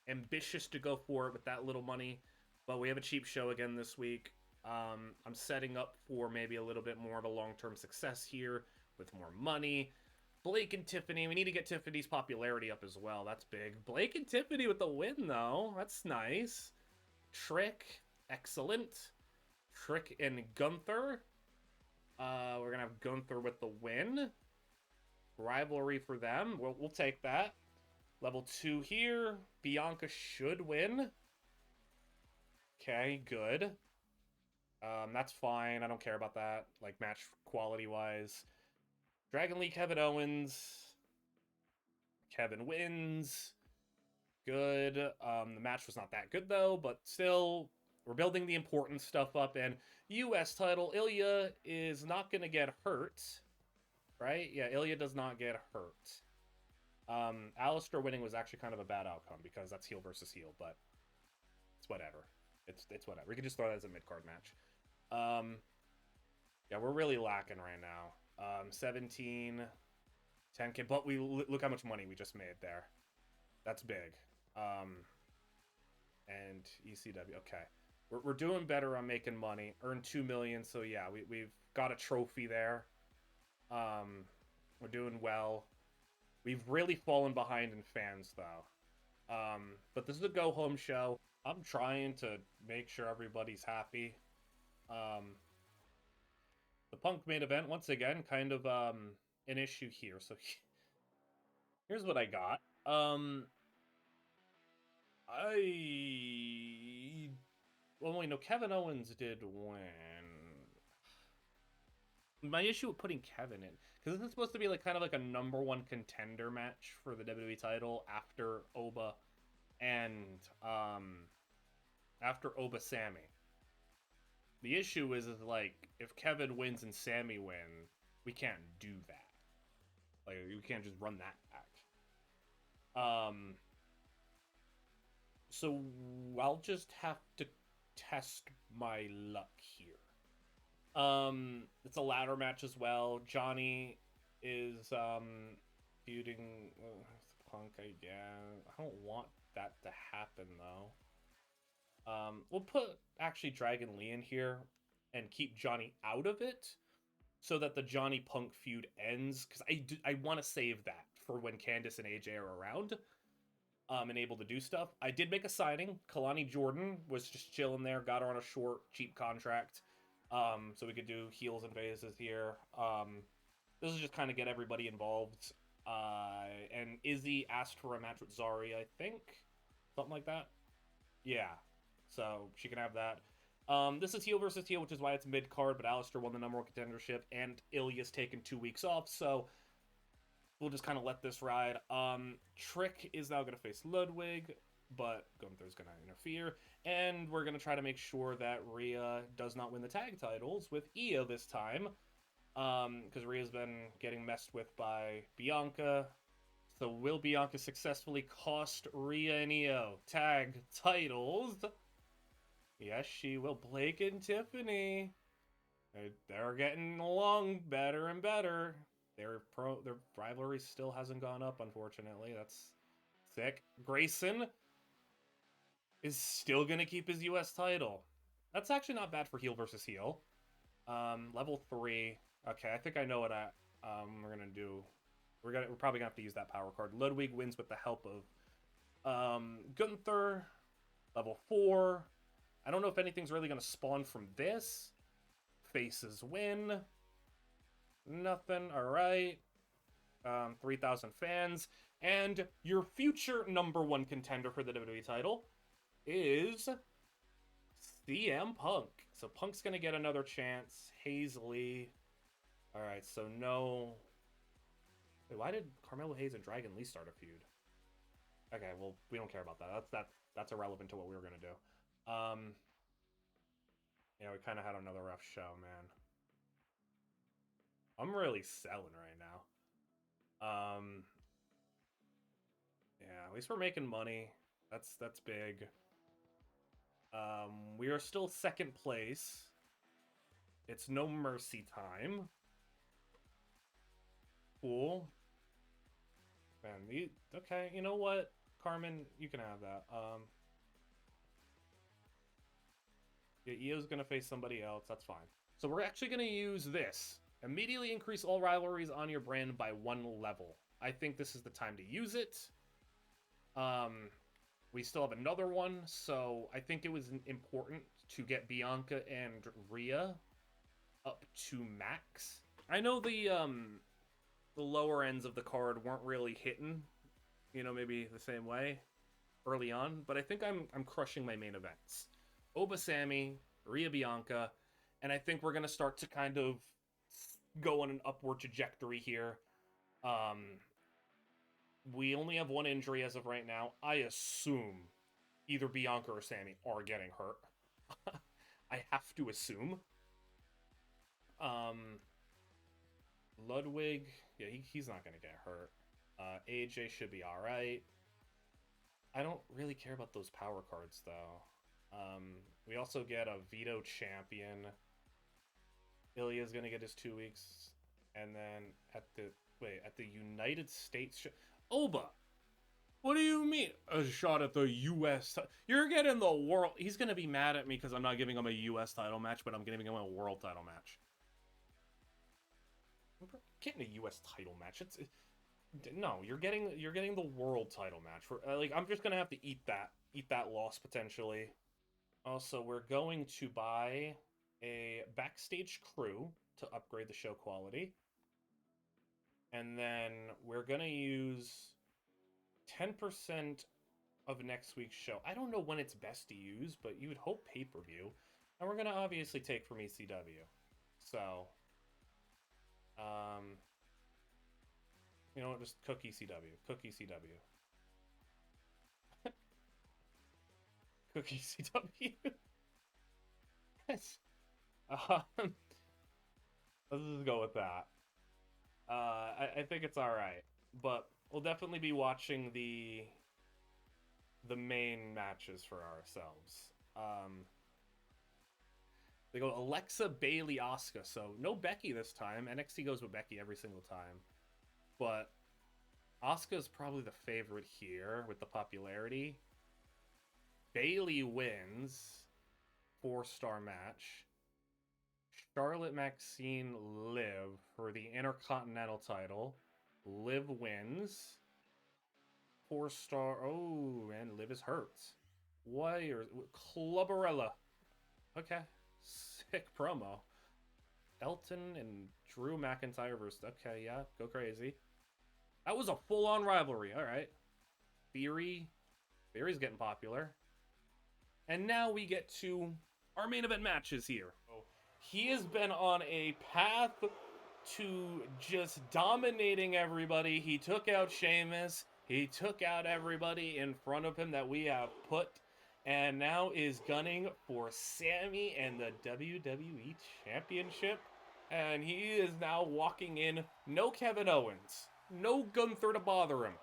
A: ambitious to go for it with that little money, but we have a cheap show again this week. I'm setting up for maybe a little bit more of a long-term success here with more money. Blake and Tiffany, we need to get Tiffany's popularity up as well. That's big. Blake and Tiffany with the win, though. That's nice. Trick, excellent. Trick and Gunther. We're gonna have Gunther with the win. Rivalry for them. We'll take that. Level 2 here. Bianca should win. Okay, good. That's fine. I don't care about that. Like, match quality wise. Dragon Lee Kevin Owens. Kevin wins. Good. The match was not that good though, but still, we're building the important stuff up. And U.S. title, Ilya is not gonna get hurt, right? Yeah, Ilya does not get hurt. Alistair winning was actually kind of a bad outcome because that's heel versus heel, but it's whatever. It's whatever. We can just throw that as a mid card match. Yeah, we're really lacking right now. 17, 10K, but we look how much money we just made there. That's big. And ECW. Okay, we're doing better on making money. Earned 2 million, so yeah, we've got a trophy there. We're doing well. We've really fallen behind in fans though. But this is a go home show. I'm trying to make sure everybody's happy. The Punk main event once again, kind of an issue here. So here's what I got. Well, wait, no, Kevin Owens did win. My issue with putting Kevin in, because this is supposed to be like kind of like a #1 contender match for the WWE title after Oba and after Oba Sami. The issue is like if Kevin wins and Sami win, we can't do that. Like we can't just run that back. So I'll just have to test my luck here. It's a ladder match as well. Johnny is feuding Punk again. I don't want that to happen though. We'll put actually Dragon Lee in here and keep Johnny out of it so that the Johnny Punk feud ends, because I want to save that for when Candice and AJ are around. And able to do stuff. I did make a signing. Kalani Jordan was just chilling there, got her on a short, cheap contract. So we could do heels and phases here. This is just kind of get everybody involved. And Izzy asked for a match with Zari, I think. Something like that. Yeah. So she can have that. This is heel versus heel, which is why it's mid-card, but Alistair won the #1 contendership, and Ilya's taken 2 weeks off, so we'll just kind of let this ride. Trick is now going to face Ludwig, but Gunther's going to interfere. And we're going to try to make sure that Rhea does not win the tag titles with Io this time. Because Rhea's been getting messed with by Bianca. So will Bianca successfully cost Rhea and Io tag titles? Yes, she will. Blake and Tiffany. They're getting along better and better. Their rivalry still hasn't gone up, unfortunately. That's sick. Grayson is still going to keep his US title. That's actually not bad for heel versus heel. Level 3. Okay, I think I know what we're going to do. We're probably going to have to use that power card. Ludwig wins with the help of Gunther. Level 4. I don't know if anything's really going to spawn from this. Faces win. Nothing. All right. 3,000 fans. And your future #1 contender for the WWE title is CM Punk. So Punk's going to get another chance. Hazley. All right, so no. Wait, why did Carmelo Hayes and Dragon Lee start a feud? Okay, well, we don't care about that. That's irrelevant to what we were going to do. Yeah, we kind of had another rough show, man. I'm really selling right now. Yeah, at least we're making money. That's big. We are still second place. It's No Mercy time. Cool. Man, okay, you know what? Carmen, you can have that. Yeah, Io's gonna face somebody else. That's fine. So we're actually gonna use this. Immediately increase all rivalries on your brand by 1 level. I think this is the time to use it. We still have another one, so I think it was important to get Bianca and Rhea up to max. I know the lower ends of the card weren't really hitting, you know, maybe the same way early on, but I think I'm crushing my main events. Oba Sammy, Rhea Bianca, and I think we're gonna start to kind of go on an upward trajectory here. We only have one injury as of right now. I assume either Bianca or Sammy are getting hurt. I have to assume. Ludwig, yeah, he's not gonna get hurt. AJ should be all right. I don't really care about those power cards though. We also get a veto champion. Ilya's gonna get his 2 weeks, and then at the United States, Oba. What do you mean? A shot at the U.S. You're getting the world. He's gonna be mad at me because I'm not giving him a U.S. title match, but I'm giving him a world title match. Getting a U.S. title match. No, you're getting the world title match. For like, I'm just gonna have to eat that loss potentially. Also, we're going to buy a backstage crew to upgrade the show quality, and then we're gonna use 10% of next week's show. I don't know when it's best to use, but you would hope pay-per-view, and we're gonna obviously take from ECW. So, you know what? Just cook ECW. Cook ECW. Cook ECW. Yes. Let's just go with that. I think it's all right, but we'll definitely be watching the main matches for ourselves. They go Alexa, Bailey, Asuka. So no Becky this time. NXT goes with Becky every single time. But Asuka is probably the favorite here with the popularity. Bailey wins. 4-star match. Charlotte, Maxine, Liv for the Intercontinental title. Liv wins. 4-star. Oh, and Liv is hurt. Warriors. Clubberella. Okay. Sick promo. Elton and Drew McIntyre versus... Okay, yeah. Go crazy. That was a full-on rivalry. All right. Theory's getting popular. And now we get to our main event matches here. He has been on a path to just dominating everybody. He took out Sheamus. He took out everybody in front of him that we have put. And now is gunning for Sami and the WWE Championship. And he is now walking in. No Kevin Owens. No Gunther to bother him.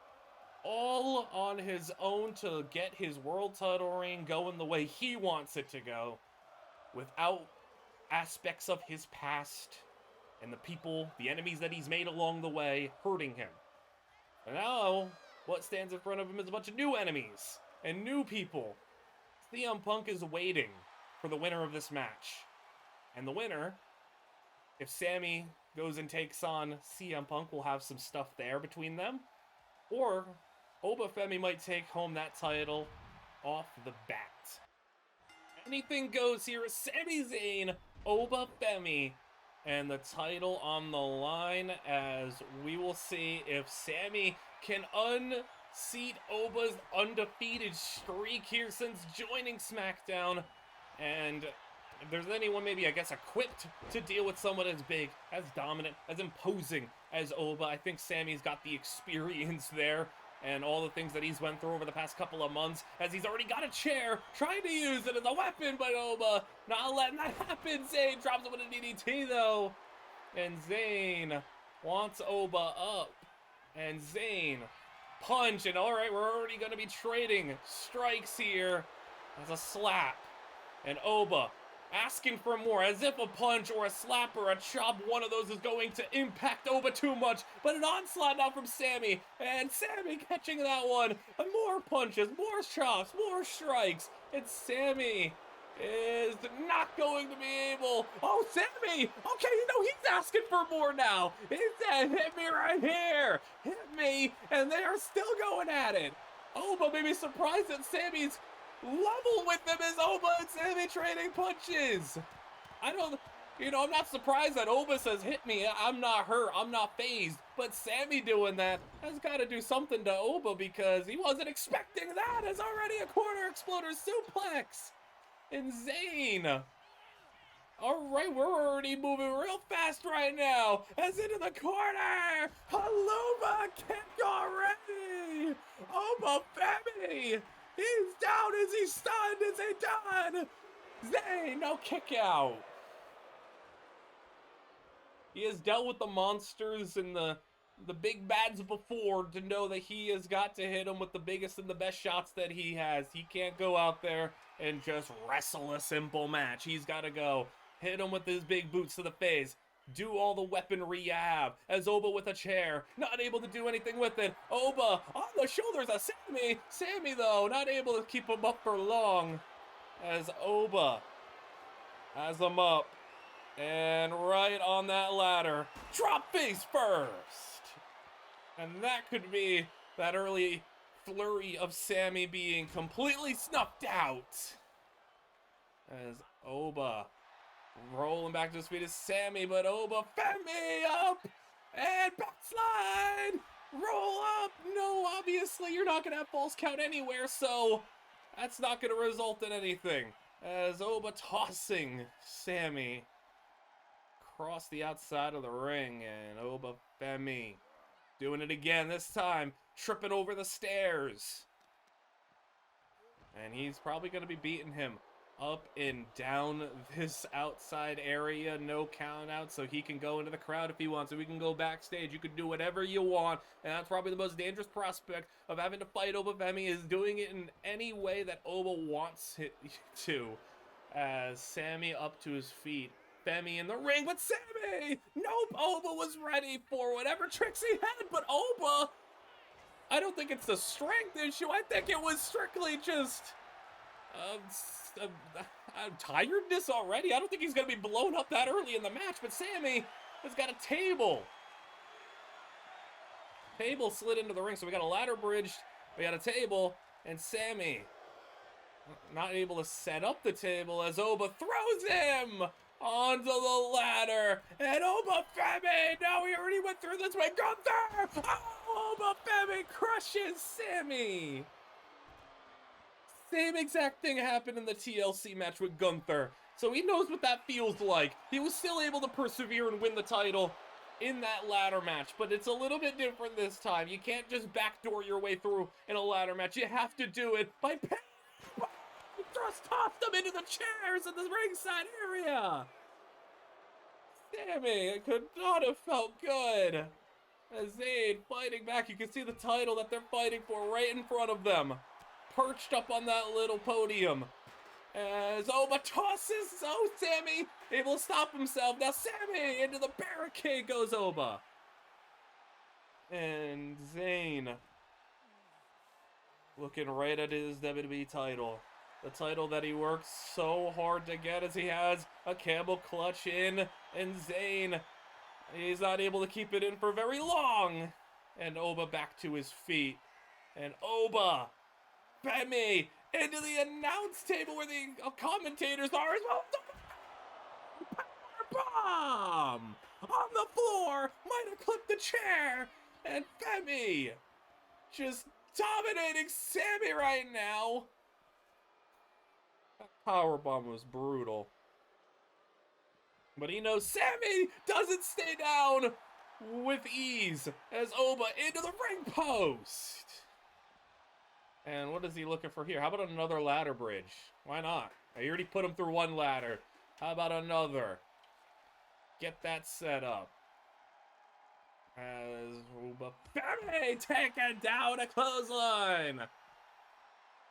A: All on his own to get his world title reign going the way he wants it to go. Without aspects of his past and the people, the enemies that he's made along the way, hurting him. And now, what stands in front of him is a bunch of new enemies and new people. CM Punk is waiting for the winner of this match. And the winner, if Sami goes and takes on CM Punk, will have some stuff there between them. Or Oba Femi might take home that title off the bat. Anything goes here. Sami Zayn, Oba Femi, and the title on the line as we will see if Sami can unseat Oba's undefeated streak here since joining SmackDown. And if there's anyone maybe, I guess, equipped to deal with someone as big, as dominant, as imposing as Oba, I think Sami's got the experience there. And all the things that he's went through over the past couple of months, as he's already got a chair, trying to use it as a weapon, but Oba not letting that happen. Zayn drops him with a DDT, though. And Zayn wants Oba up. And Zayn, punch, and all right, we're already going to be trading strikes here as a slap. And Oba asking for more, as if a punch or a slap or a chop, one of those is going to impact Oba too much. But an onslaught now from Sami, and Sami catching that one. And more punches, more chops, more strikes. And Sami is not going to be able. Oh, Sami! Okay, you know, he's asking for more now. He said, hit me right here. Hit me. And they are still going at it. Oba may be surprised that Sami's level with them as Oba and Sami trading punches. You know, I'm not surprised that Oba says, hit me, I'm not hurt, I'm not phased. But Sami doing that has got to do something to Oba because he wasn't expecting that. It's already a corner exploder suplex. And Zayn. All right, we're already moving real fast right now. As into the corner. Haluma kick already. Oba Femi. He's down. Is he stunned? Is he done? Zayn, no kick out. He has dealt with the monsters and the big bads before to know that he has got to hit him with the biggest and the best shots that he has. He can't go out there and just wrestle a simple match. He's got to go hit him with his big boots to the face. Do all the weaponry you have. As Oba with a chair, not able to do anything with it. Oba on the shoulders of Sami. Sami, though, not able to keep him up for long. As Oba has him up. And right on that ladder, drop face first. And that could be that early flurry of Sami being completely snuffed out. As Oba rolling back to his feet is Sami, but Oba Femi up and backslide. Roll up. No, obviously you're not going to have false count anywhere, so that's not going to result in anything. As Oba tossing Sami across the outside of the ring, and Oba Femi doing it again, this time tripping over the stairs. And he's probably going to be beating him up and down this outside area, no count out, so he can go into the crowd if he wants, so we can go backstage. You can do whatever you want, and that's probably the most dangerous prospect of having to fight Oba Femi, is doing it in any way that Oba wants it to. As Sami up to his feet, Femi in the ring, but Sami! Nope, Oba was ready for whatever tricks he had, but Oba, I don't think it's a strength issue. I think it was strictly just tiredness already. I don't think he's going to be blown up that early in the match, but Sami has got a table. Table slid into the ring, so we got a ladder bridged, we got a table, and Sami not able to set up the table as Oba throws him onto the ladder, and Oba Femi, no, we already went through this way, Gunther! Oh, Oba Femi crushes Sami! Same exact thing happened in the TLC match with Gunther, so he knows what that feels like. He was still able to persevere and win the title in that ladder match, but it's a little bit different this time. You can't just backdoor your way through in a ladder match. You have to do it by just tossed them into the chairs in the ringside area. Sami, it could not have felt good. As Zayn fighting back, you can see the title that they're fighting for right in front of them, perched up on that little podium. As Oba tosses, oh, Sami able to stop himself. Now Sami into the barricade goes Oba. And Zayn looking right at his WWE title. The title that he works so hard to get, as he has a camel clutch in, and Zayn, he's not able to keep it in for very long. And Oba back to his feet. And Oba, Femi, into the announce table where the commentators are as well. Power bomb on the floor, might have clipped the chair. And Femi just dominating Sami right now. That powerbomb was brutal. But he knows Sami doesn't stay down with ease as Oba into the ring post. And what is he looking for here? How about another ladder bridge? Why not? I already put him through one ladder. How about another? Get that set up. As Oba Femi taking down a clothesline.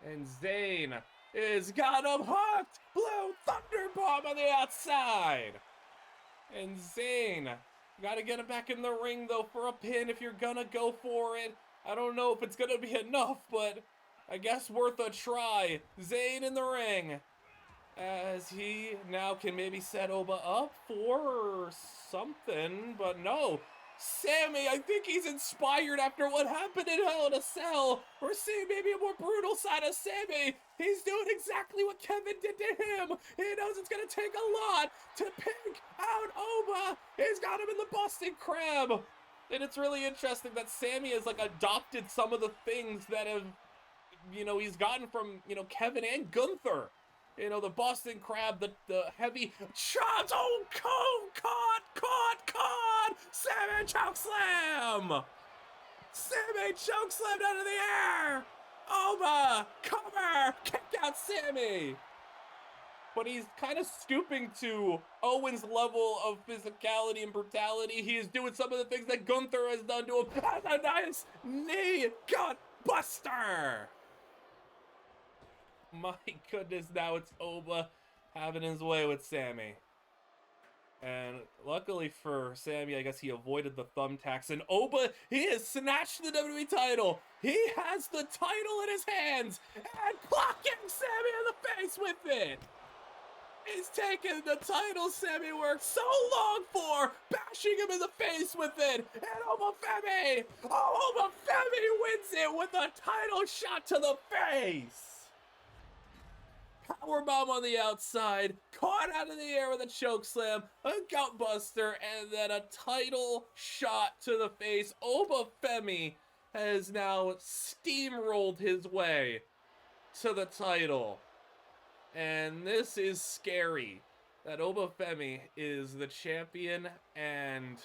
A: And Zayn is got him hooked. Blue Thunder Bomb on the outside. And Zayn, got to get him back in the ring, though, for a pin if you're going to go for it. I don't know if it's going to be enough, but I guess worth a try. Zayn in the ring. As he now can maybe set Oba up for something, but no. Sami, I think he's inspired after what happened in Hell in a Cell. We're seeing maybe a more brutal side of Sami. He's doing exactly what Kevin did to him. He knows it's going to take a lot to pick out Oba. He's got him in the Boston Crab. And it's really interesting that Sami has, like, adopted some of the things that have, you know, he's gotten from, you know, Kevin and Gunther. You know, the Boston Crab, the heavy shots. Oh, caught! Sami chokeslam! Sami chokeslammed out of the air! Oba, cover! Kick out Sami! But he's kind of stooping to Owen's level of physicality and brutality. He is doing some of the things that Gunther has done to him. That's a nice knee gut buster! My goodness, now it's Oba having his way with Sami. And luckily for Sami, I guess he avoided the thumbtacks. And Oba, he has snatched the WWE title. He has the title in his hands and clocking Sami in the face with it. He's taking the title Sami worked so long for, bashing him in the face with it. And Oba Femi wins it with a title shot to the face. Powerbomb on the outside, caught out of the air with a chokeslam, a gutbuster, and then a title shot to the face. Oba Femi has now steamrolled his way to the title. And this is scary, that Oba Femi is the champion, and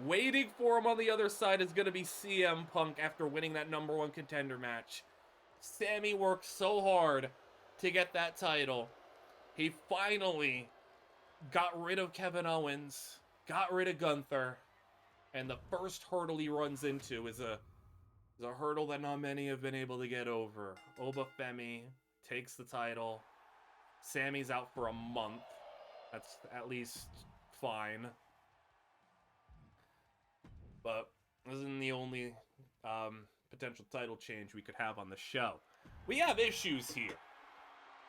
A: waiting for him on the other side is going to be CM Punk after winning that #1 contender match. Sami worked so hard to get that title. He finally got rid of Kevin Owens, got rid of Gunther, and the first hurdle he runs into is a hurdle that not many have been able to get over. Oba Femi takes the title. Sami's out for a month. That's at least fine. But this isn't the only potential title change we could have on the show. We have issues here.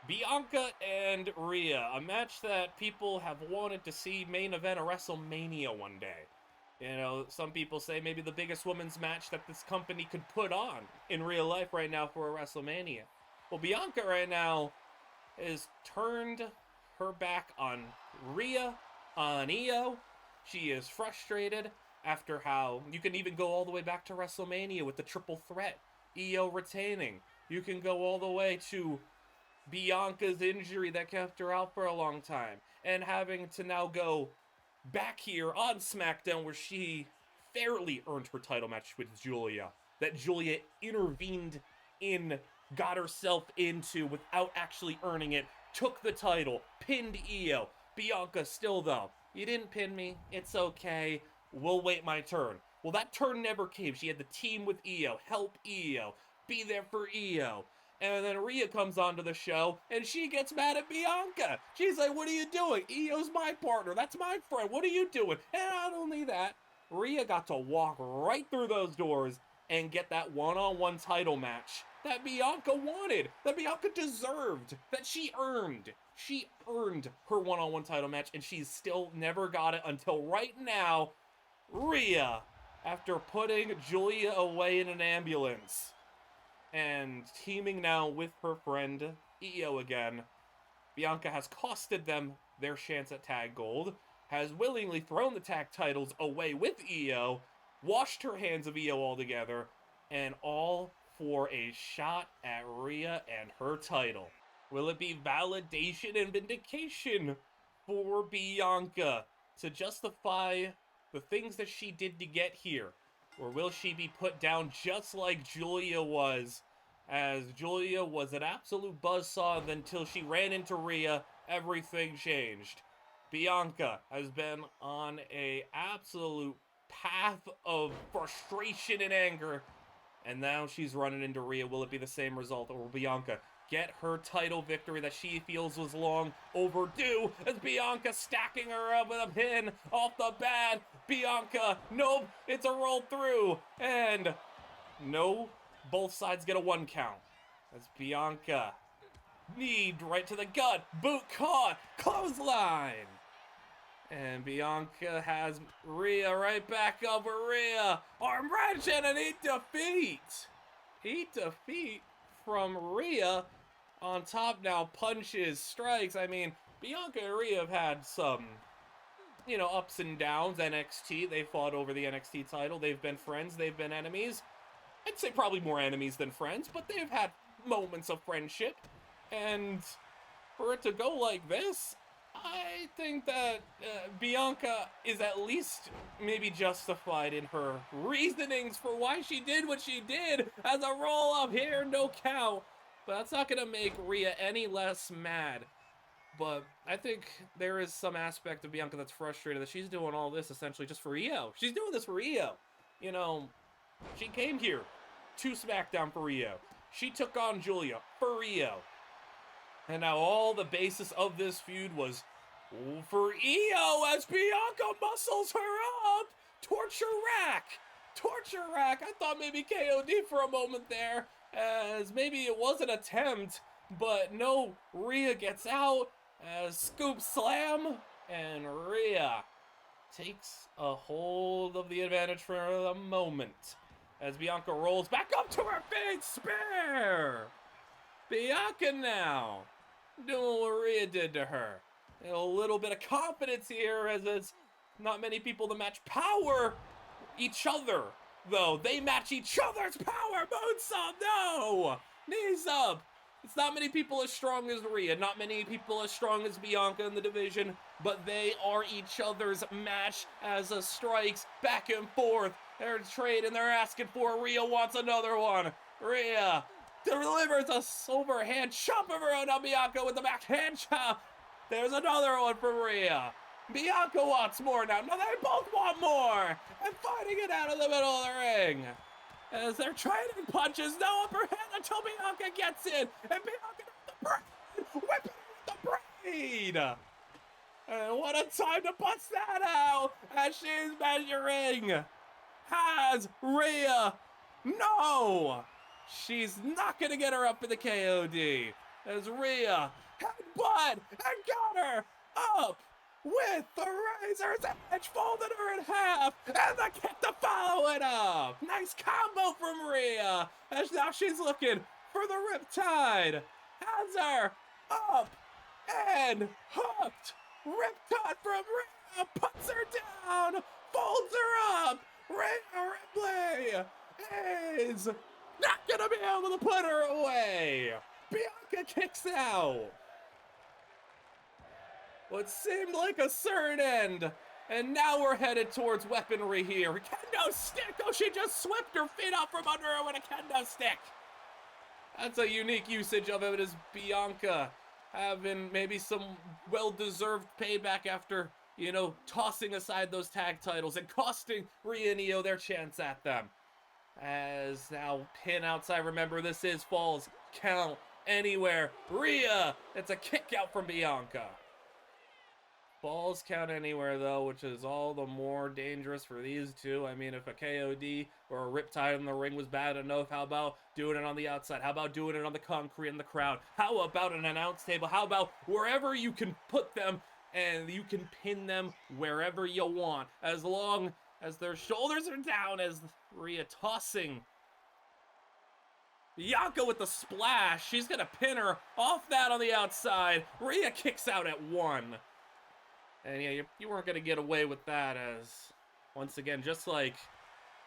A: Bianca and Rhea, a match that people have wanted to see main event a WrestleMania one day. You know, some people say maybe the biggest women's match that this company could put on in real life right now for a WrestleMania. Well, Bianca right now has turned her back on Rhea, on Io. She is frustrated after how you can even go all the way back to WrestleMania with the triple threat, Io retaining. You can go all the way to Bianca's injury that kept her out for a long time, and having to now go back here on SmackDown where she fairly earned her title match with Julia, that Julia intervened in, got herself into without actually earning it, took the title, pinned Io. Bianca still though, you didn't pin me, it's okay, we'll wait my turn. Well, that turn never came. She had the team with Io, help Io, be there for Io. And then Rhea comes onto the show, and she gets mad at Bianca. She's like, what are you doing? Io's my partner. That's my friend. What are you doing? And not only that, Rhea got to walk right through those doors and get that one-on-one title match that Bianca wanted, that Bianca deserved, that she earned. She earned her one-on-one title match, and she's still never got it until right now. Rhea, after putting Julia away in an ambulance and teaming now with her friend Io again, Bianca has costed them their chance at Tag Gold, has willingly thrown the tag titles away with Io, washed her hands of Io altogether, and all for a shot at Rhea and her title. Will it be validation and vindication for Bianca to justify the things that she did to get here? Or will she be put down just like Julia was, as Julia was an absolute buzzsaw until she ran into Rhea, everything changed. Bianca has been on a absolute path of frustration and anger, and now she's running into Rhea. Will it be the same result, or will Bianca get her title victory that she feels was long overdue, as Bianca stacking her up with a pin off the bat? Bianca, nope, it's a roll through, and no, both sides get a 1 count, as Bianca, knee right to the gut, boot caught, clothesline. And Bianca has Rhea right back over Rhea. Arm wrench and an defeat from Rhea. On top now, punches, strikes. I mean, Bianca and Rhea have had some, ups and downs. NXT, they fought over the NXT title. They've been friends, they've been enemies. I'd say probably more enemies than friends, but they've had moments of friendship. And for it to go like this, I think that Bianca is at least maybe justified in her reasonings for why she did what she did as a roll-up here, no count. But that's not going to make Rhea any less mad. But I think there is some aspect of Bianca that's frustrated that she's doing all this essentially just for Io. She's doing this for Io. She came here to SmackDown for Io. She took on Julia for Io. And now all the basis of this feud was for Io as Bianca muscles her up. Torture rack. I thought maybe KOD for a moment there, as maybe it was an attempt, but no, Rhea gets out as scoop slam, and Rhea takes a hold of the advantage for the moment as Bianca rolls back up to her feet. Spear! Bianca now doing what Rhea did to her. And a little bit of confidence here, as it's not many people to match power each other, though. They match each other's power. Moonsault, no! Knees up. It's not many people as strong as Rhea, not many people as strong as Bianca in the division, but they are each other's match as a strikes back and forth. They're trading, they're asking for. Rhea wants another one. Rhea delivers a overhand chop of her own on Bianca with the backhand chop. There's another one for Rhea. Bianca wants more now. No, they both want more. And fighting it out of the middle of the ring. As they're trading punches, no upper hand until Bianca gets in. And Bianca with the braid. Whipping with the braid. And what a time to bust that out as she's measuring. Has Rhea. No. She's not going to get her up for the KOD. As Rhea headbutt and got her up with the razor's edge, folded her in half, and the kick to follow it up. Nice combo from Rhea, as now she's looking for the Riptide. Has her up and hooked. Riptide from Rhea, puts her down, folds her up. Rhea Ripley is not gonna be able to put her away. Bianca kicks out. What seemed like a certain end. And now we're headed towards weaponry here. Kendo stick. Oh, she just swept her feet off from under her with a kendo stick. That's a unique usage of it, as Bianca having maybe some well-deserved payback after, tossing aside those tag titles and costing Rhea and Io their chance at them. As now pin outside. Remember, this is Falls Count Anywhere. Rhea, it's a kick out from Bianca. Falls Count Anywhere, though, which is all the more dangerous for these two. I mean, if a KOD or a Riptide in the ring was bad enough, how about doing it on the outside? How about doing it on the concrete in the crowd? How about an announce table? How about wherever you can put them and you can pin them wherever you want, as long as their shoulders are down, as Rhea tossing Bianca with the splash. She's going to pin her off that on the outside. Rhea kicks out at one. And yeah, you weren't going to get away with that, as, once again, just like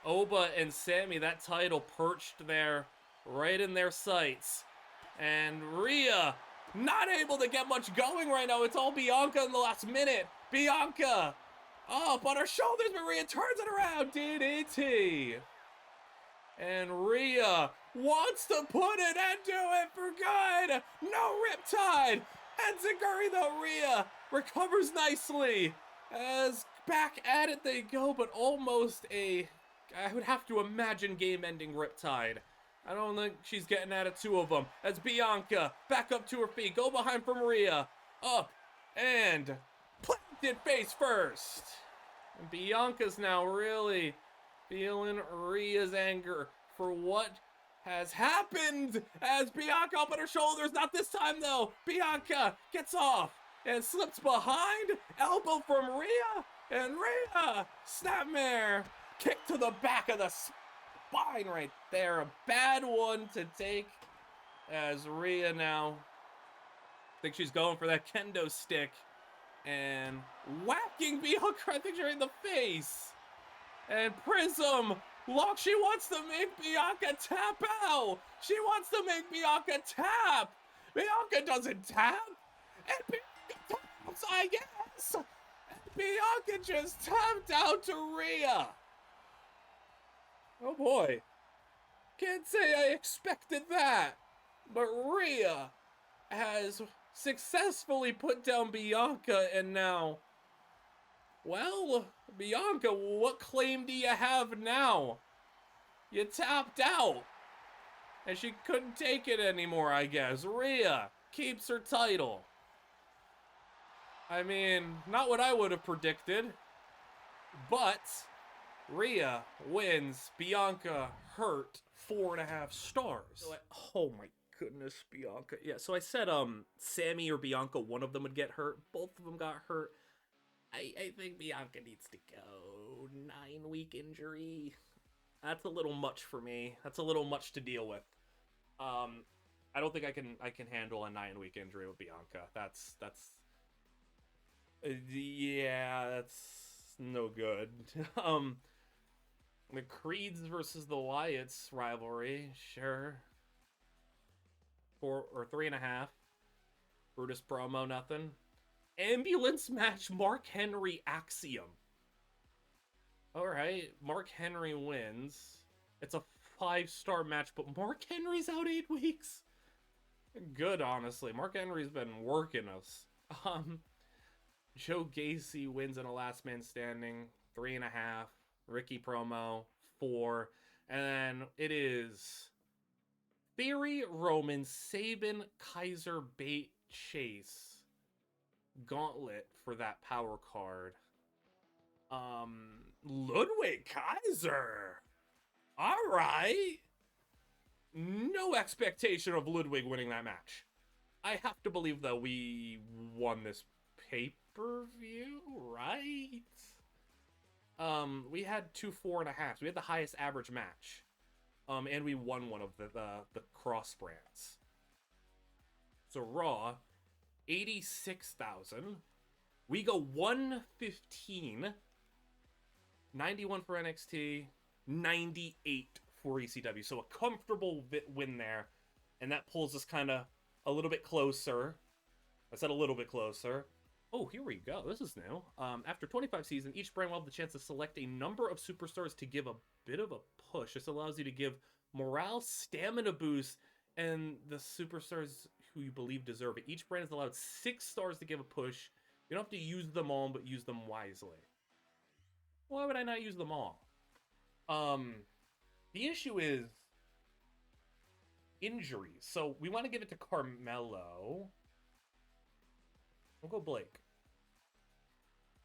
A: Oba and Sami, that title perched there, right in their sights. And Rhea, not able to get much going right now. It's all Bianca in the last minute. Bianca up on her shoulders, but Rhea turns it around. DDT. And Rhea wants to put it and do it for good. No Riptide. Enziguri, though, Rhea recovers nicely, as back at it they go, but almost I would have to imagine game-ending Riptide. I don't think she's getting at it, two of them, as Bianca back up to her feet, go behind from Rhea, up, and planted face first. And Bianca's now really feeling Rhea's anger for what has happened, as Bianca up on her shoulders. Not this time, though. Bianca gets off and slips behind. Elbow from Rhea, and Rhea snapmare. Kick to the back of the spine right there. A bad one to take as Rhea now. I think she's going for that kendo stick and whacking Bianca, I think, right in the face. And Prism, look, she wants to make Bianca tap out. She wants to make Bianca tap. Bianca doesn't tap. And Bianca taps, I guess. And Bianca just tapped out to Rhea. Oh boy. Can't say I expected that. But Rhea has successfully put down Bianca, and now, well, Bianca, what claim do you have now? You tapped out, and she couldn't take it anymore, I guess. Rhea keeps her title. I mean, not what I would have predicted, but Rhea wins. Bianca hurt. 4.5 stars. Oh my goodness, Bianca. Yeah, so I said Sami or Bianca, one of them would get hurt. Both of them got hurt. I think Bianca needs to go. 9-week injury. That's a little much for me. That's a little much to deal with. I don't think I can handle a 9-week injury with Bianca. That's yeah, that's no good. The Creeds versus the Wyatts rivalry, sure. 4 or 3.5. Brutus promo, nothing. Ambulance match, Mark Henry Axiom. Alright, Mark Henry wins. It's a 5-star match, but Mark Henry's out 8 weeks. Good, honestly. Mark Henry's been working us. Joe Gacy wins in a last man standing, 3.5. Ricky promo, 4. And then it is Theory, Roman, Sabin, Kaiser, Bate, Chase. Gauntlet for that power card. Ludwig Kaiser. Alright. No expectation of Ludwig winning that match. I have to believe, though, we won this pay-per-view, right? We had 2 4.5s. We had the highest average match. And we won one of the cross brands. So Raw, 86,000. We go 115. 91 for NXT, 98 for ECW. So a comfortable win there. And that pulls us kind of a little bit closer. I said a little bit closer. Oh, here we go. This is new. After 25 seasons, each brand will have the chance to select a number of superstars to give a bit of a push. This allows you to give morale, stamina boost, and the superstars who you believe deserve it. Each brand is allowed 6 stars to give a push. You don't have to use them all, but use them wisely. Why would I not use them all? The issue is injuries. So we want to give it to Carmelo. We'll go Blake.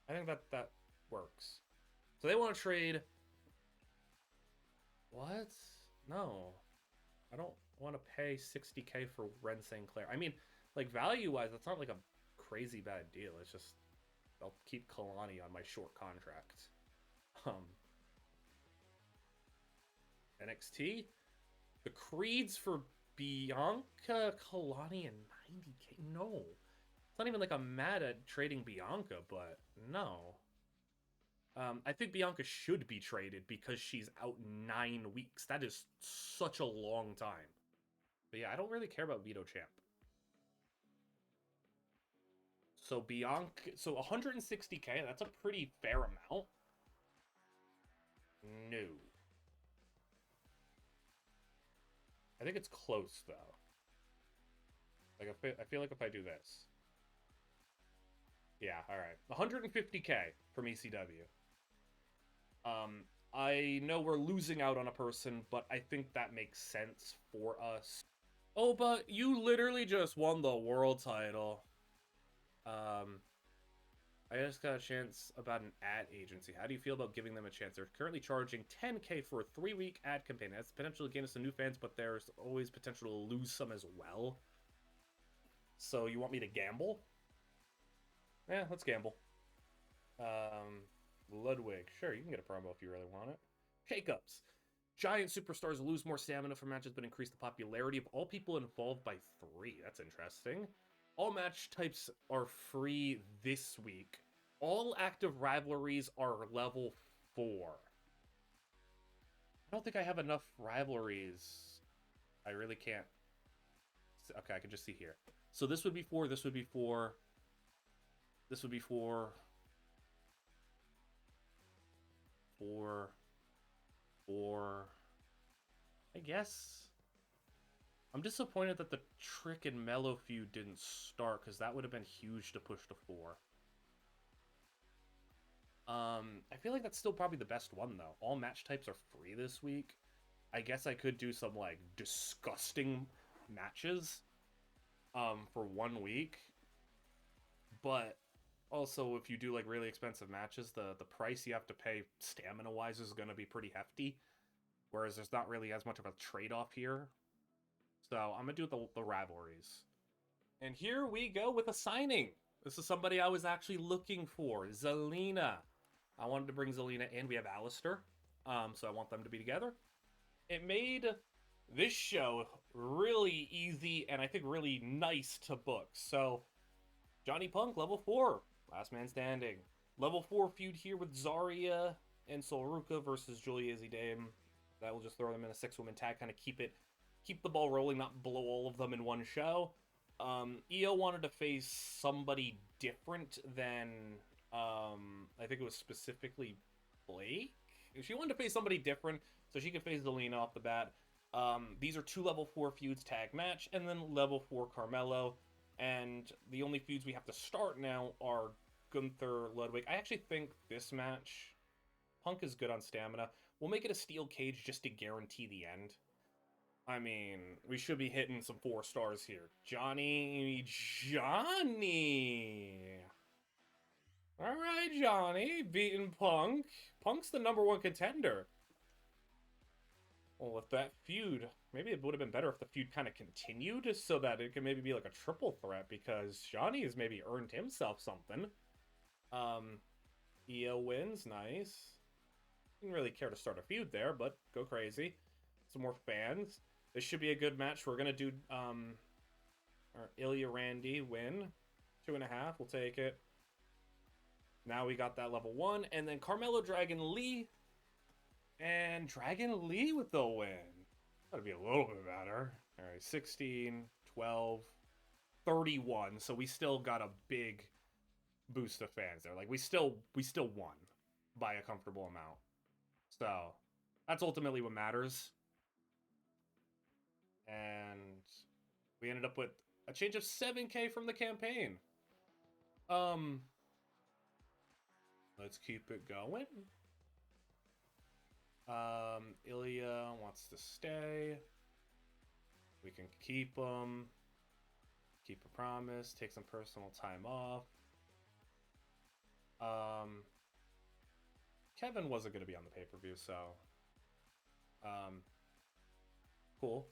A: I think that works. So they want to trade. What? No. I don't want to pay 60K for Ren St. Clair. I mean, like, value-wise, that's not like a crazy bad deal. It's just I'll keep Kalani on my short contract. NXT. The Creeds for Bianca, Kalani, and 90K. No. It's not even like I'm mad at trading Bianca, but no. I think Bianca should be traded because she's out 9 weeks. That is such a long time. But yeah, I don't really care about Veto Champ. So Bianca, so 160K, that's a pretty fair amount. No. I think it's close, though. Like, I feel like if I do this. Yeah, alright. 150K from ECW. I know we're losing out on a person, but I think that makes sense for us. Oh, but you literally just won the world title. I just got a chance about an ad agency. How do you feel about giving them a chance? They're currently charging 10K for a 3-week ad campaign. That's potential to gain us some new fans, but there's always potential to lose some as well. So you want me to gamble? Yeah, let's gamble. Ludwig. Sure, you can get a promo if you really want it. Shakeups. Giant superstars lose more stamina for matches but increase the popularity of all people involved by 3. That's interesting. All match types are free this week. All active rivalries are level 4. I don't think I have enough rivalries. I really can't. Okay, I can just see here. So this would be 4, this would be 4, this would be 4, 4, 4. I guess. I'm disappointed that the Trick and Mellow feud didn't start, because that would have been huge to push to 4. I feel like that's still probably the best one, though. All match types are free this week. I guess I could do some, like, disgusting matches, for 1 week. But also, if you do, like, really expensive matches, the price you have to pay stamina-wise is going to be pretty hefty. Whereas there's not really as much of a trade-off here. So I'm going to do the rivalries. And here we go with a signing. This is somebody I was actually looking for. Zelina. I wanted to bring Zelina, and we have Alistair. So I want them to be together. It made this show really easy and I think really nice to book. So Johnny Punk, level 4. Last man standing. Level 4 feud here with Zarya and Solruka versus Julia Izzy Dame. That will just throw them in a 6-woman tag, kind of keep the ball rolling, not blow all of them in one show. Io wanted to face somebody different than I think it was specifically Blake. She wanted to face somebody different so she could face Zelina off the bat. These are 2 level 4 feuds tag match, and then level 4 Carmelo. And the only feuds we have to start now are Gunther, Ludwig. I actually think this match, Punk is good on stamina. We'll make it a steel cage just to guarantee the end. I mean, we should be hitting some 4 stars here. Johnny. All right, Johnny, beating Punk. Punk's the #1 contender. Well, with that feud, maybe it would have been better if the feud kind of continued so that it could maybe be like a triple threat, because Johnny has maybe earned himself something. Io wins, nice. Didn't really care to start a feud there, but go crazy. Some more fans. This should be a good match. We're gonna do Ilya Randy win. 2.5, we'll take it. Now we got that level 1, and then Carmelo Dragon Lee. And Dragon Lee with the win. That'd be a little bit better. All right, 16, 12, 31. So we still got a big boost of fans there. Like we still won by a comfortable amount. So that's ultimately what matters. And we ended up with a change of 7K from the campaign. Let's keep it going. Ilya wants to stay. We can keep him. Keep a promise. Take some personal time off. Kevin wasn't going to be on the pay-per-view, so cool.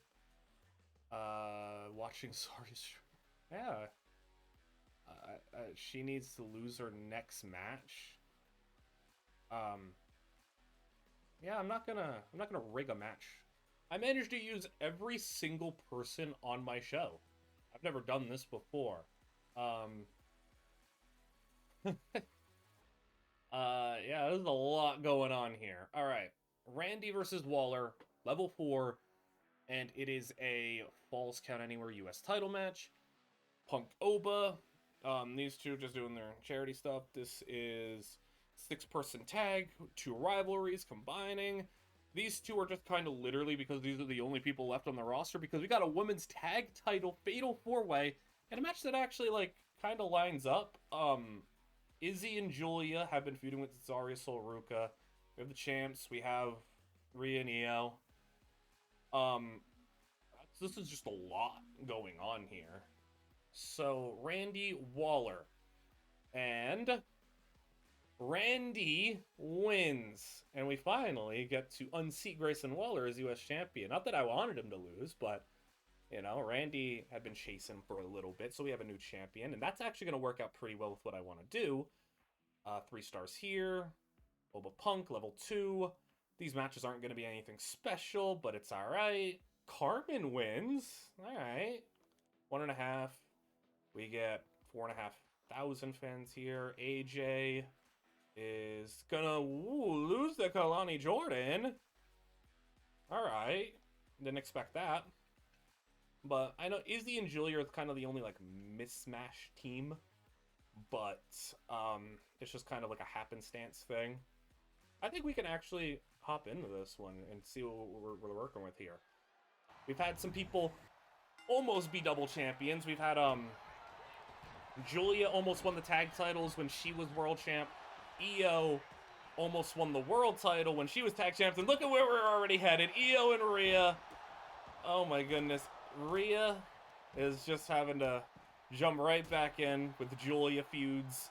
A: Watching Sari's, yeah. She needs to lose her next match. Yeah, I'm not gonna rig a match. I managed to use every single person on my show. I've never done this before. Yeah, there's a lot going on here. All right, Randy versus Waller, level 4, and it is a Falls Count Anywhere U.S. title match. Punk Oba, these two just doing their charity stuff. This is 6-person tag, 2 rivalries combining. These two are just kind of literally because these are the only people left on the roster, because we got a women's tag title fatal 4-way and a match that actually like kind of lines up. Izzy and Julia have been feuding with Zarya Solruka. We have the champs. We have Rhea and Io. This is just a lot going on here. So Randy Waller, and Randy wins, and we finally get to unseat Grayson Waller as U.S. champion. Not that I wanted him to lose, but You know, Randy had been chasing for a little bit, so we have a new champion, and that's actually going to work out pretty well with what I want to do. 3 stars here. Boba Punk, level 2. These matches aren't going to be anything special, but it's alright. Carmen wins. Alright. 1.5. We get 4,500 fans here. AJ is gonna lose to Kalani Jordan. Alright. Didn't expect that. But I know Izzy and Julia are kind of the only like mismatch team. But it's just kind of like a happenstance thing. I think we can actually hop into this one and see what we're working with here. We've had some people almost be double champions. We've had Julia almost won the tag titles when she was world champ. Io almost won the world title when she was tag champ. And look at where we're already headed. Io and Rhea. Oh my goodness. Rhea is just having to jump right back in with Julia feuds.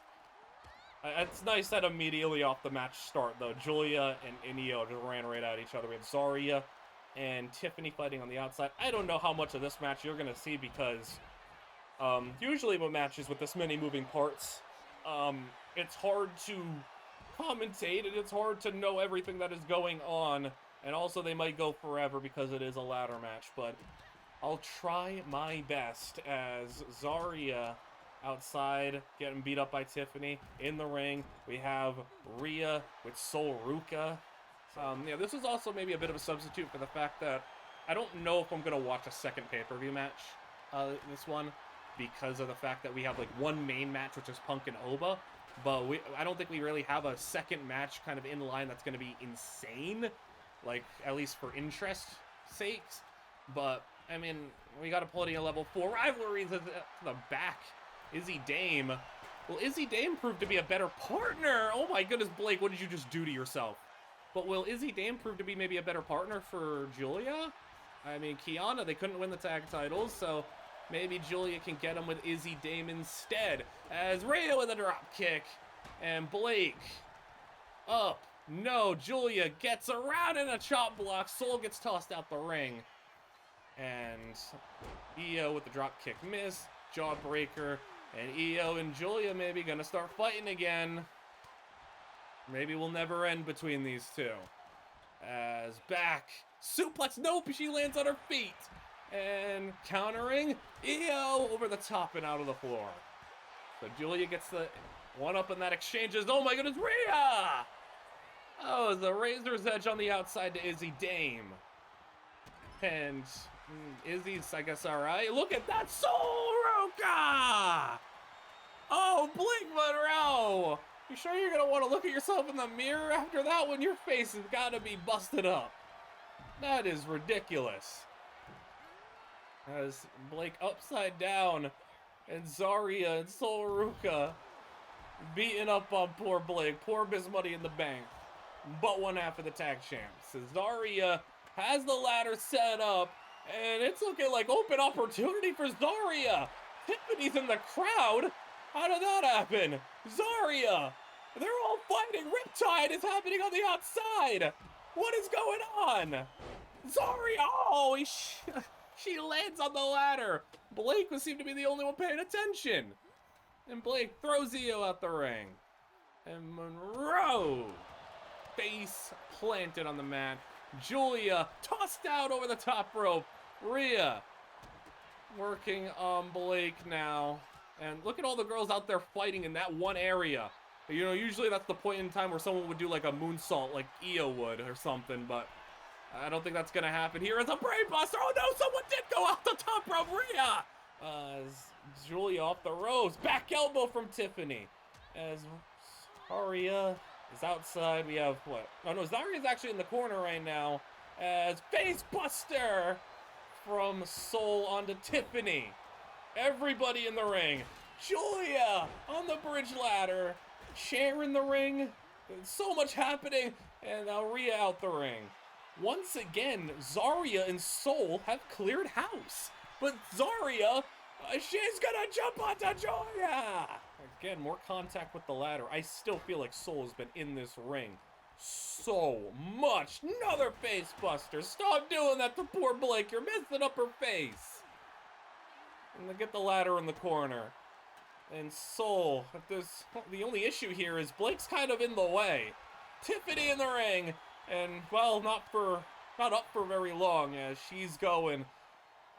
A: It's nice that immediately off the match start, though, Julia and Io just ran right at each other. We had Zarya and Tiffany fighting on the outside. I don't know how much of this match you're going to see because usually with matches with this many moving parts, it's hard to commentate and it's hard to know everything that is going on. And also they might go forever because it is a ladder match, but I'll try my best as Zarya outside getting beat up by Tiffany. In the ring, we have Rhea with Sol Ruka. Yeah, this is also maybe a bit of a substitute for the fact that I don't know if I'm going to watch a second pay-per-view match, this one, because of the fact that we have like one main match, which is Punk and Oba, but I don't think we really have a second match kind of in line that's going to be insane, like at least for interest sakes. But I mean, we got plenty of level 4 rivalries to the back. Izzy Dame. Will Izzy Dame prove to be a better partner? Oh my goodness, Blake, what did you just do to yourself? But will Izzy Dame prove to be maybe a better partner for Julia? I mean, Kiana, they couldn't win the tag titles, so maybe Julia can get him with Izzy Dame instead. As Rhea with a drop kick. And Blake up. No, Julia gets around in a chop block. Sol gets tossed out the ring. And Io with the drop kick miss. Jawbreaker. And Io and Julia maybe gonna start fighting again. Maybe we'll never end between these two. As back. Suplex. Nope, she lands on her feet. And countering. Io over the top and out of the floor. So Julia gets the one up in that exchanges. Oh my goodness, Rhea! Oh, the Razor's Edge on the outside to Izzy Dame. And Izzy's, I guess, alright. Look at that, Sol Ruka! Oh, Blake Monroe! You sure you're gonna want to look at yourself in the mirror after that one? Your face has got to be busted up. That is ridiculous. As Blake upside down, and Zarya and Sol Ruka beating up on poor Blake. Poor Biz Money in the Bank. But one half of the tag champs. Zarya has the ladder set up, and it's looking like open opportunity for Zarya. Tiffany's in the crowd. How did that happen? Zarya! They're all fighting. Riptide is happening on the outside. What is going on? Zarya! Oh, she lands on the ladder. Blake would seem to be the only one paying attention. And Blake throws Io out the ring. And Monroe face planted on the mat. Julia tossed out over the top rope. Rhea working on Blake now. And look at all the girls out there fighting in that one area. You know, usually that's the point in time where someone would do like a moonsault like Io would or something, but I don't think that's going to happen here. It's a brainbuster. Oh no, someone did go off the top rope. Rhea! As Julia off the ropes. Back elbow from Tiffany. As Zarya is outside. We have what? Oh no, Zarya's actually in the corner right now. As face buster from Sol onto Tiffany. Everybody in the ring. Julia on the bridge ladder. Cher in the ring. So much happening. And now Rhea out the ring. Once again, Zarya and Sol have cleared house. But Zarya, she's gonna jump onto Julia. Again, more contact with the ladder. I still feel like Sol has been in this ring so much. Another face buster. Stop doing that to poor Blake. You're messing up her face. And they get the ladder in the corner. And Soul, if there's, the only issue here is Blake's kind of in the way. Tiffany in the ring, and well, not up for very long as she's going.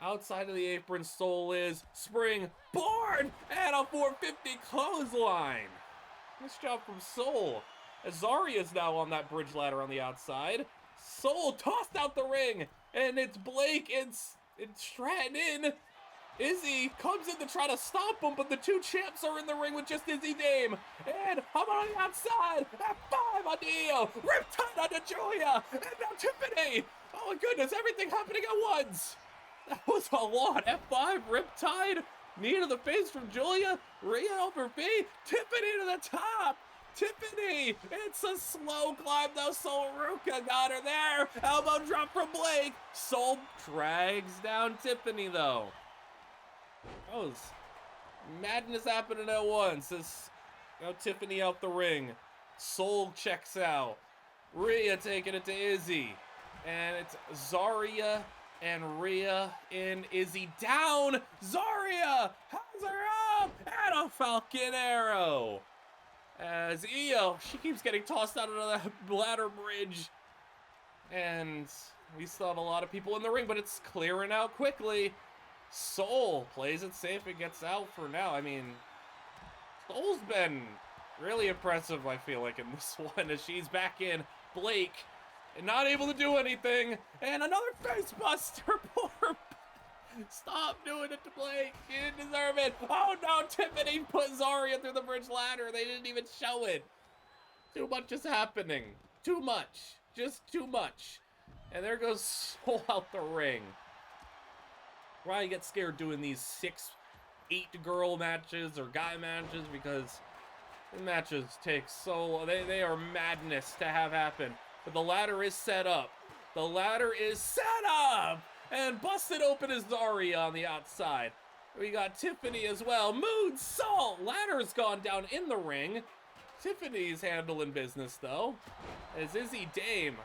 A: Outside of the apron, Soul is spring board and a 450 clothesline. Nice job from Soul. Azaria's now on that bridge ladder on the outside. Soul tossed out the ring, and it's Blake and Stratton in. Izzy comes in to try to stop him, but the two champs are in the ring with just Izzy Dame. And I'm on the outside. F5 on Io. Riptide onto Julia. And now Tiffany. Oh my goodness, everything happening at once. That was a lot. F5, Riptide. Knee to the face from Julia. Rhea over B. Tiffany to the top. Tiffany. It's a slow climb though. Soul Ruka got her there. Elbow drop from Blake. Soul drags down Tiffany though. Oh, madness happening at once. Now Tiffany out the ring. Soul checks out. Rhea taking it to Izzy. And it's Zaria and Rhea in. Izzy down. Zaria has her up. And a Falcon Arrow. As Io, she keeps getting tossed out of the ladder bridge. And we still have a lot of people in the ring, but it's clearing out quickly. Soul plays it safe and gets out for now. I mean, Soul's been really impressive, I feel like, in this one, as she's back in. Blake, and not able to do anything. And another face buster. Poor. Stop doing it to Blake. You didn't deserve it. Oh no, Tiffany put Zaria through the bridge ladder. They didn't even show it. Too much is happening. Too much. Just too much. And there goes Soul out the ring. Why I get scared doing these 6-8 girl matches or guy matches, because the matches take so long. They are madness to have happen. But the ladder is set up. The ladder is set up! And busted open is Zaria on the outside. We got Tiffany as well. Mood Salt! Ladder's gone down in the ring. Tiffany's handling business though. As Izzy Dame.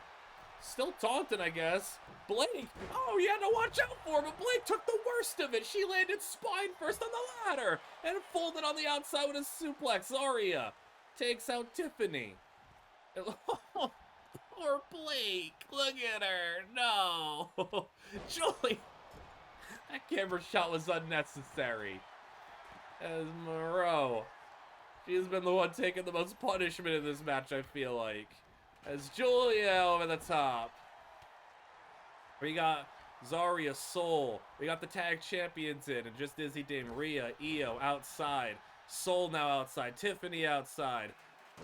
A: Still taunting, I guess. Blake, oh, you had to watch out for, but Blake took the worst of it. She landed spine first on the ladder and folded on the outside with a suplex. Zaria takes out Tiffany. Poor Blake, look at her, no. Julie, that camera shot was unnecessary. As Moreau, she's been the one taking the most punishment in this match, I feel like. As Julia over the top. We got Zaria, Soul. We got the tag champions in, and just Izzy Dame, Rhea, Io outside. Soul now outside. Tiffany outside.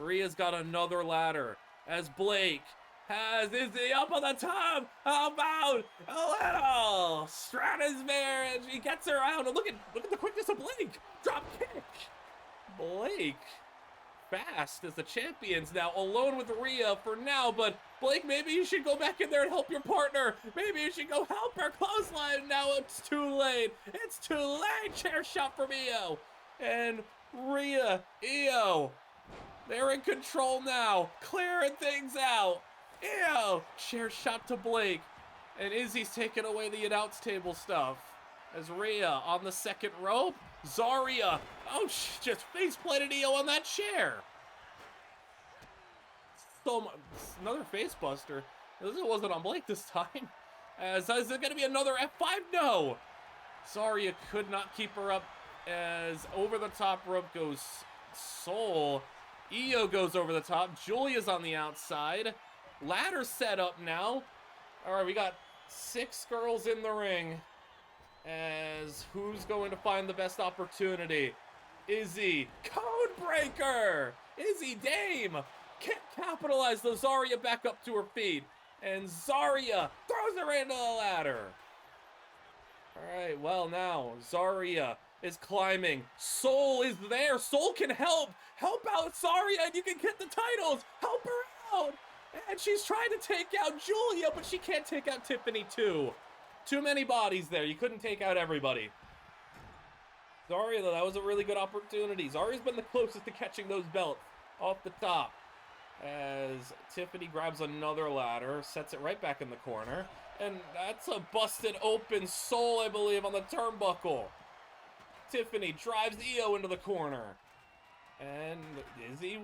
A: Rhea's got another ladder. As Blake has Izzy up on the top. How about a little Stratusmare, and she gets her out. And look at the quickness of Blake. Drop kick. Blake. Fast as the champions now alone with Rhea for now, but Blake, maybe you should go back in there and help your partner. Maybe you should go help her clothesline. Now it's too late. It's too late. Chair shot from Io. And Rhea, Io, they're in control now, clearing things out. Io, chair shot to Blake. And Izzy's taking away the announce table stuff. As Rhea on the second rope. Zaria, oh, she just face planted Io on that chair. So another face buster. This wasn't on Blake this time. As is it gonna be another F5? No. Zaria could not keep her up. As over the top rope goes Soul. Io goes over the top. Julia's on the outside. Ladder set up now. All right, we got 6 girls in the ring. As who's going to find the best opportunity? Izzy, code breaker! Izzy Dame can't capitalize the Zaria back up to her feet. And Zaria throws her into the ladder. Alright, well now, Zaria is climbing. Soul is there. Soul can help. Help out Zaria and you can get the titles. Help her out. And she's trying to take out Julia, but she can't take out Tiffany too. Too many bodies there. You couldn't take out everybody. Zaria, though, that was a really good opportunity. Zaria's been the closest to catching those belts off the top. As Tiffany grabs another ladder, sets it right back in the corner. And that's a busted open Soul, I believe, on the turnbuckle. Tiffany drives Io into the corner. And Izzy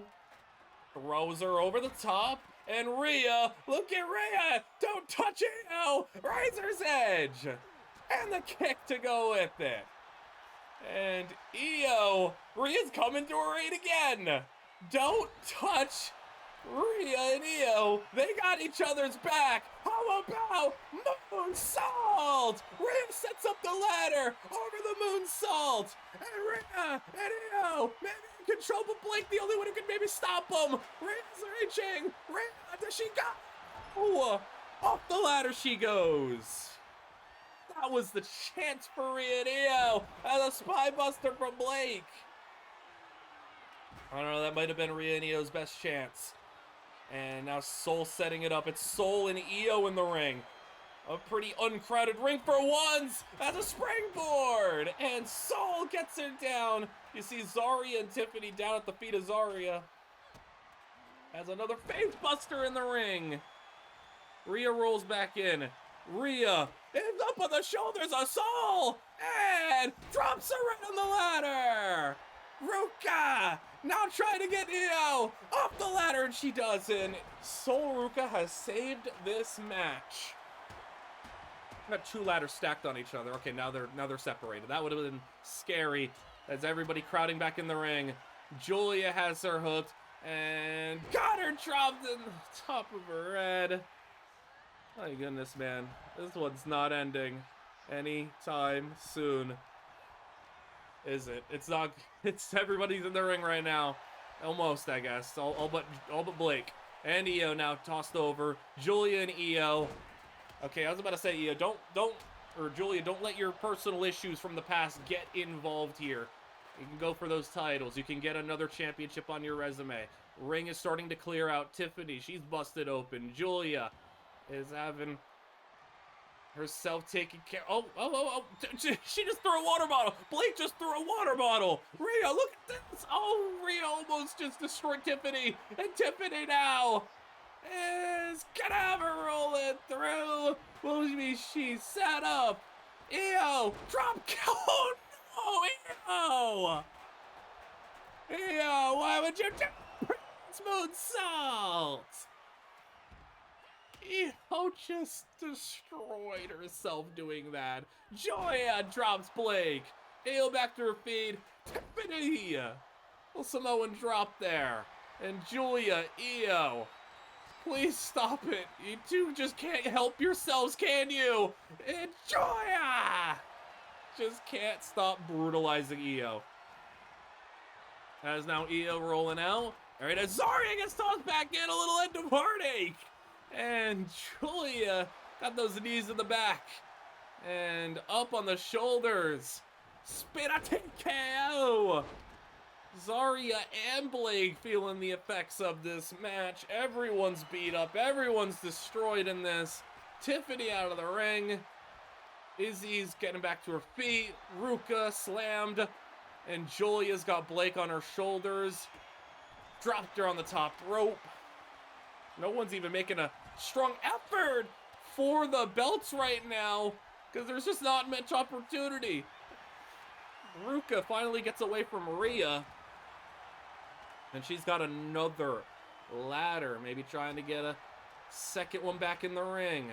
A: throws her over the top. And Rhea, look at Rhea! Don't touch Io! Razor's Edge! And the kick to go with it. And Io, Rhea's coming to her aid again. Don't touch Rhea and Io. They got each other's back. How about moonsault? Rhea sets up the ladder over the moonsault. And Rhea and Io, maybe in control, but Blake, the only one who can maybe stop them. Rhea's reaching. Rhea, does she go? Oh, off the ladder she goes. That was the chance for Rhea and Io, and a spy buster from Blake. I don't know, that might have been Rhea and Io's best chance. And now Soul setting it up. It's Soul and Io in the ring. A pretty uncrowded ring for once. That's a springboard. And Soul gets her down. You see Zarya and Tiffany down at the feet of Zarya. Has another face buster in the ring. Rhea rolls back in. Rhea is up on the shoulders of Soul and drops her right on the ladder. Ruka now trying to get Io off the ladder, and she doesn't. Soul Ruka has saved this match. Got two ladders stacked on each other. Okay, now they're separated. That would have been scary as everybody crowding back in the ring. Julia has her hooked and got her dropped in the top of her head. My goodness, man. This one's not ending anytime soon. Is it? It's not. It's everybody's in the ring right now. Almost, I guess. All but Blake. And Io now tossed over. Julia and Io. Okay, I was about to say, Io, Julia, don't let your personal issues from the past get involved here. You can go for those titles. You can get another championship on your resume. Ring is starting to clear out. Tiffany, she's busted open. Julia is having herself taken care. Oh! She just threw a water bottle. Blake just threw a water bottle. Rhea, look at this. Oh, Rhea almost just destroyed Tiffany. And Tiffany now is gonna have her roll it through. Will be she set up. Io, drop. Oh no, Io, why would you do Prince Moonsault? Io just destroyed herself doing that. Joya drops Blake. Io back to her feet. Tiffany. Well, Samoan drop there. And Julia, Io. Please stop it. You two just can't help yourselves, can you? And Joya just can't stop brutalizing Io. As now Io rolling out. All right, as Zarya gets tossed back in, a little end of heartache. And Julia got those knees in the back. And up on the shoulders. Spin attack KO. Zarya and Blake feeling the effects of this match. Everyone's beat up. Everyone's destroyed in this. Tiffany out of the ring. Izzy's getting back to her feet. Ruka slammed. And Julia's got Blake on her shoulders. Dropped her on the top rope. No one's even making a strong effort for the belts right now because there's just not much opportunity. Ruka finally gets away from Rhea. And she's got another ladder. Maybe trying to get a second one back in the ring.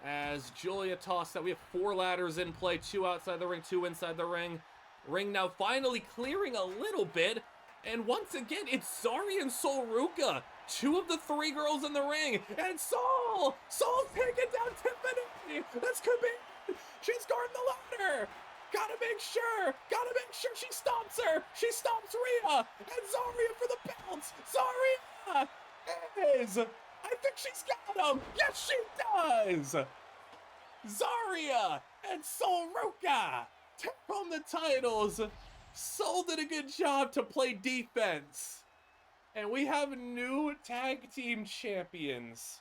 A: As Julia tossed that. We have 4 ladders in play. 2 outside the ring, 2 inside the ring. Ring now finally clearing a little bit. And once again, it's Zarya and Soul Ruka. 2 of the 3 girls in the ring. And Soul's taking down Tiffany. This could be. She's guarding the ladder. Gotta make sure she stomps her. She stomps Rhea. And Zarya for the belts. Zarya is. I think she's got him. Yes, she does. Zarya and Soul Ruka take home the titles. Soul did a good job to play defense. And we have new tag team champions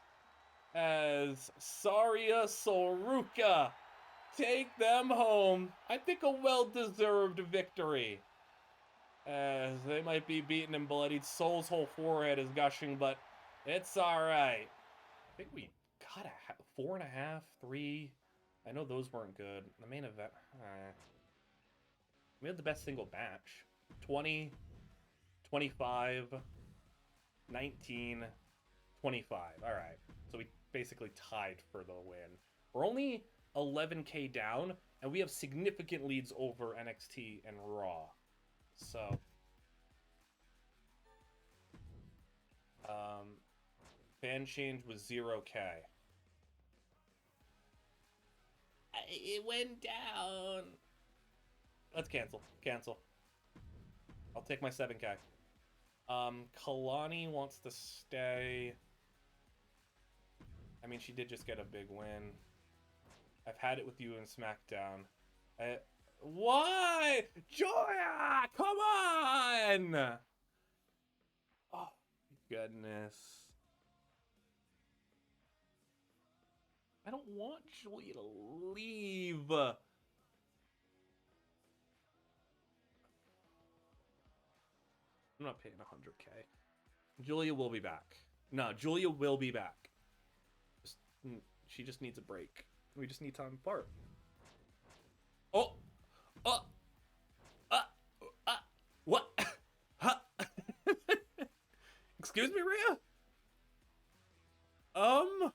A: as Zarya, Soul Ruka take them home. I think a well-deserved victory. As they might be beaten and bloodied. Soul's whole forehead is gushing, but it's alright. I think we got a 4.5, 3. I know those weren't good. The main event. We had the best single match. 20, 25, 19, 25. All right. So we basically tied for the win. We're only 11K down, and we have significant leads over NXT and Raw. So, fan change was 0K. It went down. Let's cancel. Cancel. I'll take my 7K. Kalani wants to stay. I mean, she did just get a big win. I've had it with you in SmackDown. Why? Joya! Come on! Oh, goodness. I don't want Julia to leave. I'm not paying 100K. Julia will be back. No, Julia will be back. She just needs a break. We just need time apart. Oh! What? Huh? Excuse me, Rhea? Okay.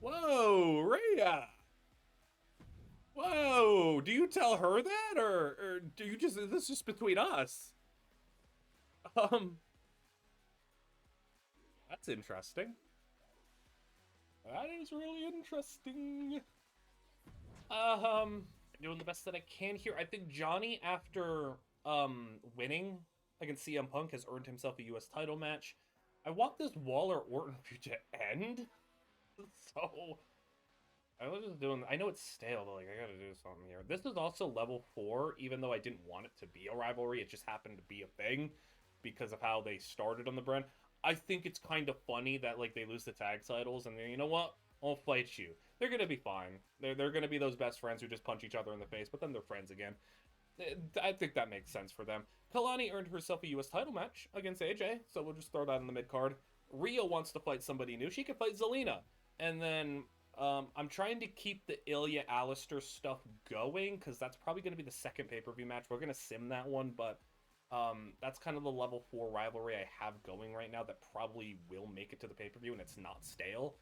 A: Whoa, Rhea. Whoa, do you tell her that, or do you just, is this just between us? That's interesting. That is really interesting. Doing the best that I can here. I think Johnny, after winning against CM Punk, has earned himself a US title match. I want this Waller-Orton feud to end. So I was just doing, I know it's stale, but like I gotta do something here. This is also level 4, even though I didn't want it to be a rivalry. It just happened to be a thing because of how they started on the brand. I think it's kind of funny that like they lose the tag titles and then, you know what? I'll fight you. They're gonna be fine. They're gonna be those best friends who just punch each other in the face, but then they're friends again. I think that makes sense for them. Kalani earned herself a US title match against AJ, so we'll just throw that in the mid card. Rhea wants to fight somebody new. She can fight Zelina. And then I'm trying to keep the Ilya Alistair stuff going because that's probably going to be the second pay-per-view match. We're going to sim that one, but that's kind of the level 4 rivalry I have going right now that probably will make it to the pay-per-view and it's not stale.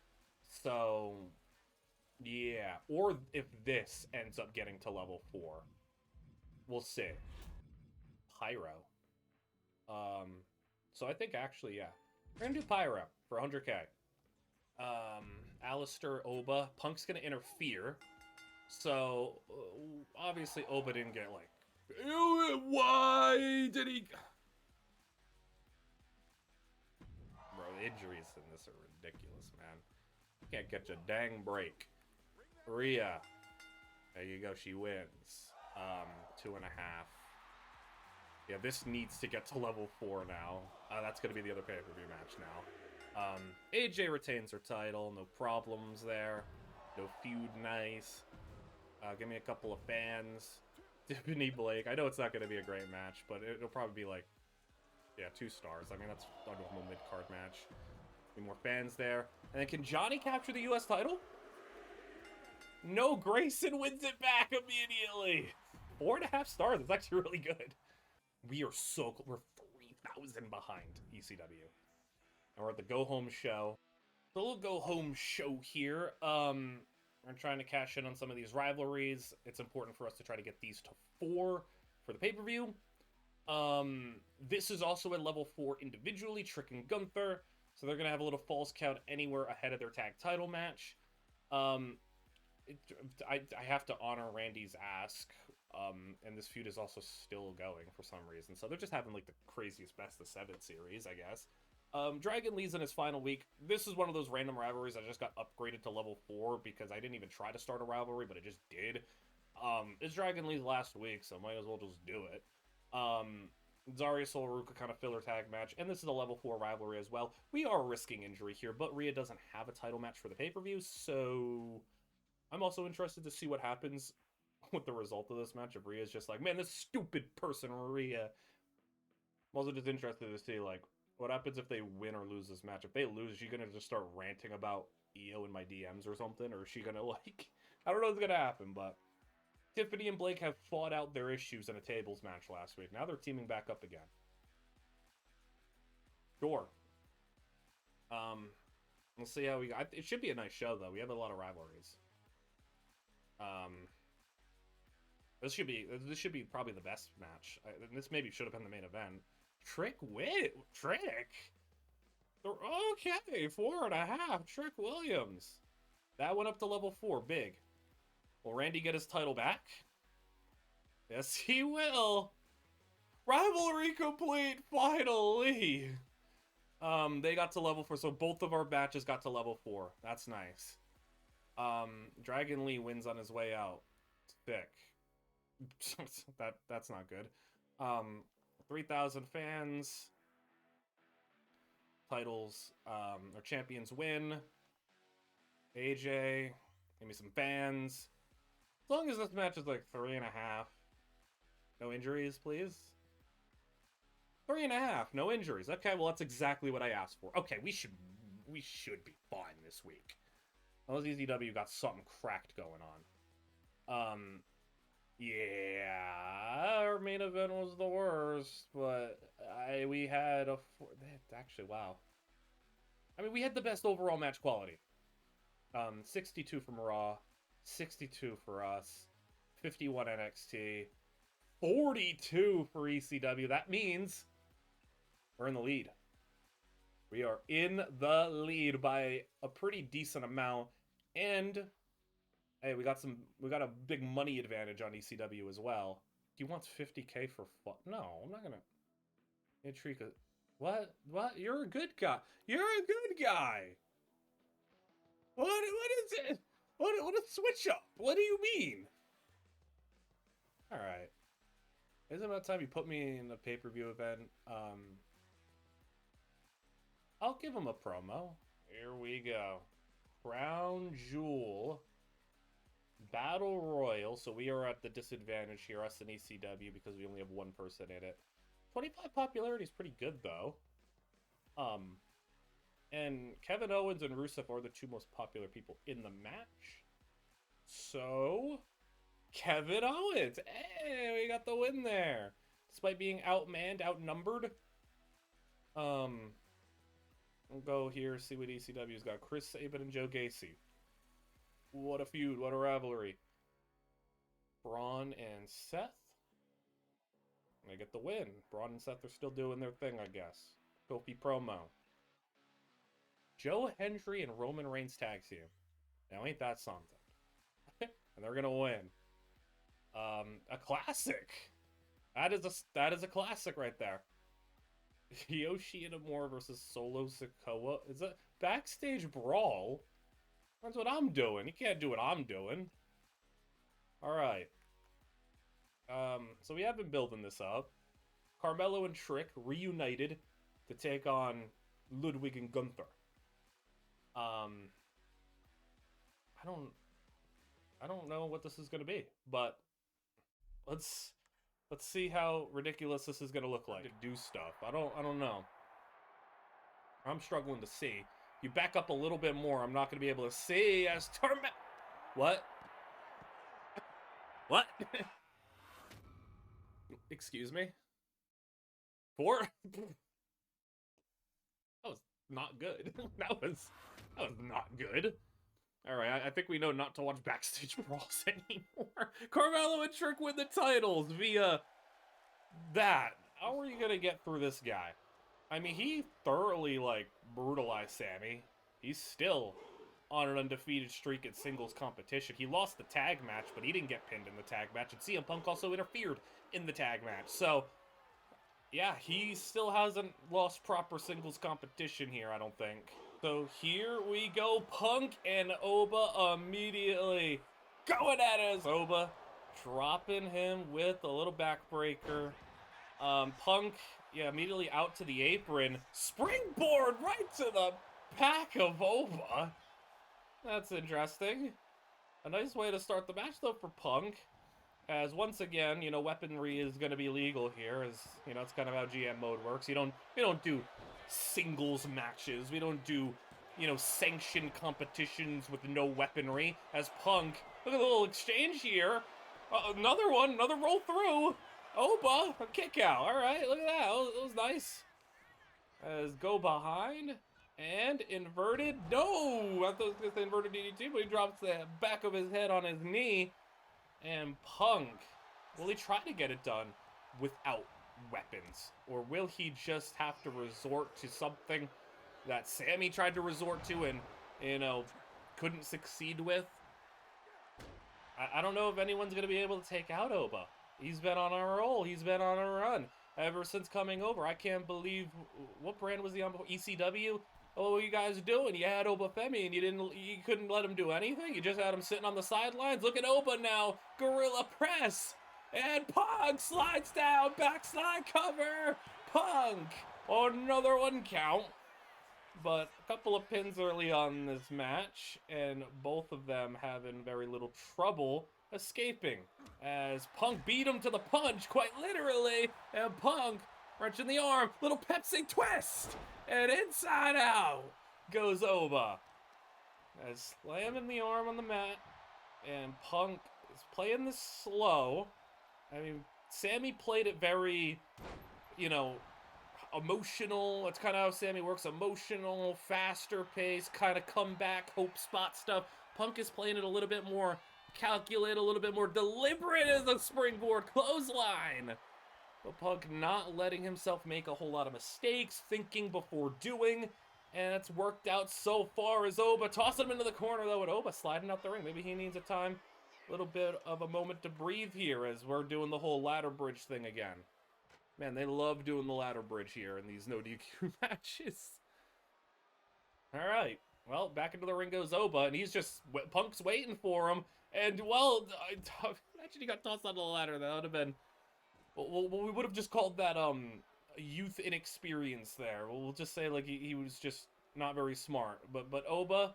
A: So, yeah. Or if this ends up getting to level 4. We'll see. Pyro. So I think actually, yeah. We're going to do Pyro for 100K. Alistair, Oba. Punk's gonna interfere. So, obviously Oba didn't get, like... Why did he... Bro, the injuries in this are ridiculous, man. Can't catch a dang break. Rhea. There you go, she wins. 2.5. Yeah, this needs to get to level 4 now. That's gonna be the other pay-per-view match now. AJ retains her title, no problems there. No feud, nice. Give me a couple of fans. Tiffany Blake. I know it's not going to be a great match, but it'll probably be like, yeah, 2 stars. I mean, that's a normal mid-card match. Need more fans there. And then can Johnny capture the US title? No, Grayson wins it back immediately. 4.5 stars. That's actually really good. We are so close. We're 3,000 behind ECW. And we're at the go-home show. So we'll go-home show here. We're trying to cash in on some of these rivalries. It's important for us to try to get these to 4 for the pay-per-view. This is also at level 4 individually, Trick and Gunther. So they're going to have a little false count anywhere ahead of their tag title match. I have to honor Randy's ask. And this feud is also still going for some reason. So they're just having like the craziest best of 7 series, I guess. Dragon Lee's in his final week. This is one of those random rivalries that just got upgraded to level 4 because I didn't even try to start a rivalry, but it just did. It's Dragon Lee's last week, so might as well just do it. Zarya Soul Ruka kind of filler tag match, and this is a level 4 rivalry as well. We are risking injury here, but Rhea doesn't have a title match for the pay-per-view, so I'm also interested to see what happens with the result of this match. If Rhea's just like, man, this stupid person, Rhea. I'm also just interested to see, like, what happens if they win or lose this match? If they lose, you're going to just start ranting about EO in my DMs or something, or is she gonna like? I don't know what's gonna happen, but Tiffany and Blake have fought out their issues in a tables match last week. Now they're teaming back up again. Sure. We'll see how we go. It should be a nice show though. We have a lot of rivalries. This should be probably the best match. This maybe should have been the main event. Trick. Okay, 4.5. Trick Williams. That went up to level 4. Big. Will Randy get his title back? Yes, he will. Rivalry complete, finally. They got to level 4, so both of our batches got to level 4. That's nice. Dragon Lee wins on his way out. Thick. That's not good. 3,000 fans. Titles, our champions win. AJ, give me some fans. As long as this match is like 3.5. No injuries, please. 3.5, no injuries. Okay, well that's exactly what I asked for. Okay, we should be fine this week. Unless ECW got something cracked going on. Yeah, our main event was the worst, but we had actually, wow. I mean, we had the best overall match quality. 62 from Raw, 62 for us, 51 NXT, 42 for ECW. That means we're in the lead. We are in the lead by a pretty decent amount, and hey, we got a big money advantage on ECW as well. He wants 50K for fun. No, I'm not gonna. Intrigue. What? You're a good guy. You're a good guy. What is it? What a switch up? What do you mean? All right. Isn't it about time you put me in a pay-per-view event? I'll give him a promo. Here we go. Crown Jewel. Battle Royal, so we are at the disadvantage here, us and ECW, because we only have one person in it. 25 popularity is pretty good, though. And Kevin Owens and Rusev are the two most popular people in the match. So, Kevin Owens! Hey, we got the win there! Despite being outmanned, outnumbered. We'll go here, see what ECW's got. Chris Sabin and Joe Gacy. What a feud, what a rivalry. Braun and Seth. They get the win. Braun and Seth are still doing their thing, I guess. Kofi promo. Joe Hendry and Roman Reigns tag team. Now ain't that something? And they're gonna win. A classic. That is a classic right there. Yoshi Inamura versus Solo Sikoa. Is a backstage brawl. That's what I'm doing. You can't do what I'm doing. Alright. So we have been building this up. Carmelo and Trick reunited to take on Ludwig and Gunther. I don't know what this is gonna be, but let's see how ridiculous this is gonna look like. To do stuff. I don't know. I'm struggling to see. You back up a little bit more, I'm not gonna be able to see as What? What? Excuse me? 4? That was not good. That was not good. Alright, I think we know not to watch backstage brawls anymore. Carmelo and Trick win the titles via that. How are you gonna get through this guy? I mean, he thoroughly, like, brutalized Sami. He's still on an undefeated streak in singles competition. He lost the tag match, but he didn't get pinned in the tag match. And CM Punk also interfered in the tag match. So, yeah, he still hasn't lost proper singles competition here, I don't think. So here we go. Punk and Oba immediately going at us. Oba dropping him with a little backbreaker. Punk, yeah, immediately out to the apron. Springboard right to the back of Oba. That's interesting. A nice way to start the match, though, for Punk. As once again, you know, weaponry is going to be legal here. As you know, it's kind of how GM mode works. We don't do singles matches. We don't do sanctioned competitions with no weaponry. As Punk, look at the little exchange here. Another one, another roll through. Oba, a kick out. All right, look at that. That was nice. As go behind and inverted. No, I thought it was gonna say inverted DDT, but he drops the back of his head on his knee. And Punk, will he try to get it done without weapons, or will he just have to resort to something that Sami tried to resort to and couldn't succeed with? I don't know if anyone's gonna be able to take out Oba. He's been on a roll. He's been on a run ever since coming over. I can't believe, what brand was he on before? ECW? Oh, what are you guys doing? You had Oba Femi and you couldn't let him do anything? You just had him sitting on the sidelines? Look at Oba now. Gorilla press. And Punk slides down. Backslide cover. Punk. Another 1 count. But a couple of pins early on in this match, and both of them having very little trouble escaping. As Punk beat him to the punch, quite literally, and Punk wrenching the arm, little Pepsi twist, and inside out goes Oba. As slamming the arm on the mat, and Punk is playing this slow. I mean, Sami played it very, emotional. That's kind of how Sami works. Emotional, faster pace, kind of comeback, hope spot stuff. Punk is playing it a little bit more calculated, a little bit more deliberate as a springboard clothesline. But Punk not letting himself make a whole lot of mistakes, thinking before doing. And it's worked out so far as Oba tossing him into the corner, though, and Oba sliding out the ring. Maybe he needs a little bit of a moment to breathe here as we're doing the whole ladder bridge thing again. Man, they love doing the ladder bridge here in these no DQ matches. All right. Well, back into the ring goes Oba, and Punk's waiting for him. And, well, imagine he got tossed onto the ladder. That would have been, well, we would have just called that youth inexperience there. We'll just say, like, he was just not very smart. But Oba,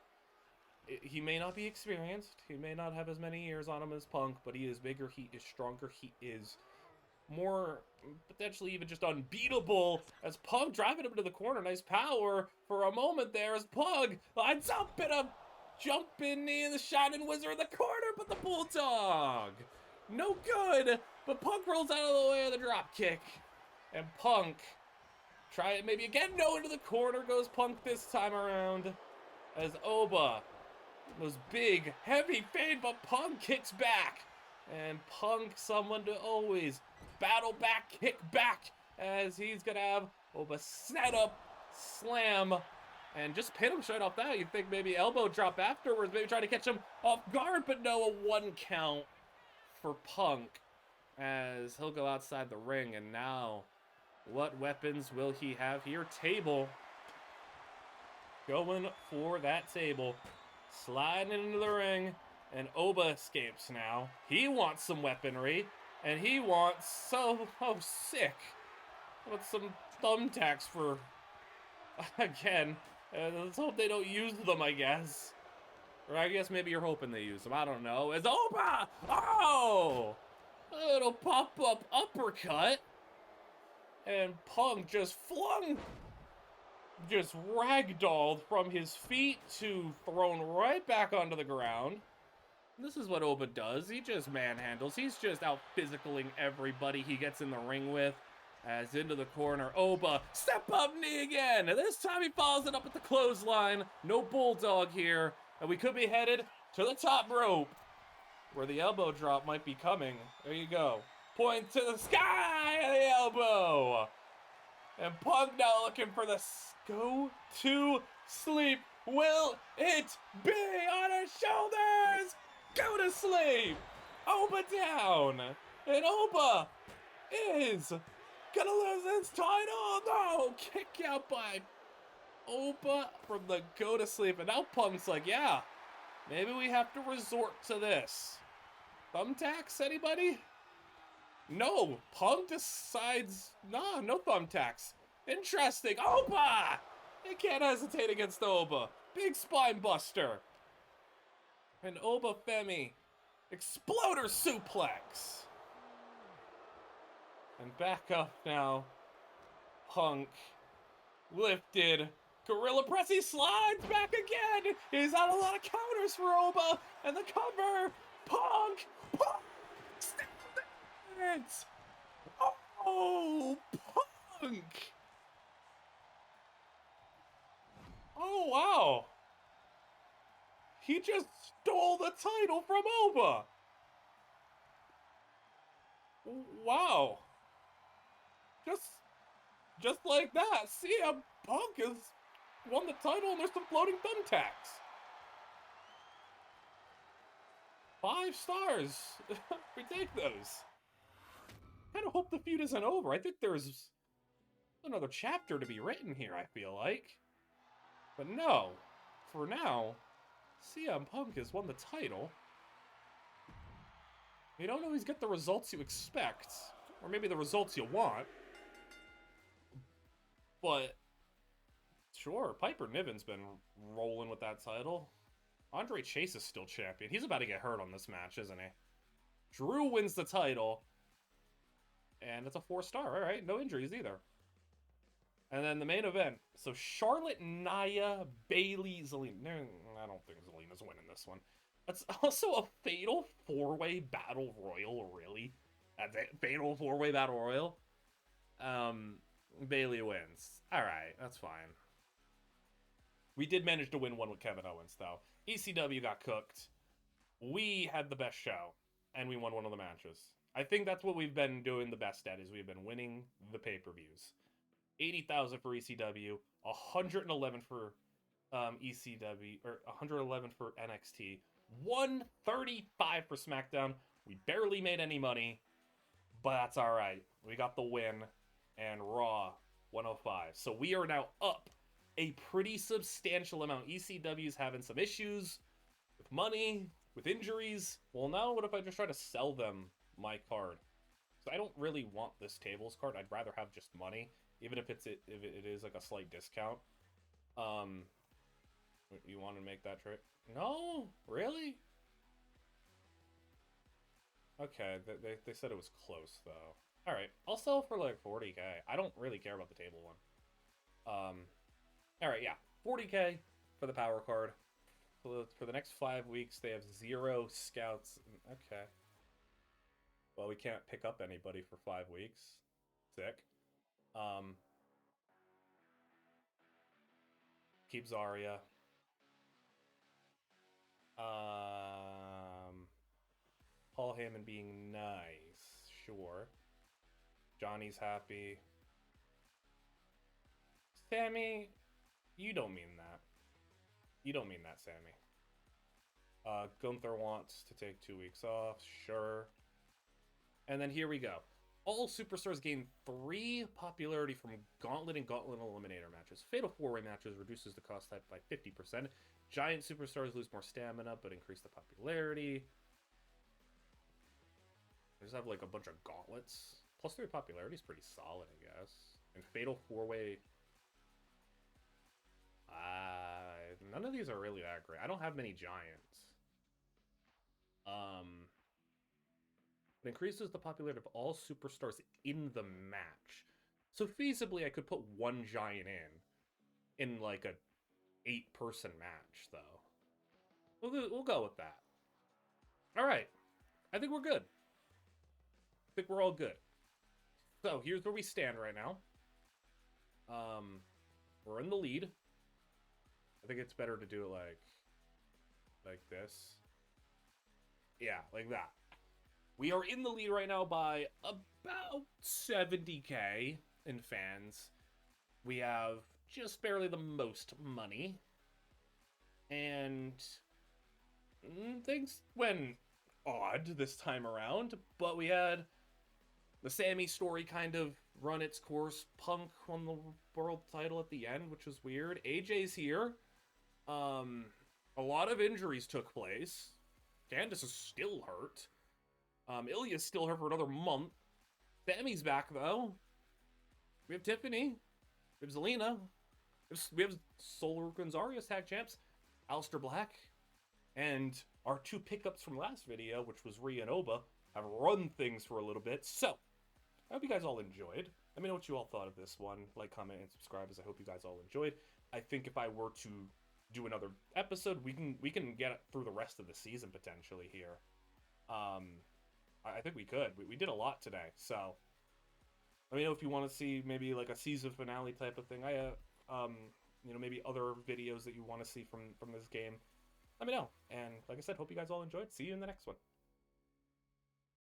A: he may not be experienced. He may not have as many years on him as Punk, but he is bigger. He is stronger. He is more potentially even just unbeatable as Punk driving him to the corner. Nice power for a moment there as Punk lines up in a jumping knee in the Shining Wizard in the corner, but the Bulldog, no good. But Punk rolls out of the way of the drop kick, and Punk try it maybe again. No, into the corner goes Punk this time around as Oba was big, heavy fade, but Punk kicks back, and Punk someone to always battle back, kick back, as he's gonna have Oba set up, slam, and just pin him straight off that. You'd think maybe elbow drop afterwards, maybe try to catch him off guard, but no, a 1 count for Punk as he'll go outside the ring. And now, what weapons will he have here? Table. Going for that table. Sliding into the ring, and Oba escapes now. He wants some weaponry. And he wants sick. Wants some thumbtacks for, again, let's hope they don't use them, I guess. Or I guess maybe you're hoping they use them, I don't know. As Oba, oh! A little pop-up uppercut. And Punk just ragdolled from his feet to thrown right back onto the ground. This is what Oba does. He just manhandles. He's just out physicaling everybody he gets in the ring with. As into the corner, Oba, step up knee again. And this time he follows it up with the clothesline. No Bulldog here. And we could be headed to the top rope, where the elbow drop might be coming. There you go. Point to the sky, the elbow. And Punk now looking for the go to sleep. Will it be on his shoulders? Go to sleep! Oba down! And Oba is gonna lose his title! No! Kick out by Oba from the go to sleep. And now Punk's like, yeah, maybe we have to resort to this. Thumbtacks, anybody? No! Punk decides, nah, no thumbtacks. Interesting. Oba! You can't hesitate against Oba. Big spine buster. And Oba Femi, exploder suplex. And back up now. Punk lifted Gorilla Press, he slides back again. He's had a lot of counters for Oba. And the cover. Punk. Punk. Stance. Oh, Punk. Oh, wow. He just stole the title from Oba. Wow. Just like that. CM Punk has won the title and there's some floating thumbtacks. 5 stars. We take those. Kind of hope the feud isn't over. I think there's another chapter to be written here, I feel like. But no. For now, CM Punk has won the title. You don't always get the results you expect. Or maybe the results you want. But, sure, Piper Niven's been rolling with that title. Andre Chase is still champion. He's about to get hurt on this match, isn't he? Drew wins the title. And it's a 4-star. All right, no injuries either. And then the main event. So Charlotte, Nia, Bayley, Zelina. No, I don't think Zelina's winning this one. That's also a fatal 4-way battle royal, really. That's it. Fatal 4-way battle royal. Bayley wins. All right, that's fine. We did manage to win one with Kevin Owens, though. ECW got cooked. We had the best show, and we won one of the matches. I think that's what we've been doing the best at, is we've been winning the pay-per-views. 80,000 for ECW, 111 for ECW, or 111 for NXT, 135 for SmackDown. We barely made any money, but that's all right. We got the win, and Raw, 105. So we are now up a pretty substantial amount. ECW's having some issues with money, with injuries. Well, now what if I just try to sell them my card? So I don't really want this tables card. I'd rather have just money, even if it is like a slight discount. You want to make that trade? No, really? Okay, they said it was close though. All right, I'll sell for like 40k. I don't really care about the table one. All right, yeah, 40k for the power card. For the next 5 weeks, they have 0 scouts. Okay. Well, we can't pick up anybody for 5 weeks. Sick. Keep Zarya. Paul Heyman being nice. Sure. Johnny's happy. Sammy, you don't mean that. You don't mean that, Sammy. Gunther wants to take 2 weeks off. Sure. And then here we go. All superstars gain 3 popularity from Gauntlet and Gauntlet Eliminator matches. Fatal 4-way matches reduces the cost type by 50%. Giant superstars lose more stamina, but increase the popularity. They just have like a bunch of gauntlets. Plus 3 popularity is pretty solid, I guess. And Fatal 4-way... none of these are really that great. I don't have many giants. It increases the popularity of all superstars in the match. So feasibly, I could put 1 giant in like a 8-person match, though. We'll go with that. All right. I think we're good. I think we're all good. So here's where we stand right now. We're in the lead. I think it's better to do it like this. Yeah, like that. We are in the lead right now by about 70k in fans. We have just barely the most money. And things went odd this time around, but we had the Sami story kind of run its course. Punk won the world title at the end, which was weird. AJ's here. A lot of injuries took place. Candice is still hurt. Ilya's still here for another month. Sami's back, though. We have Tiffany. We have Zelina. We have Solar Gonzalez tag champs. Aleister Black. And our 2 pickups from last video, which was Rhea and Oba, have run things for a little bit. So, I hope you guys all enjoyed. Let me know what you all thought of this one. Like, comment, and subscribe, as I hope you guys all enjoyed. I think if I were to do another episode, we can get through the rest of the season potentially here. I think we could. We did a lot today, so let me know if you want to see maybe like a season finale type of thing. Maybe other videos that you want to see from this game. Let me know. And like I said, hope you guys all enjoyed. See you in the next one.